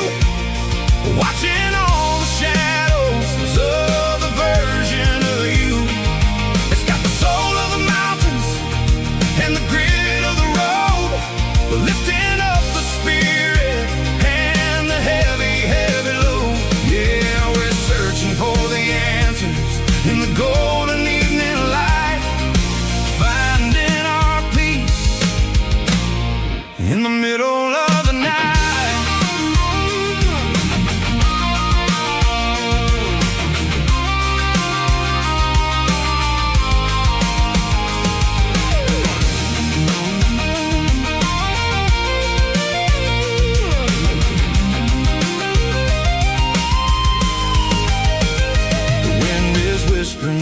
watching all the shadows of the version of you. It's got the soul of the mountains and the grit of the road, lifting up the spirit and the heavy, heavy load. Yeah, we're searching for the answers in the golden evening light, finding our peace in the middle of the night.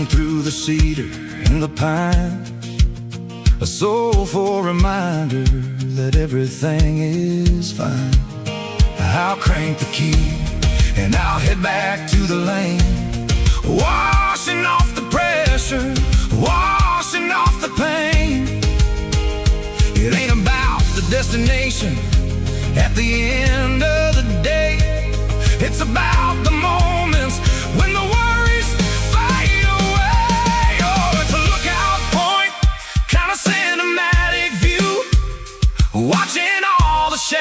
Through the cedar and the pine, a soulful reminder that everything is fine. I'll crank the key and I'll head back to the lane, washing off the pressure, washing off the pain. It ain't about the destination at the end of the day, it's about the moments when the worries fade away. Oh, it's a lookout point, kind of cinematic view, watching all the shadows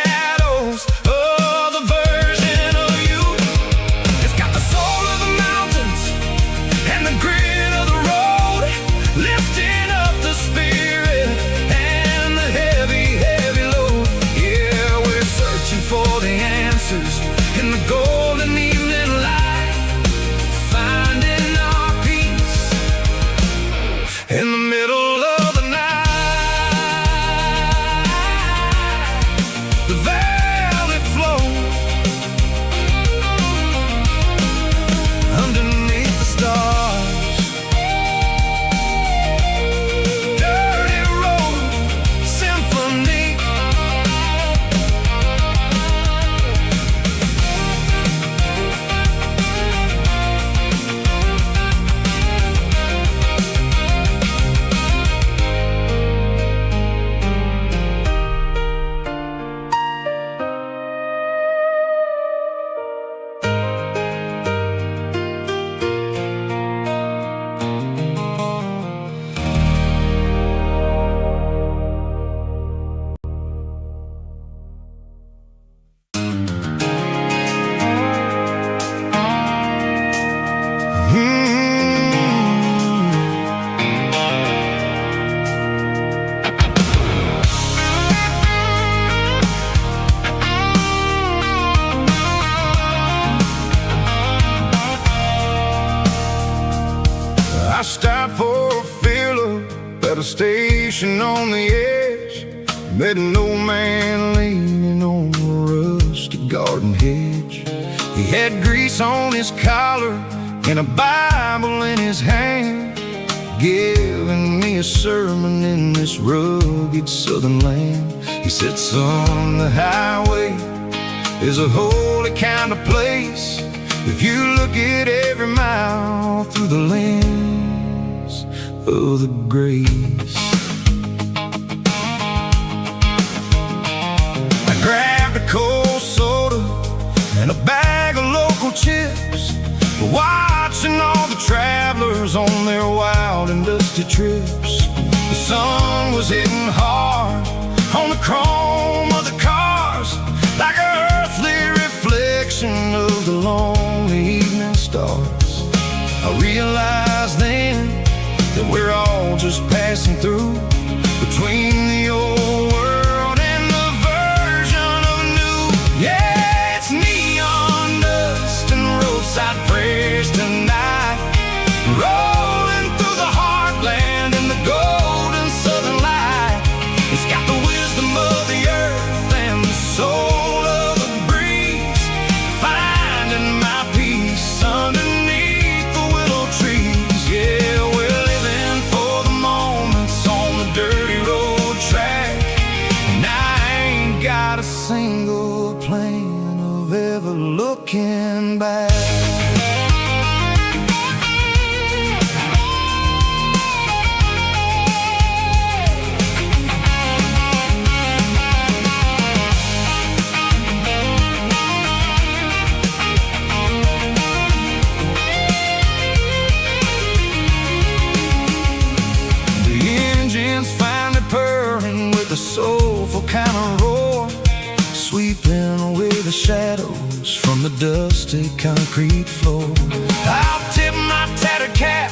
station on the edge, met an old man leaning on a rusty garden hedge. He had grease on his collar and a Bible in his hand, giving me a sermon in this rugged southern land. He said, son, the highway is a holy kind of place if you look at every mile through the lens of the grace. I grabbed a cold soda and a bag of local chips, watching all the travelers on their wild and dusty trips. The sun was hitting hard on the chrome of the cars, like an earthly reflection of the lonely evening stars. I realized then that we're all just passing through, between the old world and the version of new. Yeah, it's neon dust and roadside prayers tonight, rolling through the heartland in the golden southern light. It's got the wisdom of the earth and the soul of the breeze, finding my peace underneath the willow trees. Yeah, we're living for the moments on the dirty road track, and I ain't got a single plan of ever looking back. The soulful kind of roar, sweeping away the shadows from the dusty concrete floor. I'll tip my tattered cap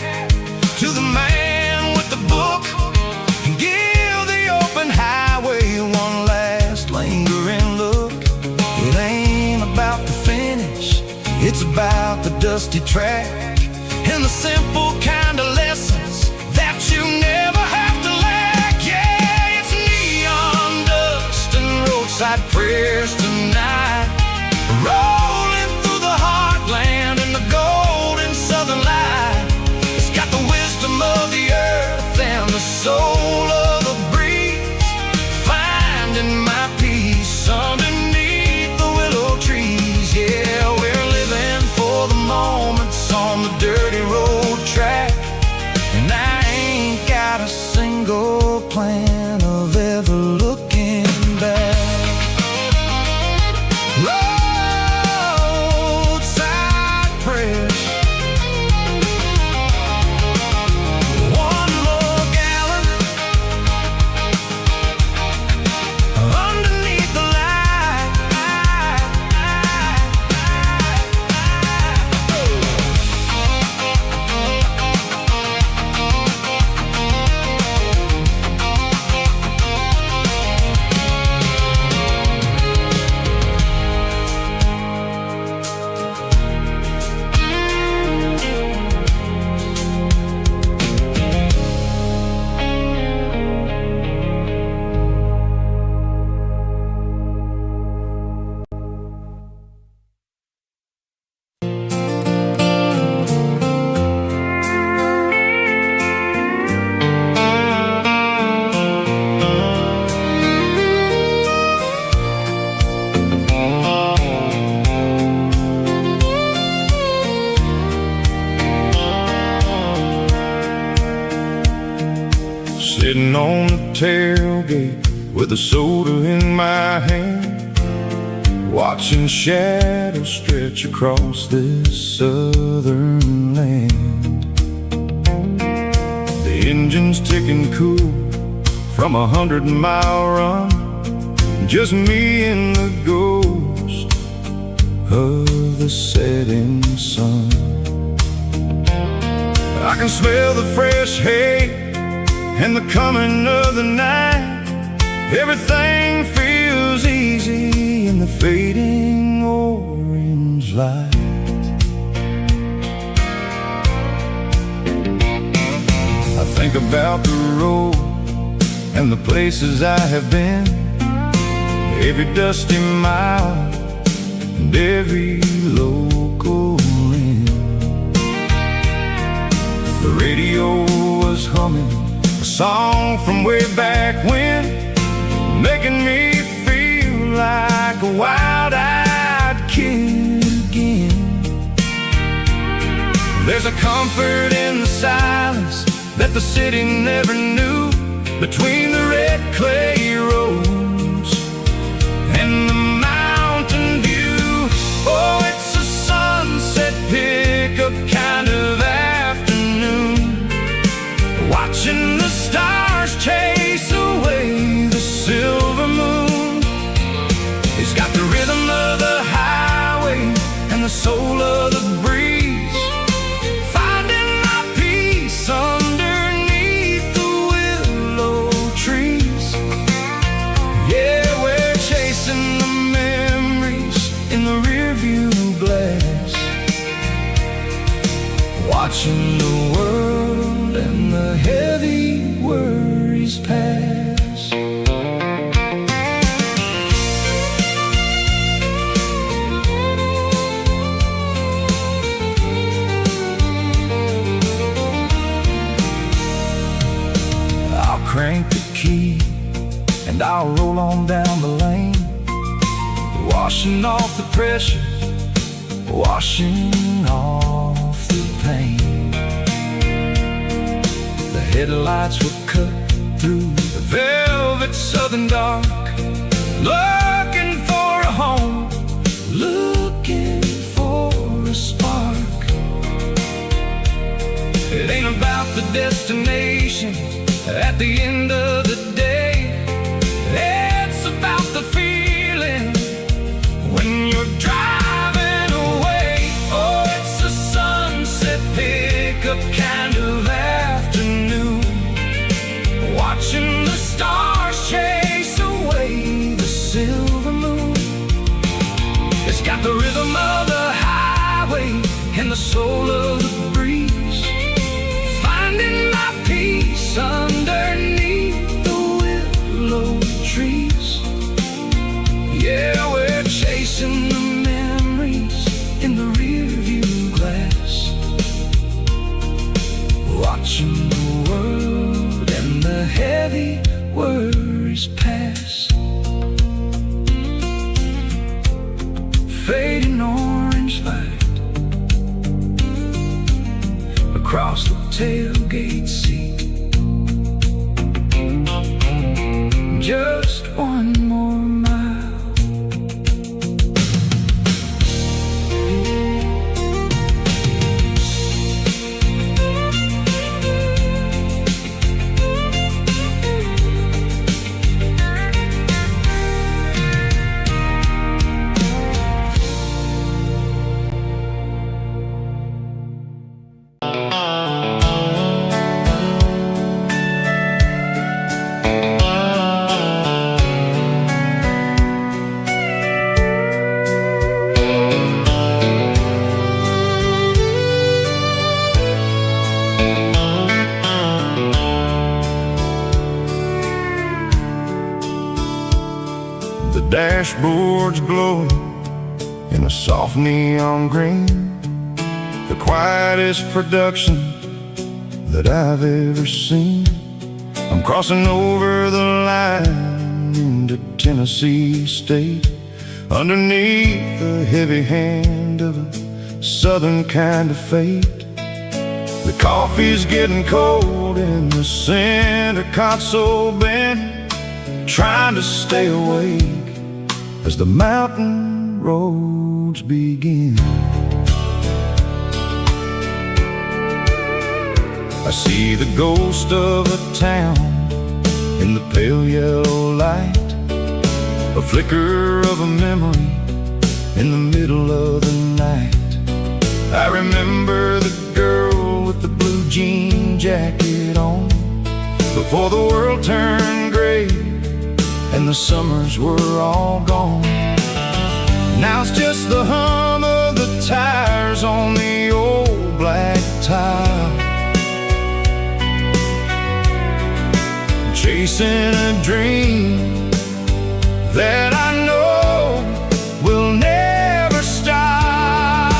to the man with the book and give the open highway one last lingering look. It ain't about the finish, it's about the dusty track and the simple kind of lessons that you never have to lack. Yeah, it's neon dust and roadside prayers tonight, rolling through the heartland in the golden southern light. It's got the wisdom of the earth and the soul of the breeze, finding my peace underneath the willow trees. Yeah, we're living for the moments on the dirty road track, and I ain't got a single plan of ever looking back. Roadside prayers, one more gallon underneath the light. Sitting on the tailgate with a soda in my hand, watching shadows stretch across this southern land. The engine's ticking cool from 100-mile run, just me and the ghost of the setting sun. I can smell the fresh hay and the coming of the night. Everything feels easy in the fading orange light. I think about the road and the places I have been, every dusty mile and every local inn. The radio was humming a song from way back when, making me feel like a wild-eyed kid again. There's a comfort in the silence that the city never knew, between the red clay roads and the mountain view. Oh, it's a sunset pickup kind of afternoon, watching the stars chase away the silver moon. It's got the rhythm of the highway and the soul of the breeze, finding my peace underneath the willow trees. Yeah, we're chasing the memories in the rearview glass, watching the world and the heavy worries pass. I'll crank the key and I'll roll on down the lane, washing off the pressure, washing off the pain. The headlights will cut through the velvet southern dark, looking for a home, looking for a spark. It ain't about the destination at the end of the day, it's about the feeling when you're driving away. Oh, it's a sunset pickup kind of afternoon, watching the stars chase away the silver moon. It's got the rhythm of the highway and the soul of the breeze, finding my peace underneath the willow trees. Yeah, we're chasing the memories in the rearview glass, watching the world and the heavy worries pass. Fading orange light across the tailgate seat, just one more mile. The dashboard's glowing in a soft neon green, the quietest production that I've ever seen. I'm crossing over the line into Tennessee State, underneath the heavy hand of a southern kind of fate. The coffee's getting cold in the center console bin, trying to stay awake as the mountain roads begin. I see the ghost of a town in the pale yellow light, a flicker of a memory in the middle of the night. I remember the girl with the blue jean jacket on, before the world turned gray and the summers were all gone. Now it's just the hum of the tires on the old black tile, chasing a dream that I know will never stop.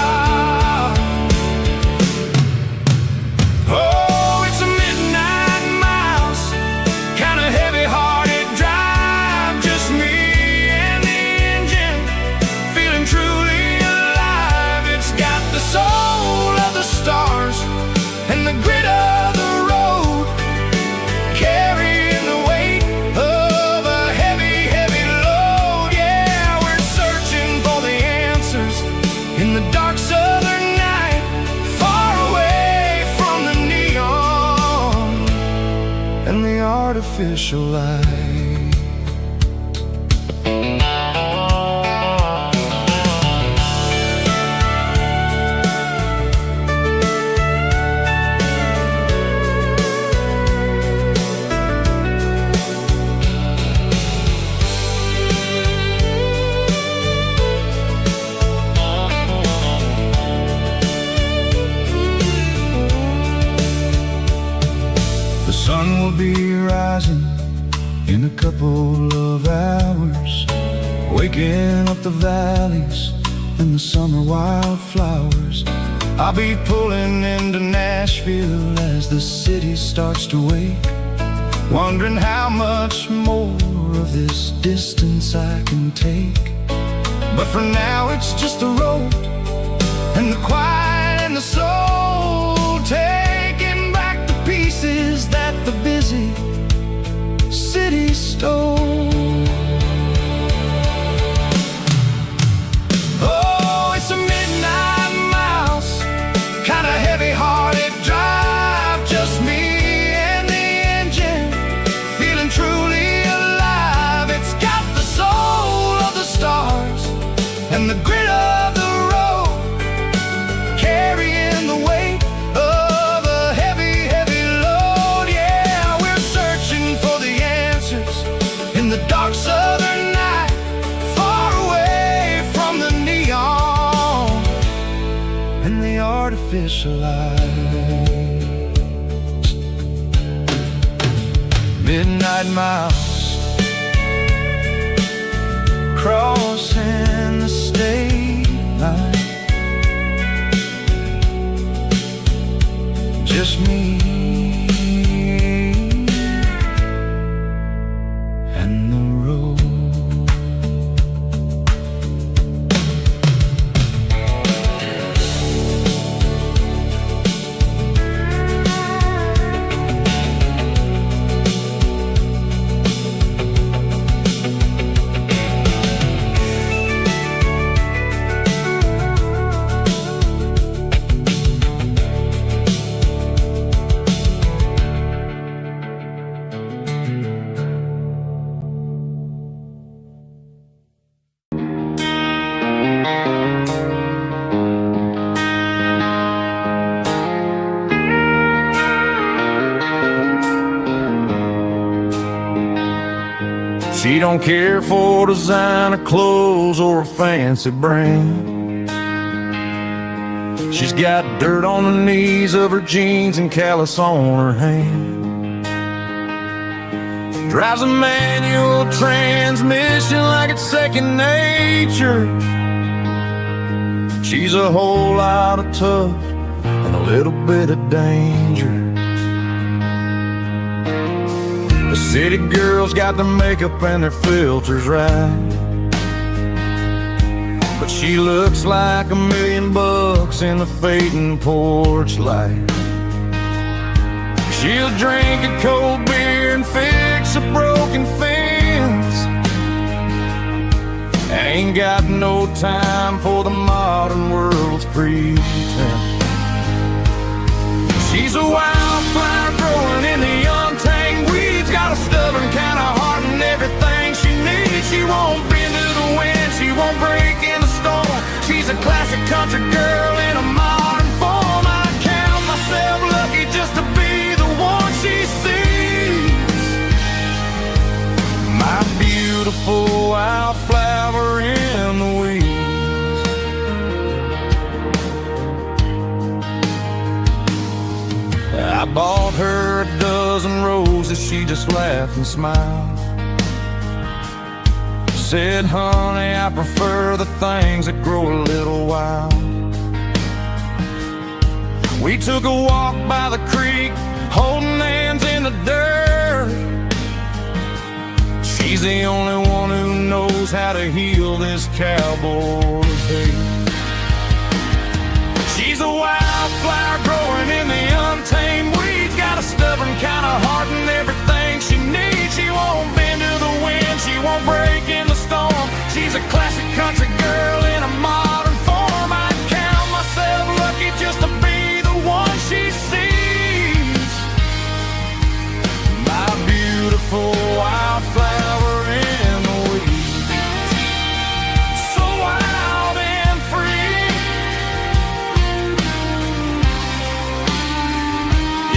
Oh, it's a midnight mouse, kind of heavy-hearted drive, just me and the engine, feeling truly alive. It's got the soul of the stars and the grit of the road, carrying the weight of a heavy, heavy load. Yeah, we're searching for the answers in the dark southern night, far away from the neon and the artificial light. The sun will be rising in a couple of hours, waking up the valleys and the summer wildflowers. I'll be pulling into Nashville as the city starts to wake, wondering how much more of this distance I can take. But for now it's just the road and the quiet and the soul, taking back the pieces that the busy city stole. Oh, it's a midnight mouse, kind of heavy-hearted drive, just me and the engine, feeling truly alive. It's got the soul of the stars and the grit of the road, carrying the weight of a heavy, heavy load. Yeah, we're searching for the answers in the dark southern night, far away from the neon and the artificial lights. Midnight mouse, crossing the state line, just me and the road. She don't care for designer clothes or a fancy brand. She's got dirt on the knees of her jeans and callus on her hand. Drives a manual transmission like it's second nature. She's a whole lot of tough and a little bit of danger. The city girls got their makeup and their filters right, but she looks like $1,000,000 in the fading porch light. She'll drink a cold beer and fix a broken fence. Ain't got no time for the modern world's pretense. She's a wildflower growing in the untamed weeds, got a stubborn kind of heart and everything she needs. She won't bend to the wind, she won't break in the storm. She's a classic country girl in a modern form. I count myself lucky just to be the one she sees. My beautiful wildflower in the weeds. I bought her a dozen roses, she just laughed and smiled. Said, honey, I prefer the things that grow a little wild. We took a walk by the creek, holding hands in the dirt. She's the only one who knows how to heal this cowboy's hate. She's a wildflower growing in the untamed weeds. Got a stubborn kind of heart and everything she needs. She won't bend to the wind, she won't break in the storm. She's a classic country girl in a modern form. I'd count myself lucky just to be the one she sees. My beautiful wildflower in the weeds. So wild and free.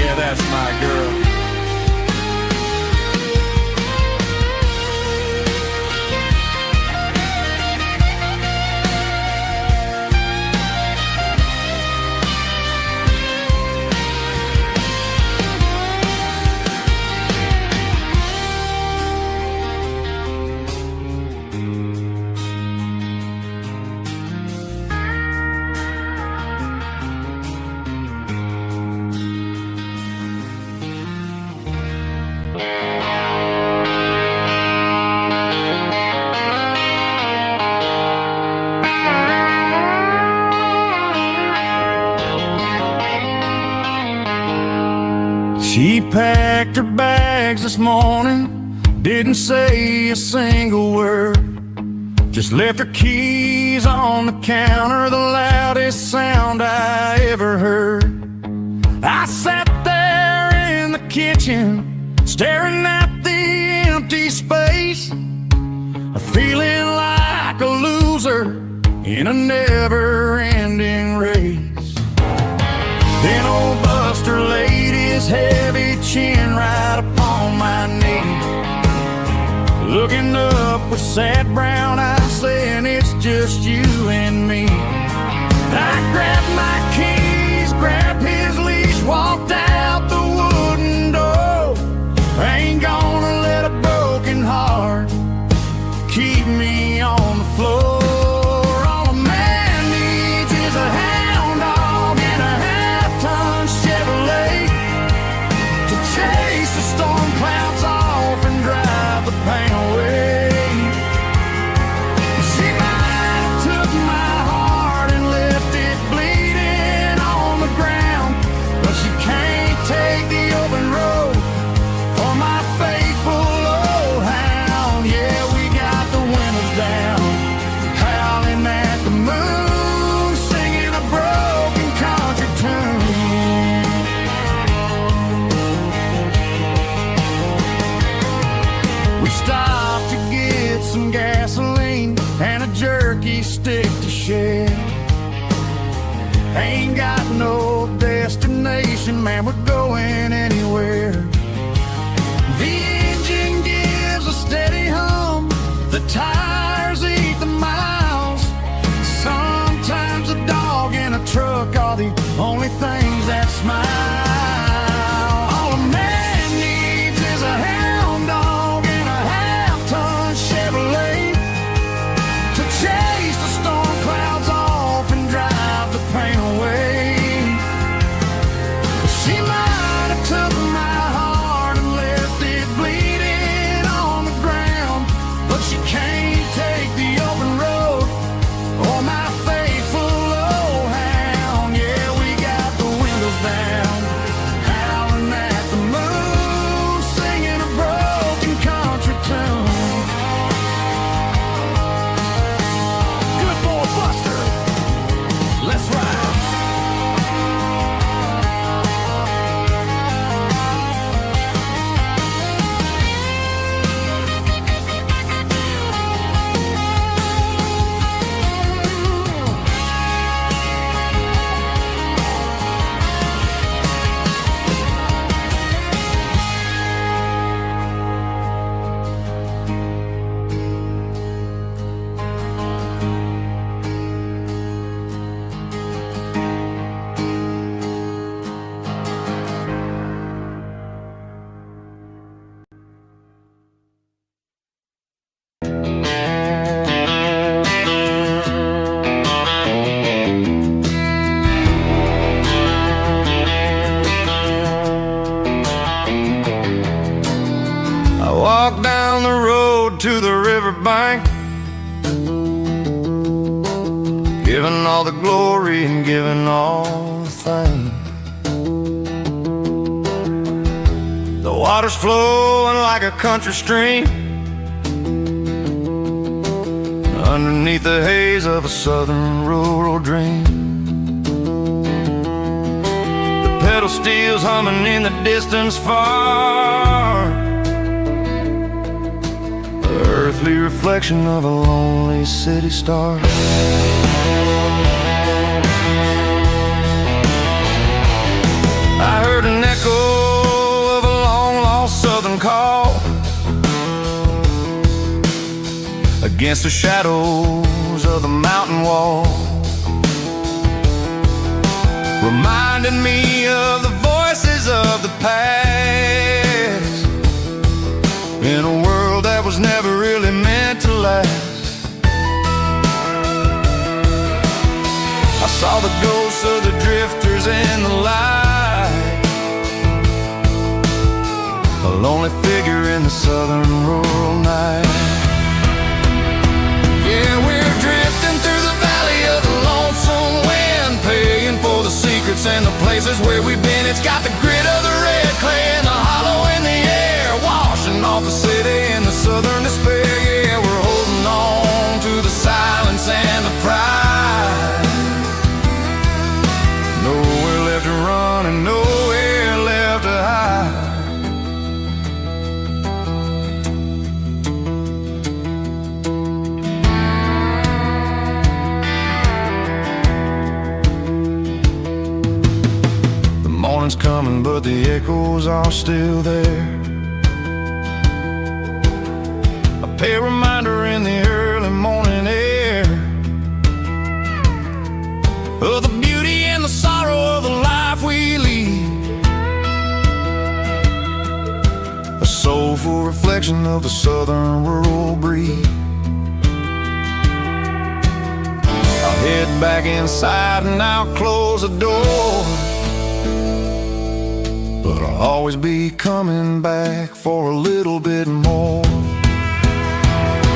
Yeah, that's my girl. She packed her bags this morning, didn't say a single word. Just left her keys on the counter, the loudest sound I ever heard. I sat there in the kitchen, staring at the empty space, feeling like a loser in a never-ending race. Then old Buster laid his heavy chin right upon my knee, looking up with sad brown eyes, saying it's just you and me. I grabbed my keys, grabbed his leash, walked out the wooden door. I ain't gonna let a broken heart keep me on the floor. All a man needs is a hound dog and a half-ton Chevrolet to chase the storm clouds off and drive the pain away. She might have took my heart and left it bleeding on the ground, but she can't take the open road for my faithful old hound. Yeah, we got the windows down, howling at the moon, singing a broken country tune. We stopped to get some gasoline and a jerky stick to share. Ain't got no destination, man, we're going anywhere. The engine gives a steady hum, the tires eat the miles. Sometimes a dog and a truck are the only things that smile. All a man needs is a hound dog and a half-ton Chevrolet to chase the storm clouds off and drive the pain away. She might have took giving all the glory and giving all the thanks. The water's flowing like a country stream underneath the haze of a southern rural dream. The pedal steel's humming in the distance far, the earthly reflection of a lonely city star. I heard an echo of a long-lost southern call against the shadows of the mountain wall, reminding me of the voices of the past in a world that was never really meant to last. I saw the ghosts of the drifters in the light, a lonely figure in the southern rural night. Yeah, we're drifting through the valley of the lonesome wind, paying for the secrets and the places where we've been. It's got the grit of the red clay and the hollow in the air, washing off the city in the southern despair. Yeah, we're holding on to the silence and the pride. Nowhere left to run and nowhere left to hide. Morning's coming, but the echoes are still there. A pale reminder in the early morning air of the beauty and the sorrow of the life we lead, a soulful reflection of the southern rural breed. I'll head back inside and I'll close the door, but I'll always be coming back for a little bit more.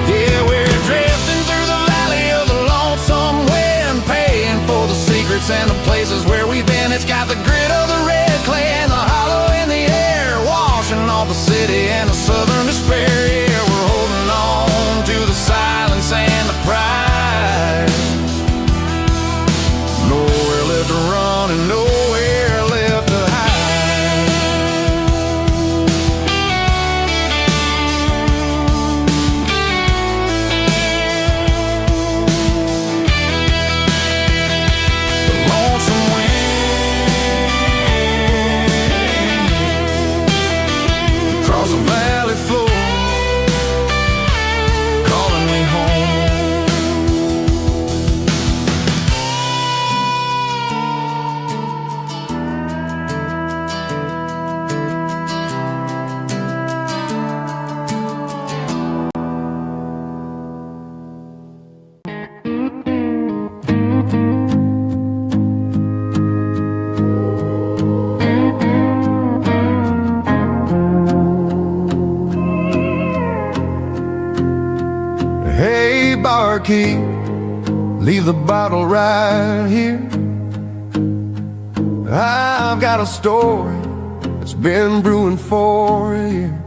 Yeah, we're drifting through the valley of the lonesome wind, paying for the secrets and the places where we've been. It's got the grit of the red clay and the hollow in the air, washing off the city and the southern despair. Yeah, we're holding on to the silence and the pride. Nowhere left to run and nowhere left to hide. The valley floor calling me home. Hey, barkeep, leave the bottle right here. I've got a story that's been brewing for a year.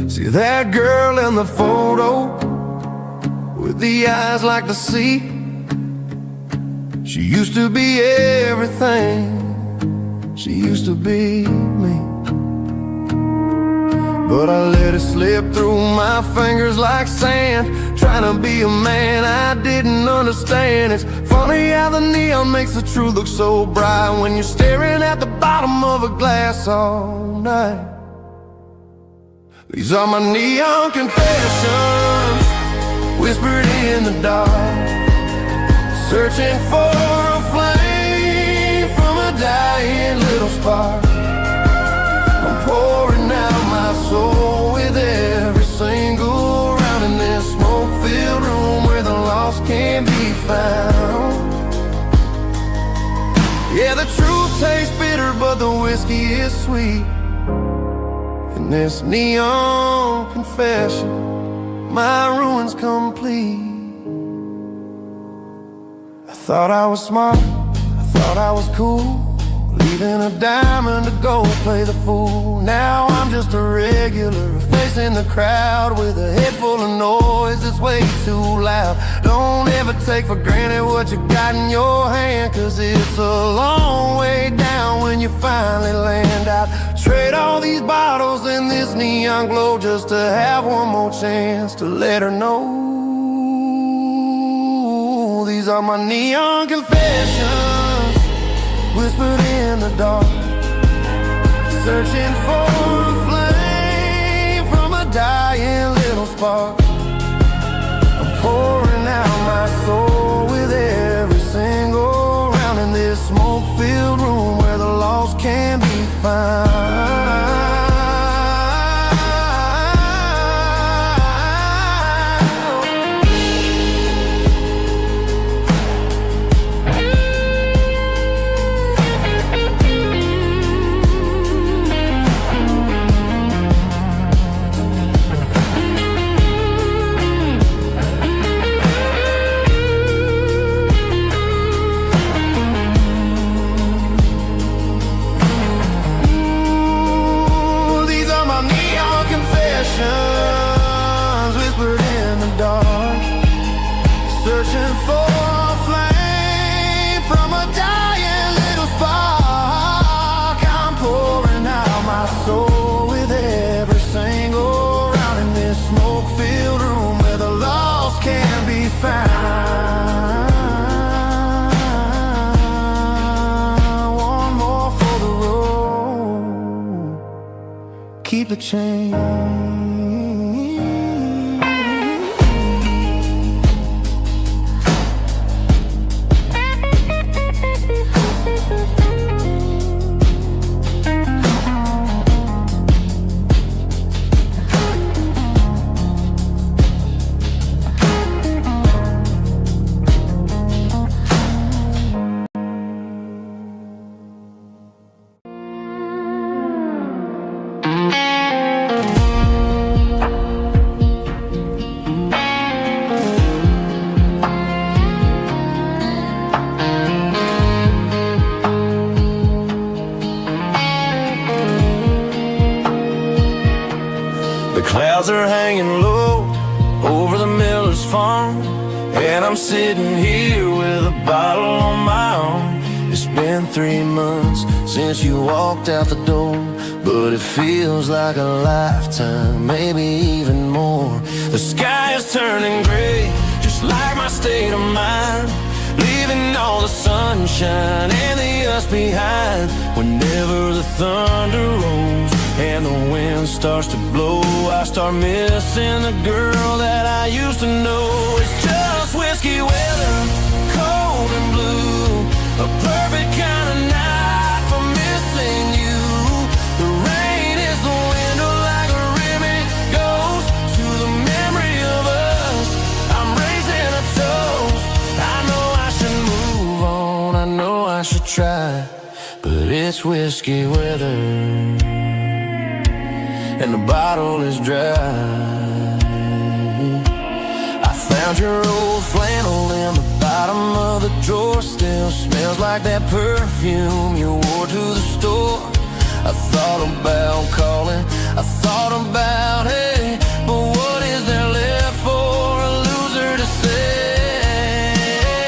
See that girl in the photo with the eyes like the sea? She used to be everything, she used to be me. But I let it slip through my fingers like sand, trying to be a man I didn't understand. It's funny how the neon makes the truth look so bright when you're staring at the bottom of a glass all night. These are my neon confessions, whispered in the dark, searching for a flame from a dying little spark. I'm pouring out my soul with every single round in this smoke-filled room where the lost can't be found. Yeah, the truth tastes bitter, but the whiskey is sweet. In this neon confession, my ruin's complete. Thought I was smart, I thought I was cool, leaving a diamond to go play the fool. Now I'm just a regular, facing the crowd with a head full of noise that's way too loud. Don't ever take for granted what you got in your hand, 'cause it's a long way down when you finally land out. Trade all these bottles and this neon glow just to have one more chance to let her know. These are my neon confessions, whispered in the dark, searching for a flame from a dying little spark. I'm pouring out my soul with every single round in this smoke-filled room where the lost can be found. Whispered in the dark, searching for a flame from a dying little spark. I'm pouring out my soul with every single round in this smoke-filled room where the lost can be found. One more for the road, keep the change. Clouds are hanging low over the miller's farm, and I'm sitting here with a bottle on my arm. It's been 3 months since you walked out the door, but it feels like a lifetime, maybe even more. The sky is turning gray, just like my state of mind, leaving all the sunshine and the us behind. Whenever the thunder rolls and the wind starts to blow, I start missing the girl that I used to know. It's just whiskey weather, cold and blue, a perfect kind of night for missing you. The rain is the window like a ribbon goes to the memory of us. I'm raising a toast. I know I should move on, I know I should try, but it's whiskey weather and the bottle is dry. I found your old flannel in the bottom of the drawer, still smells like that perfume you wore to the store. I thought about calling, I thought about, hey, but what is there left for a loser to say?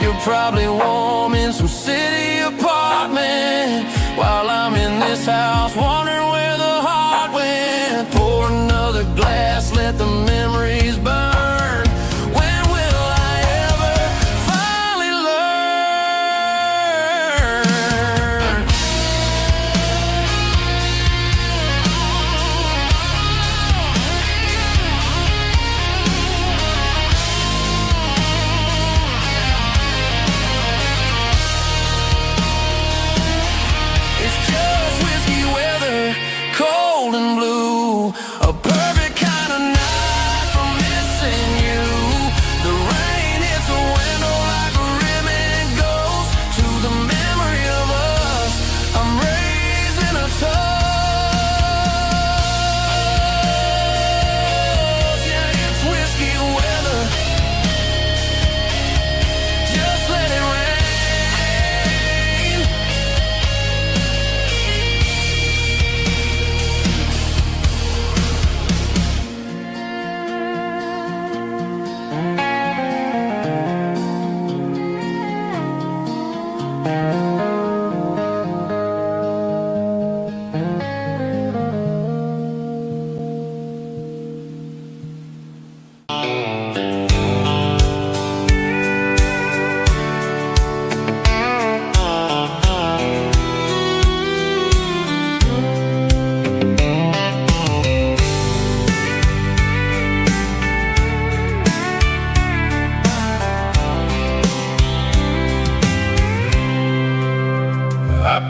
You're probably warm in some city apartment while I'm in this house wondering where the heart went. Pour another glass, let the memories burn. When will I ever finally learn? It's just whiskey weather,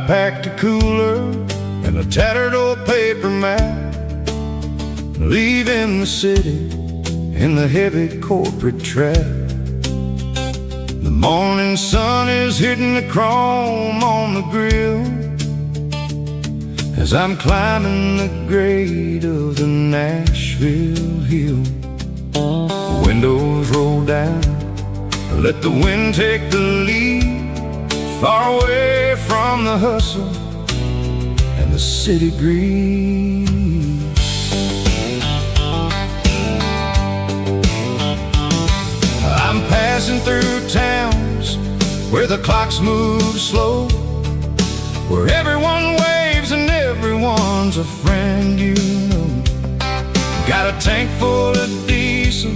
packed a cooler and a tattered old paper map, leaving the city in the heavy corporate trap. The morning sun is hitting the chrome on the grill as I'm climbing the grade of the Nashville hill. Windows roll down, let the wind take the lead, far away from the hustle and the city greed. I'm passing through towns where the clocks move slow, where everyone waves and everyone's a friend you know. Got a tank full of diesel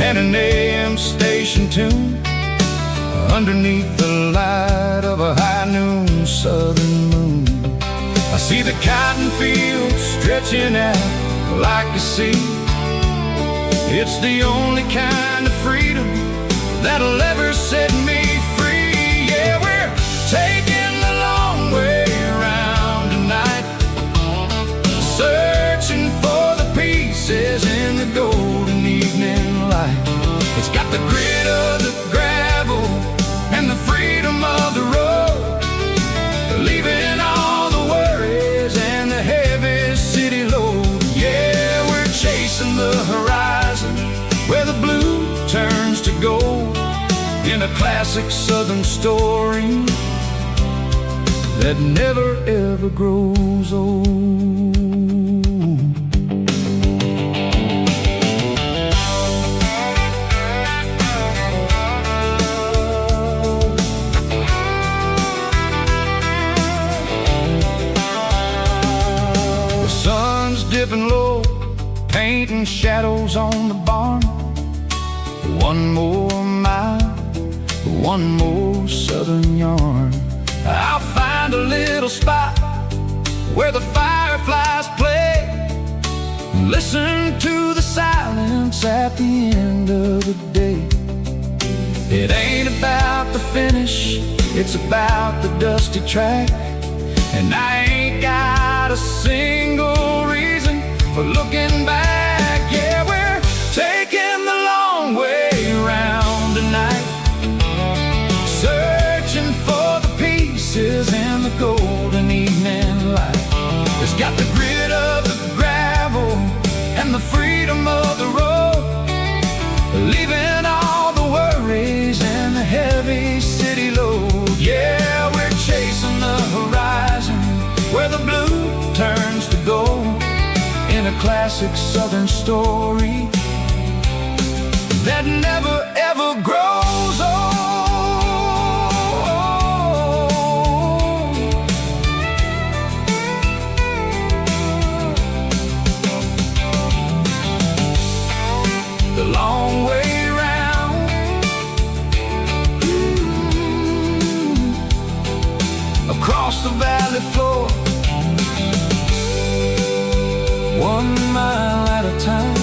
and an AM station tune underneath the light of a high noon southern moon. I see the cotton fields stretching out like a sea. It's the only kind of freedom that'll ever set me free. Yeah, we're taking the long way around tonight, searching for the pieces in the golden evening light. It's got the grit of the gravel and the freedom of the road, leaving all the worries and the heavy city load. Yeah, we're chasing the horizon where the blue turns to gold, in a classic southern story that never ever grows old. The sun's dipping low, painting shadows on the barn. One more mile, one more southern yarn. I'll find a little spot where the fireflies play, and listen to the silence at the end of the day. It ain't about the finish, it's about the dusty track, and I ain't got a single reason for looking back. Yeah, we're taking the long way around tonight, searching for the pieces in the golden evening light. It's got the grit of the gravel and the freedom of the road, leaving all the worries and the heavy city load. Yeah, we're chasing the horizon where the blue turns to gold, in a classic southern story that never ever grows old. The long way round, across the valley floor, 1 mile at a time.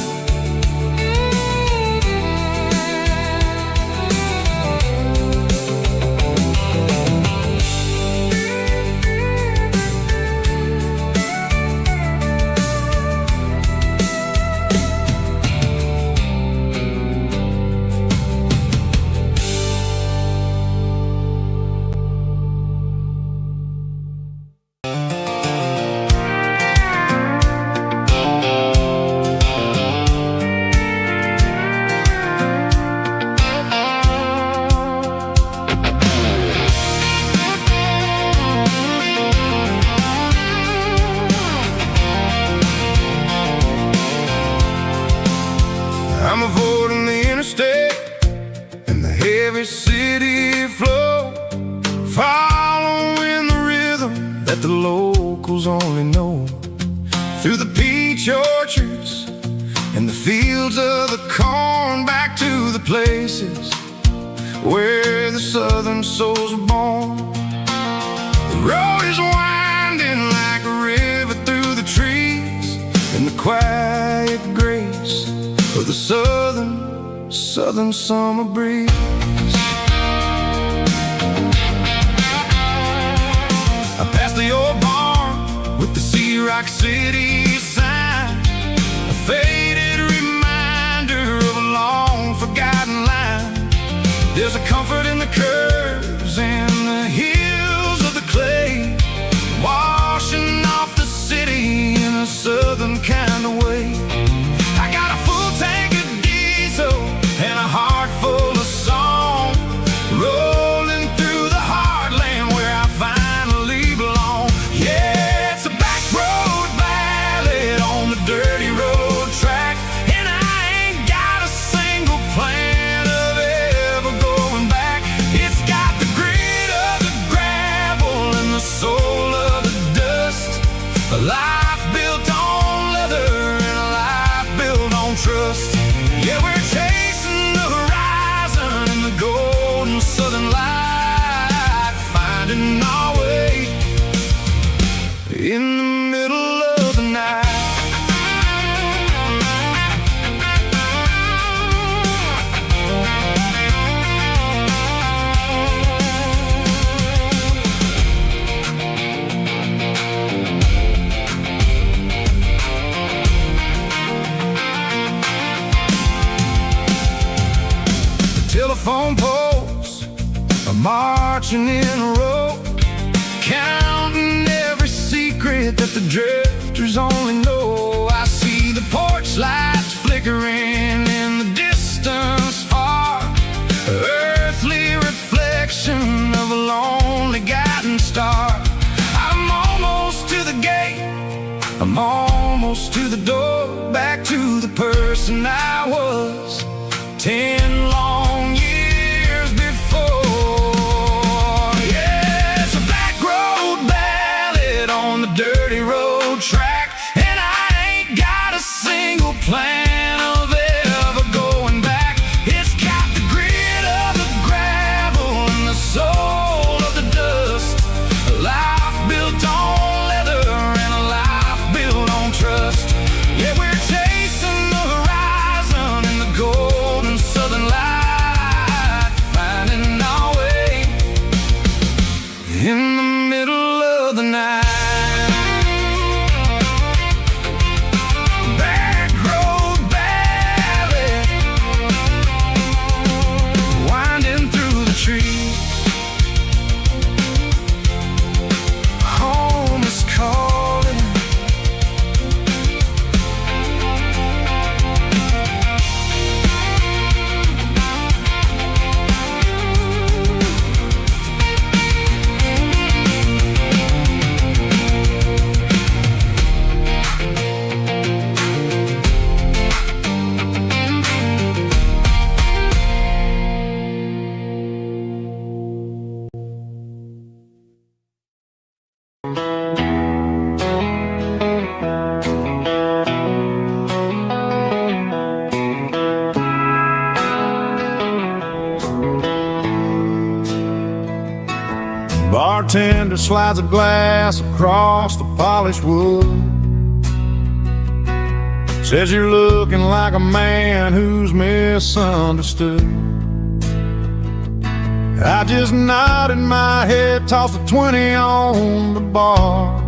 I'm avoiding the interstate and the heavy city flow, following the rhythm that the locals only know, through the peach orchards and the fields of the corn, back to the places where the southern souls are born. The road is winding like a river through the trees, in the quiet grace of the southern summer breeze. I pass Rock City sign, a faded reminder of a long forgotten line. There's a comfort in the curves and the hills of the clay, washing off the city in a southern kind of way. I got a full tank of diesel and a heart full of song, rolling through the heartland where I finally belong. Yeah, it's a back road ballad on the dirty road track, and I ain't got a single plan of ever going back. It's got the grit of the gravel and the soul of the dust, a life built on leather and a life built on trust. Yeah, we're chasing the horizon in the golden southern light, finding our way in the middle of the night. Telephone poles are marching in a row, counting every secret that the drifters only know. I see the porch lights flickering in the distance far, earthly reflection of a lonely guiding star. I'm almost to the gate, I'm almost to the door, back to the person I was 10 long years before. Yeah, it's a back road ballad on the dirty road track, and I ain't got a single plan of ever going back. It's got the grit of the gravel and the soul of the dust, a life built on leather and a life built on trust. Yeah, we're chasing the horizon in the golden southern light, finding our way in the middle of the night. Back road ballad, winding through the trees. Home is calling. Bartender slides a glass across the polished wood, says you're looking like a man who's misunderstood. I just nodded my head, tossed a 20 on the bar,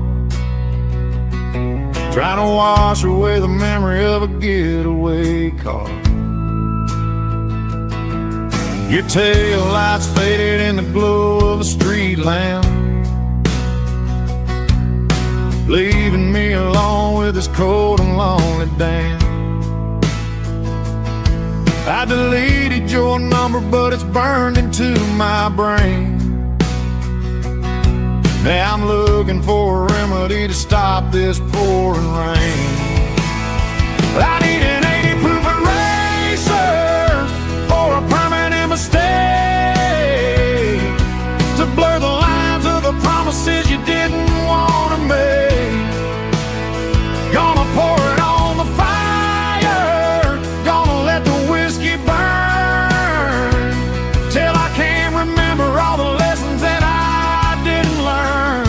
trying to wash away the memory of a getaway car. Your tail lights faded in the glow of a street lamp, leaving me alone with this cold and lonely damn. I deleted your number, but it's burned into my brain. Now I'm looking for a remedy to stop this pouring rain. I need an 80 proof eraser for a permanent mistake, to blur the lines of the promises you didn't want to make. Gonna pour it on the fire, gonna let the whiskey burn, till I can't remember all the lessons that I didn't learn.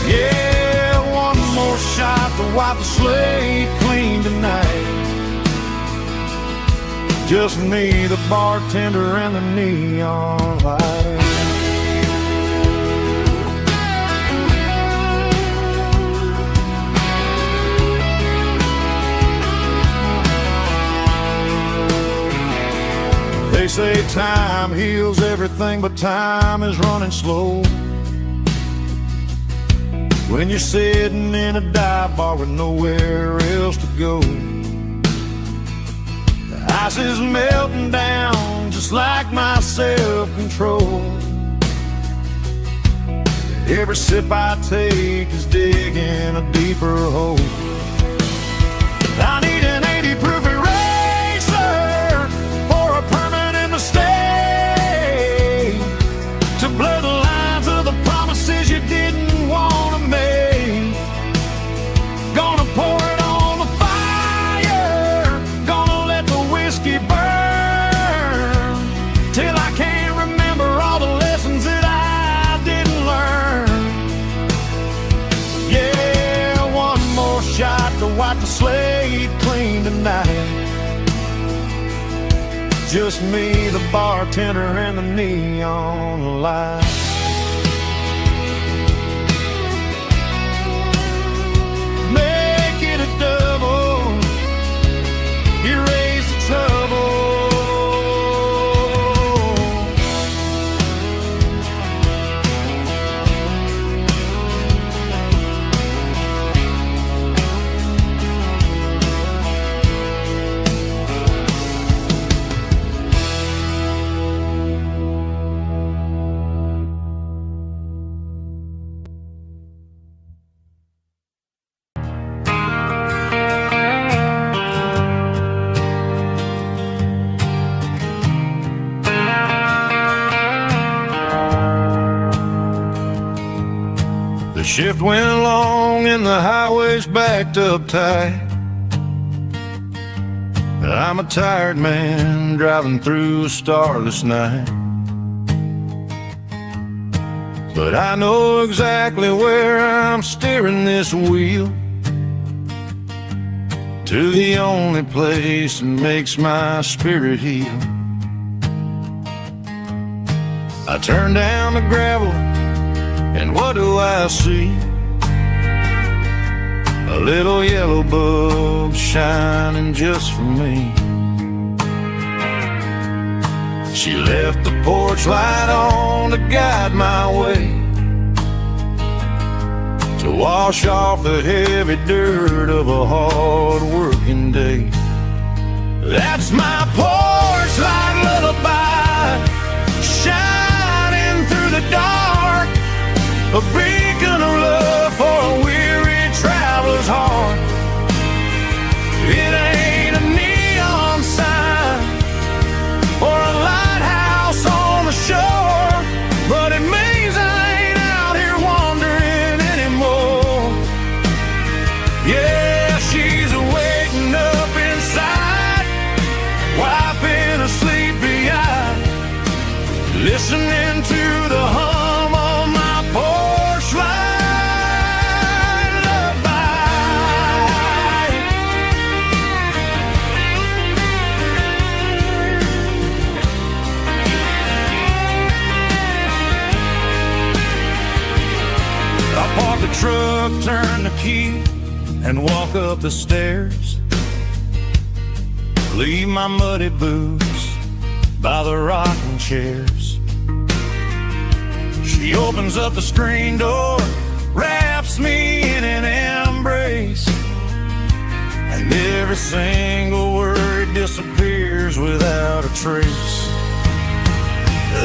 Yeah, one more shot to wipe the slate clean tonight. Just me, the bartender, and the neon light. They say time heals everything, but time is running slow. When you're sitting in a dive bar with nowhere else to go, the ice is melting down just like my self-control. Every sip I take is digging a deeper hole. I need an 80 proof eraser for a permanent mistake, to blur the lines of the promises you didn't want to make. Gonna pour it on the fire, gonna let the whiskey burn, till I can't remember all the lessons that I didn't learn. Yeah, one more shot to wipe the slate clean tonight. Just me, the bartender, and the neon light. Make it a double, erase the trouble. The shift went long and the highway's backed up tight. I'm a tired man driving through a starless night, but I know exactly where I'm steering this wheel, to the only place that makes my spirit heal. I turn down the gravel, and what do I see? A little yellow bulb shining just for me. She left the porch light on to guide my way, to wash off the heavy dirt of a hard-working day. That's my porch light lullaby, shining through the dark, a beacon of love for a weary traveler's heart. It ain't a neon sign or a lighthouse on the shore, but it means I ain't out here wandering anymore. Yeah, she's waiting up inside, wiping a sleepy eye, listening to the hum of my porch light lullaby. I park the truck, turn the key, and walk up the stairs. Leave my muddy boots by the rocking chairs. She opens up the screen door, wraps me in an embrace, and every single word disappears without a trace.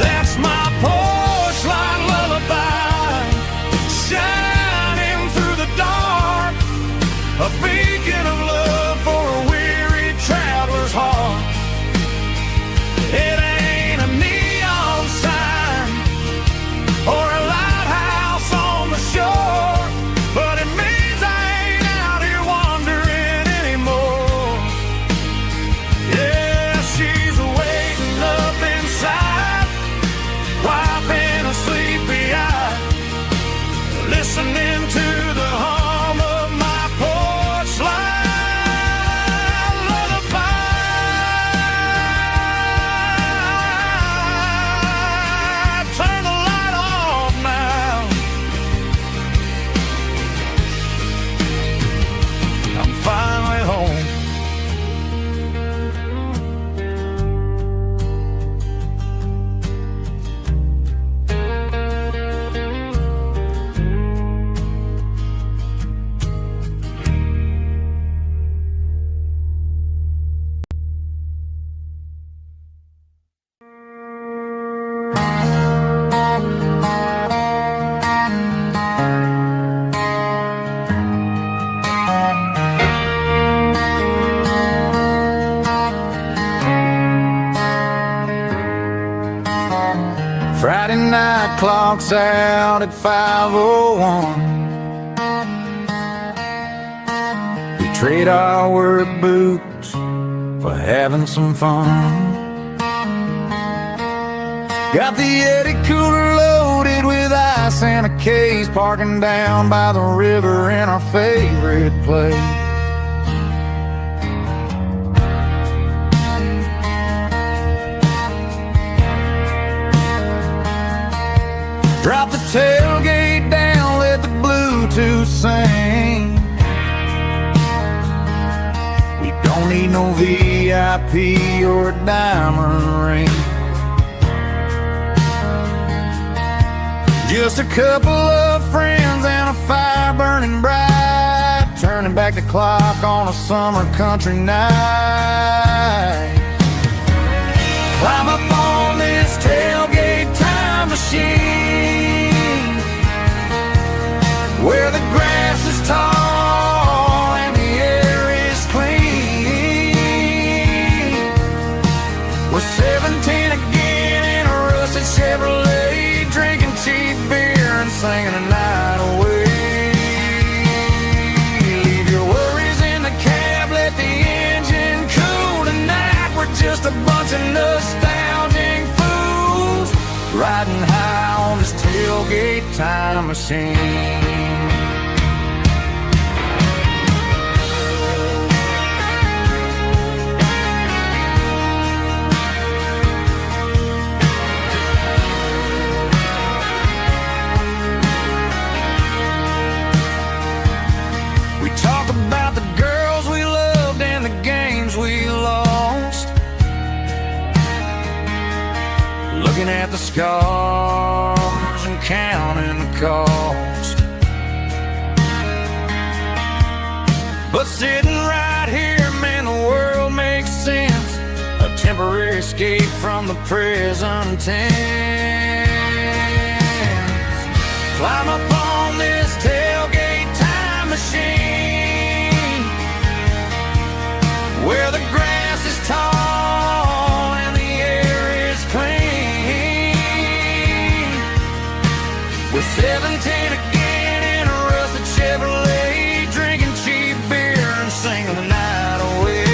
That's my porch light lullaby, shining through the dark, a beacon of love for a weary traveler's heart. It ain't a neon sign or a lighthouse on the shore, but it means I ain't out here wandering anymore. Yeah, she's waiting up inside, while Friday night clocks out at 5:01. We trade our work boots for having some fun. Got the Yeti cooler loaded with ice and a case, parking down by the river in our favorite place. Drop the tailgate down, let the Bluetooth sing. We don't need no VIP or a diamond ring. Just a couple of friends and a fire burning bright, turning back the clock on a summer country night. Climb up on this tailgate time machine, where the grass is tall and the air is clean. We're 17 again in a rusted Chevrolet, drinking cheap beer and singing the night away. Leave your worries in the cab, let the engine cool tonight. We're just a bunch of nostalgic fools, riding high on this tailgate time machine. Talk about the girls we loved and the games we lost, looking at the scars and counting the cost. But sitting right here, man, the world makes sense, a temporary escape from the present tense. Climb up on this tailgate time machine, where the grass is tall and the air is clean. We're 17 again in a rusted Chevrolet, drinking cheap beer and singing the night away.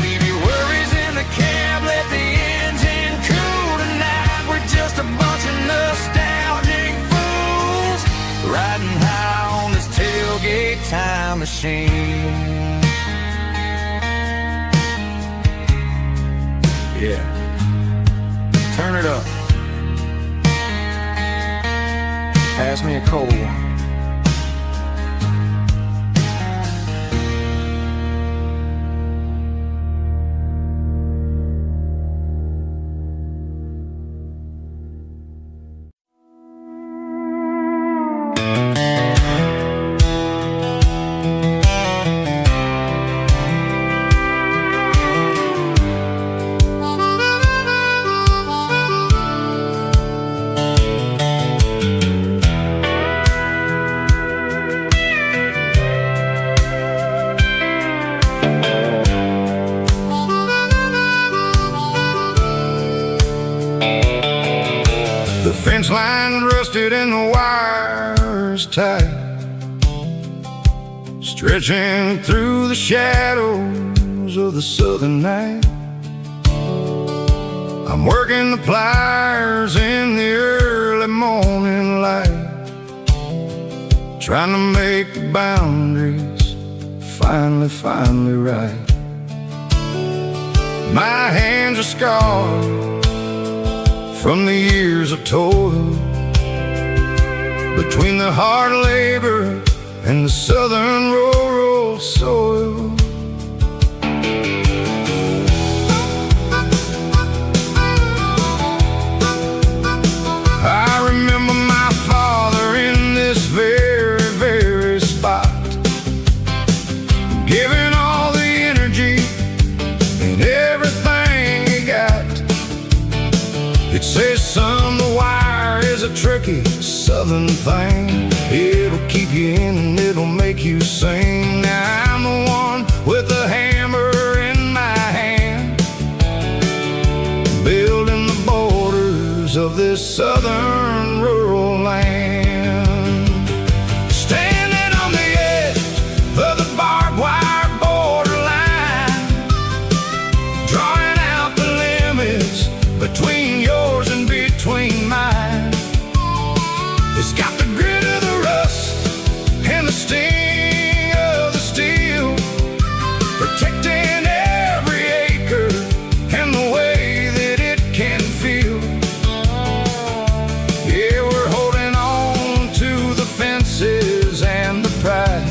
Leave your worries in the cab, let the engine cool tonight. We're just a bunch of nostalgic fools, riding high on this tailgate time machine. Yeah, turn it up. Pass me a cold one. The fence line rusted and the wires tight, stretching through the shadows of the southern night. I'm working the pliers in the early morning light, trying to make the boundaries finally right. My hands are scarred from the years of toil, between the hard labor and the southern rural soil. I remember my father in this very spot, giving all the energy and everything he got. It says, son, the wire is a tricky southern thing. It'll keep you in and it'll make you sing. Now I'm the one with the hammer in my hand, building the boat of this southern rural land. Standing on the edge of the barbed wire borderline, drawing out the limits between yours and between mine. It's got the grit of the rust and the sting of the steel, protecting every acre and the way that it can feel. Yeah, we're holding on to the fences and the pride,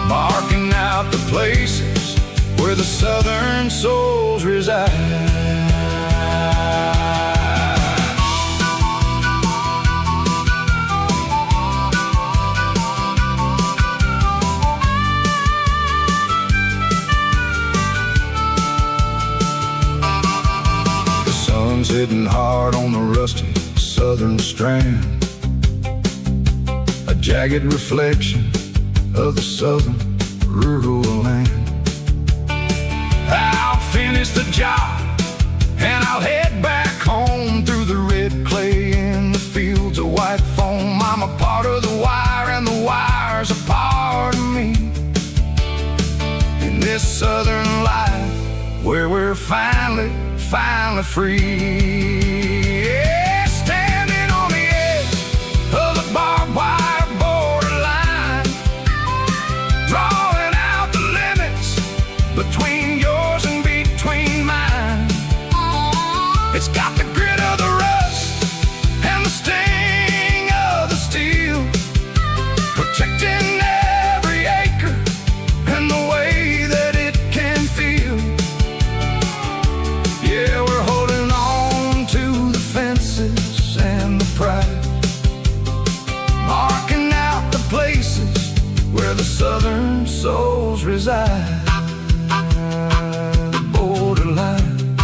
marking out the places where the southern souls reside. Hitting hard on the rusty southern strand, a jagged reflection of the southern rural land. I'll finish the job and I'll head back home through the red clay in the fields of white foam. I'm a part of the wire and the wire's a part of me. In this southern life where we're finally free. Yeah, standing on the edge of the barbed wire borderline, drawing out the limits between yours and between mine. It's got the grit of the rust and the sting of the steel, protecting every acre and the way that it can feel. Yeah, we're holding on to the fences and the pride, marking out the places where the southern souls reside. The borderline,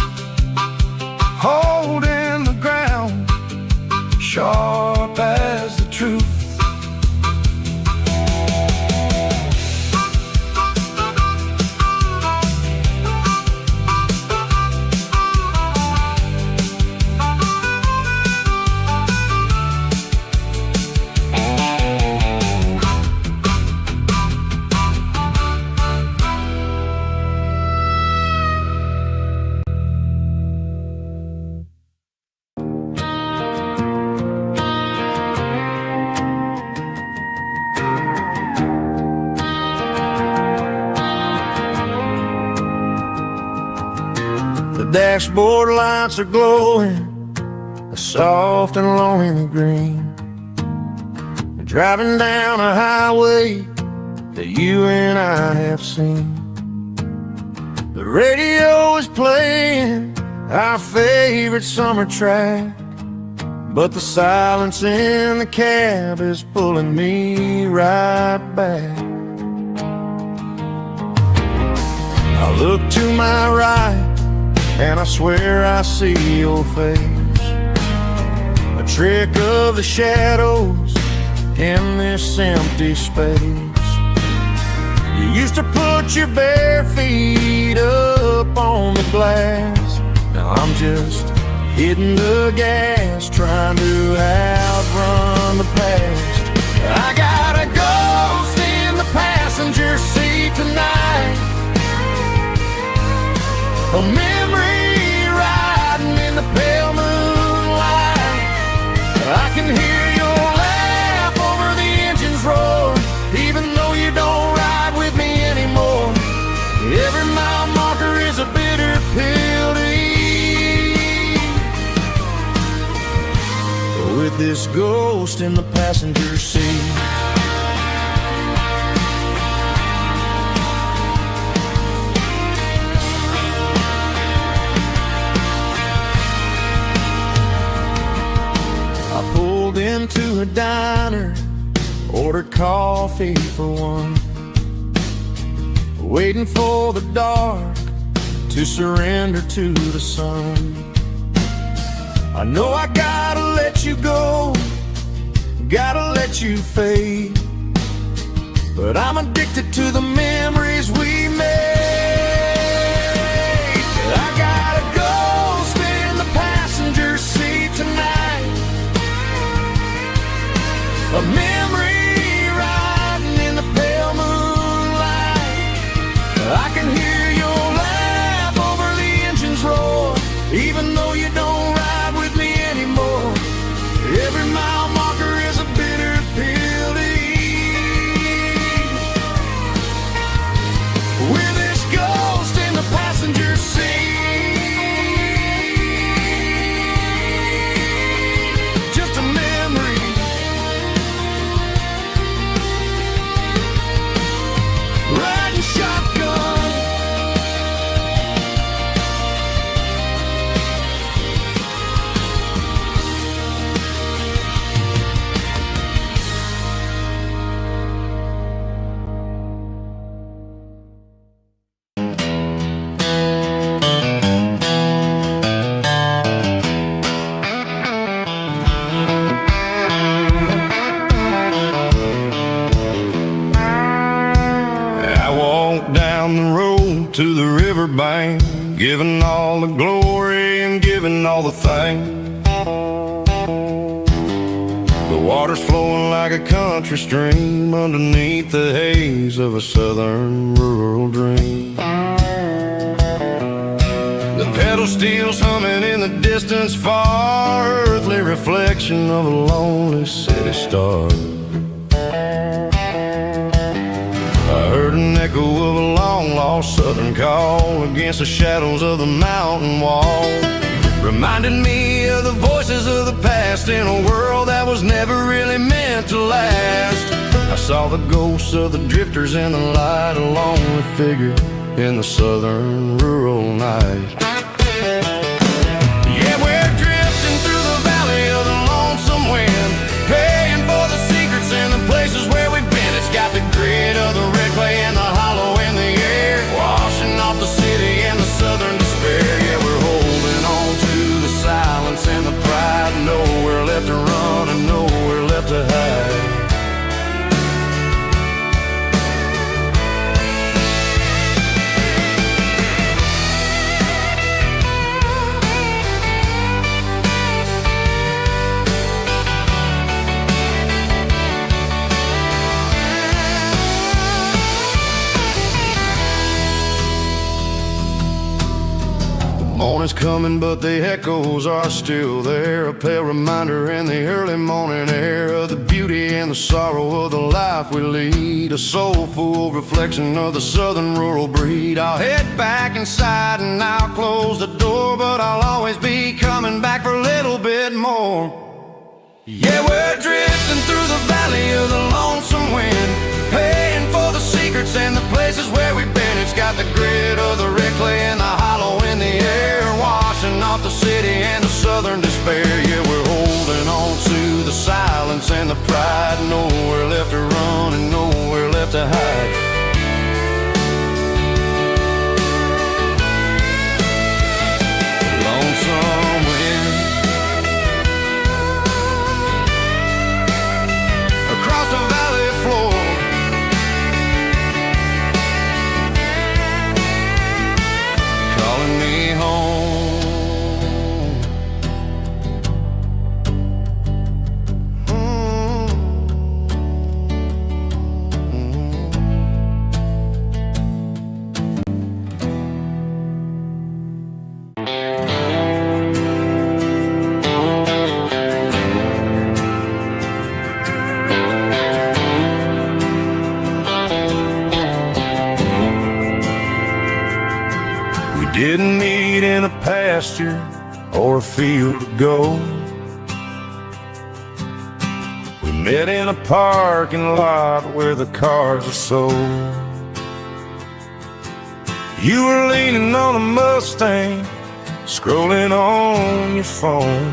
holding the ground, sharp as the truth. Dashboard lights are glowing a soft and lonely green. You're driving down a highway that you and I have seen. The radio is playing our favorite summer track, but the silence in the cab is pulling me right back. I look to my right and I swear I see your face, a trick of the shadows in this empty space. You used to put your bare feet up on the glass. Now I'm just hitting the gas, trying to outrun the past. I got a ghost in the passenger seat tonight, a memory riding in the pale moonlight. I can hear your laugh over the engine's roar, even though you don't ride with me anymore. Every mile marker is a bitter pill to eat, with this ghost in the passenger seat. Into a diner, ordered coffee for one, waiting for the dark to surrender to the sun. I know I gotta let you go, gotta let you fade, but I'm addicted to the memories we made. I got a ghost in the passenger seat, giving all the glory and giving all the thanks. The water's flowing like a country stream underneath the haze of a southern rural dream. The pedal steel's humming in the distance far, earthly reflection of a lonely city star. I heard an echo of a long-lost southern call against the shadows of the mountain wall, reminded me of the voices of the past in a world that was never really meant to last. I saw the ghosts of the drifters in the light, a lonely figure in the southern rural night. Yeah, we're drifting through the valley of the lonesome wind, paying for the secrets and the places where we've been. It's got the grit of the red clay and the hollow in the air, washing off the city and the southern despair. Yeah, we're holding on to the silence and the pride, nowhere left to run and nowhere left to hide. Morning's coming, but the echoes are still there, a pale reminder in the early morning air of the beauty and the sorrow of the life we lead, a soulful reflection of the southern rural breed. I'll head back inside and I'll close the door, but I'll always be coming back for a little bit more. Yeah, we're drifting through the valley of the lonesome wind, paying for the secrets and the places where we've been. It's got the grit of the red clay and the hollow in the air, washing off the city and the southern despair. Yeah, we're holding on to the silence and the pride, nowhere left to run and nowhere left to hide. Lonesome wind across the valley floor, calling me home. Didn't meet in a pasture or a field to go. We met in a parking lot where the cars are sold. You were leaning on a Mustang, scrolling on your phone.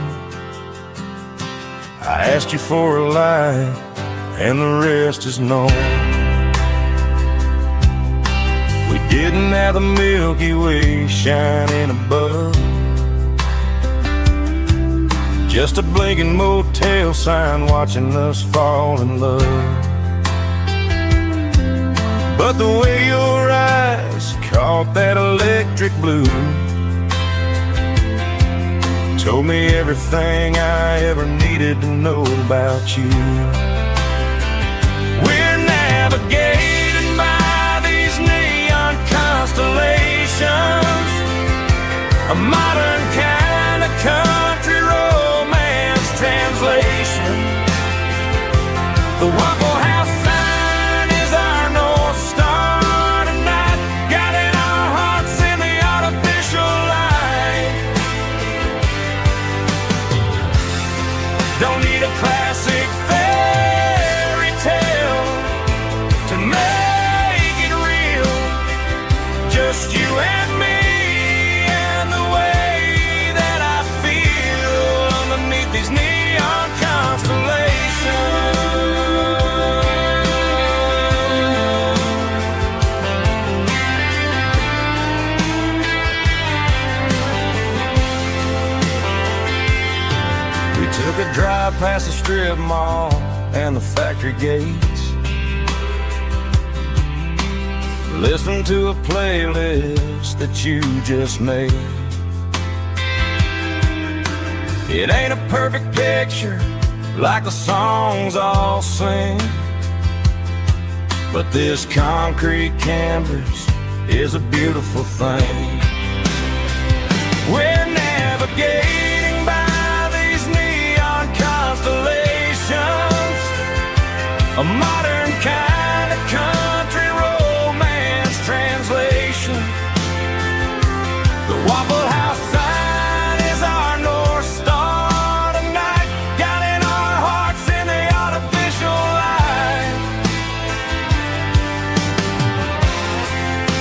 I asked you for a light, and the rest is known. We didn't have the Milky Way shining above, just a blinking motel sign watching us fall in love. But the way your eyes caught that electric blue told me everything I ever needed to know about you. We're navigating by these neon constellations, a modern kind of country romance translation. The Waffle House sign is our North Star tonight, guiding our hearts in the artificial light. Don't need a classic fairy tale to make it real, just you and me and the way that I feel underneath these neon constellations. We took a drive past the strip mall and the factory gates, listen to a playlist that you just made. It ain't a perfect picture like the songs all sing, but this concrete canvas is a beautiful thing. We're navigating by these neon constellations, a modern kind of country romance translation. The Waffle House sign is our North Star tonight, guiding our hearts in the artificial light.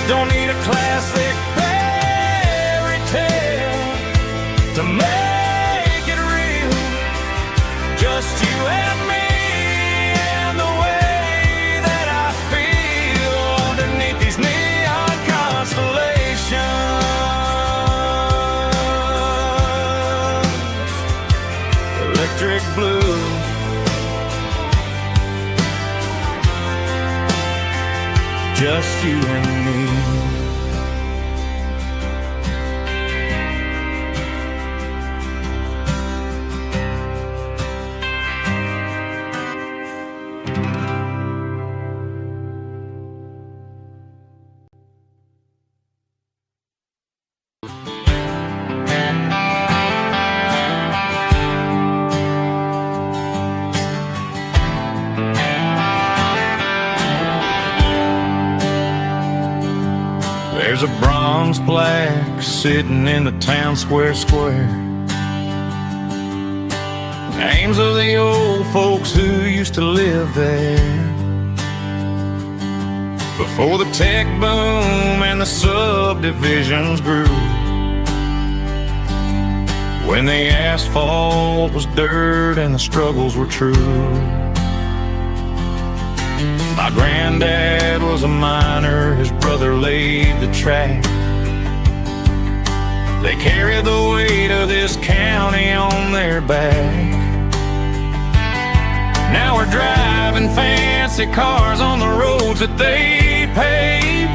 Don't need a classic fairy tale to make it real, just you and me and the way that I feel underneath these neon constellations. Electric blue, just you and me. There's a bronze plaque sitting in the town square. Names of the old folks who used to live there before the tech boom and the subdivisions grew, when the asphalt was dirt and the struggles were true. My granddad was a miner, his brother laid the track. They carried the weight of this county on their back. Now we're driving fancy cars on the roads that they paved,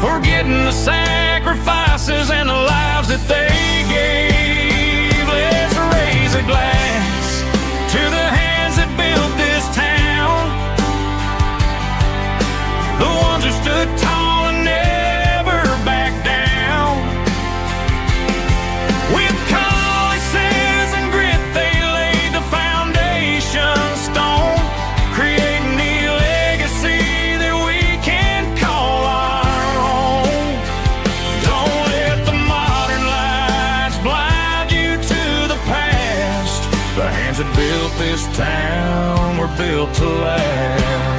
forgetting the sacrifices and the lives that they gave. Let's raise a glass to the hands that built this town, the ones who stood tall and never backed down. With calluses and grit they laid the foundation stone, creating the legacy that we can call our own. Don't let the modern lights blind you to the past. The hands that built this town were built to last.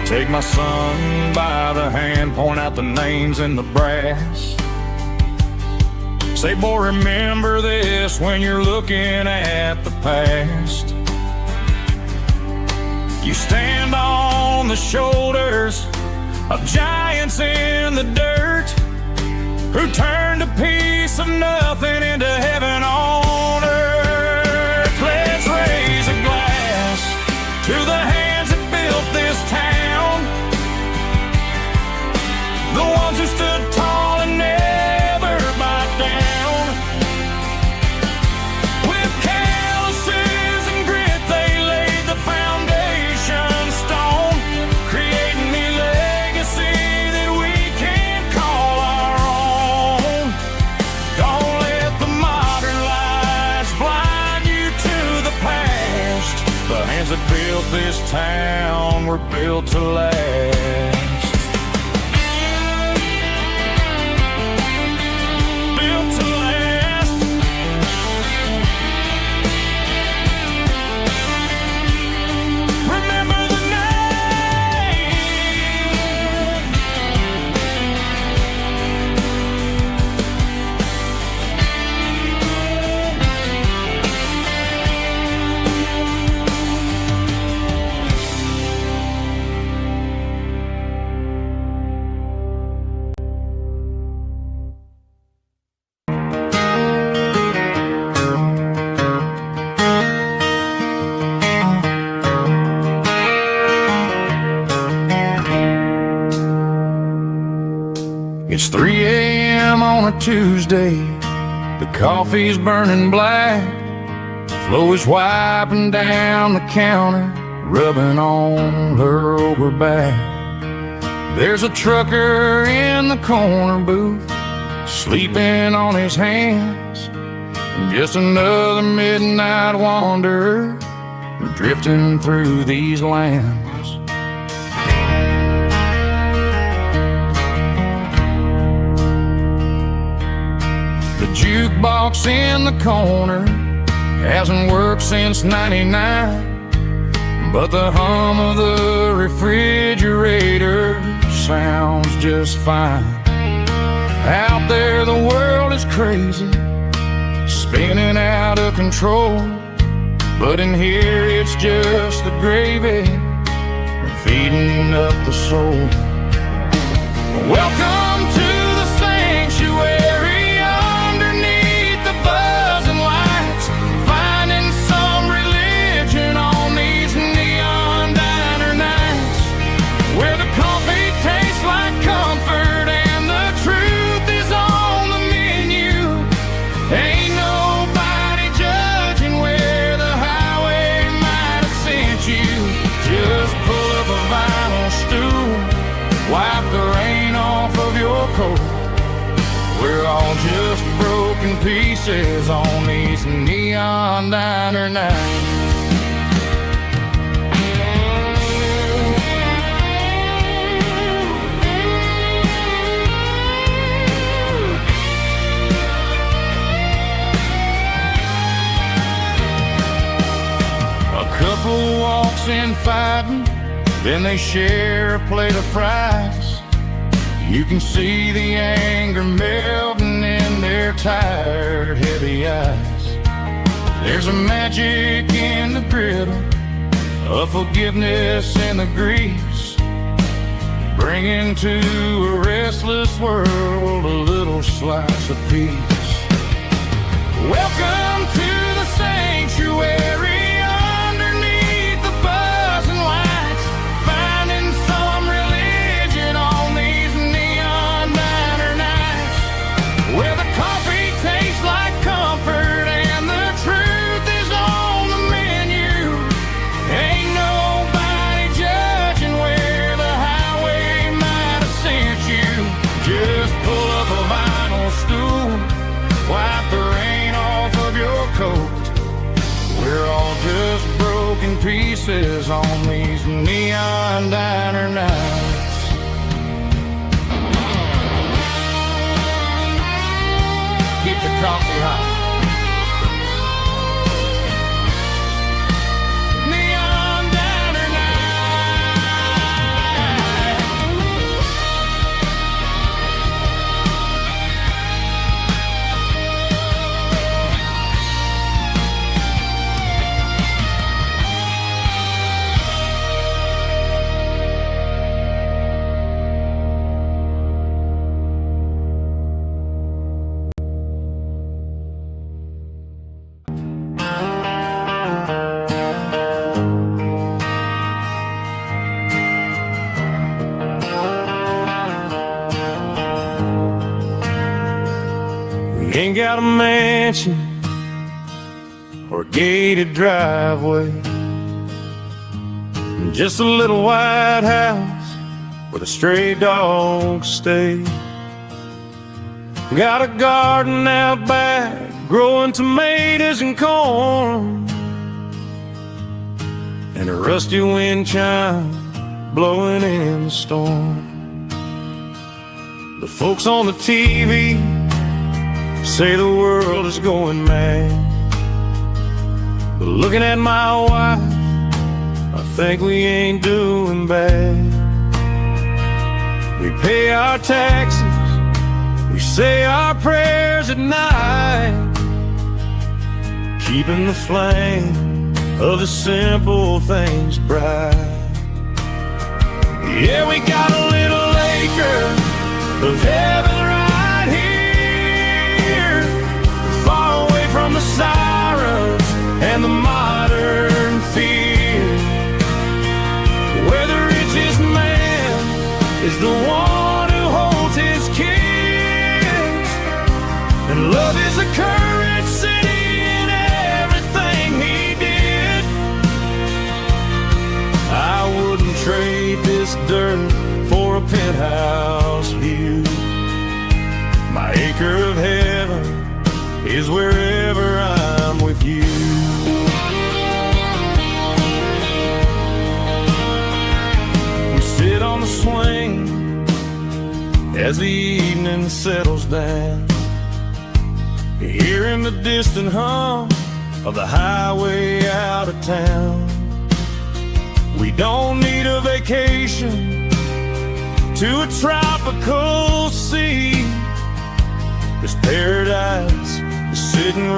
Take my son by the hand, point out the names in the brass. Say, boy, remember this when you're looking at the past. You stand on the shoulders of giants in the dirt, who turned a piece of nothing into heaven on earth. Let's raise a glass to the hands that built this town, the ones who stood tall and never backed down. With calluses and grit they laid the foundation stone, creating the legacy that we can call our own. Don't let the modern lights blind you to the past. The hands that built this town were built to last. It's 3 a.m. on a Tuesday. The coffee's burning black. Flo is wiping down the counter, rubbing on her over back. There's a trucker in the corner booth, sleeping on his hands. Just another midnight wanderer, drifting through these lands. The jukebox in the corner hasn't worked since '99, but the hum of the refrigerator sounds just fine. Out there the world is crazy, spinning out of control, but in here it's just the gravy feeding up the soul. Welcome to the sanctuary underneath the buzzing lights, finding some religion on these neon diner nights, where the coffee tastes like comfort and the truth is on the menu. Ain't nobody judging where the highway might have sent you. Just pull up a vinyl stool, wipe the rain off of your coat. We're all just broken pieces on these neon diner nights. A couple walks in fighting, then they share a plate of fries. You can see the anger melting in their tired, heavy eyes. There's a magic in the griddle, a forgiveness in the grease, bringing to a restless world a little slice of peace. Welcome to the sanctuary. We're all just broken pieces on these neon diner nights. Keep the coffee hot. Ain't got a mansion or a gated driveway, just a little white house where the stray dogs stay. Got a garden out back, growing tomatoes and corn, and a rusty wind chime blowing in the storm. The folks on the TV say the world is going mad, but looking at my wife, I think we ain't doing bad. We pay our taxes, we say our prayers at night, keeping the flame of the simple things bright. Yeah, we got a little acre of heaven right here, far away from the sirens and the modern fear, where the richest man is the one who holds his kid. And love is the courage city in everything he did. I wouldn't trade this dirt for a penthouse view. My acre of heaven is wherever I'm with you. We sit on the swing as the evening settles down, hearing the distant hum of the highway out of town. We don't need a vacation to a tropical sea. This paradise is sitting right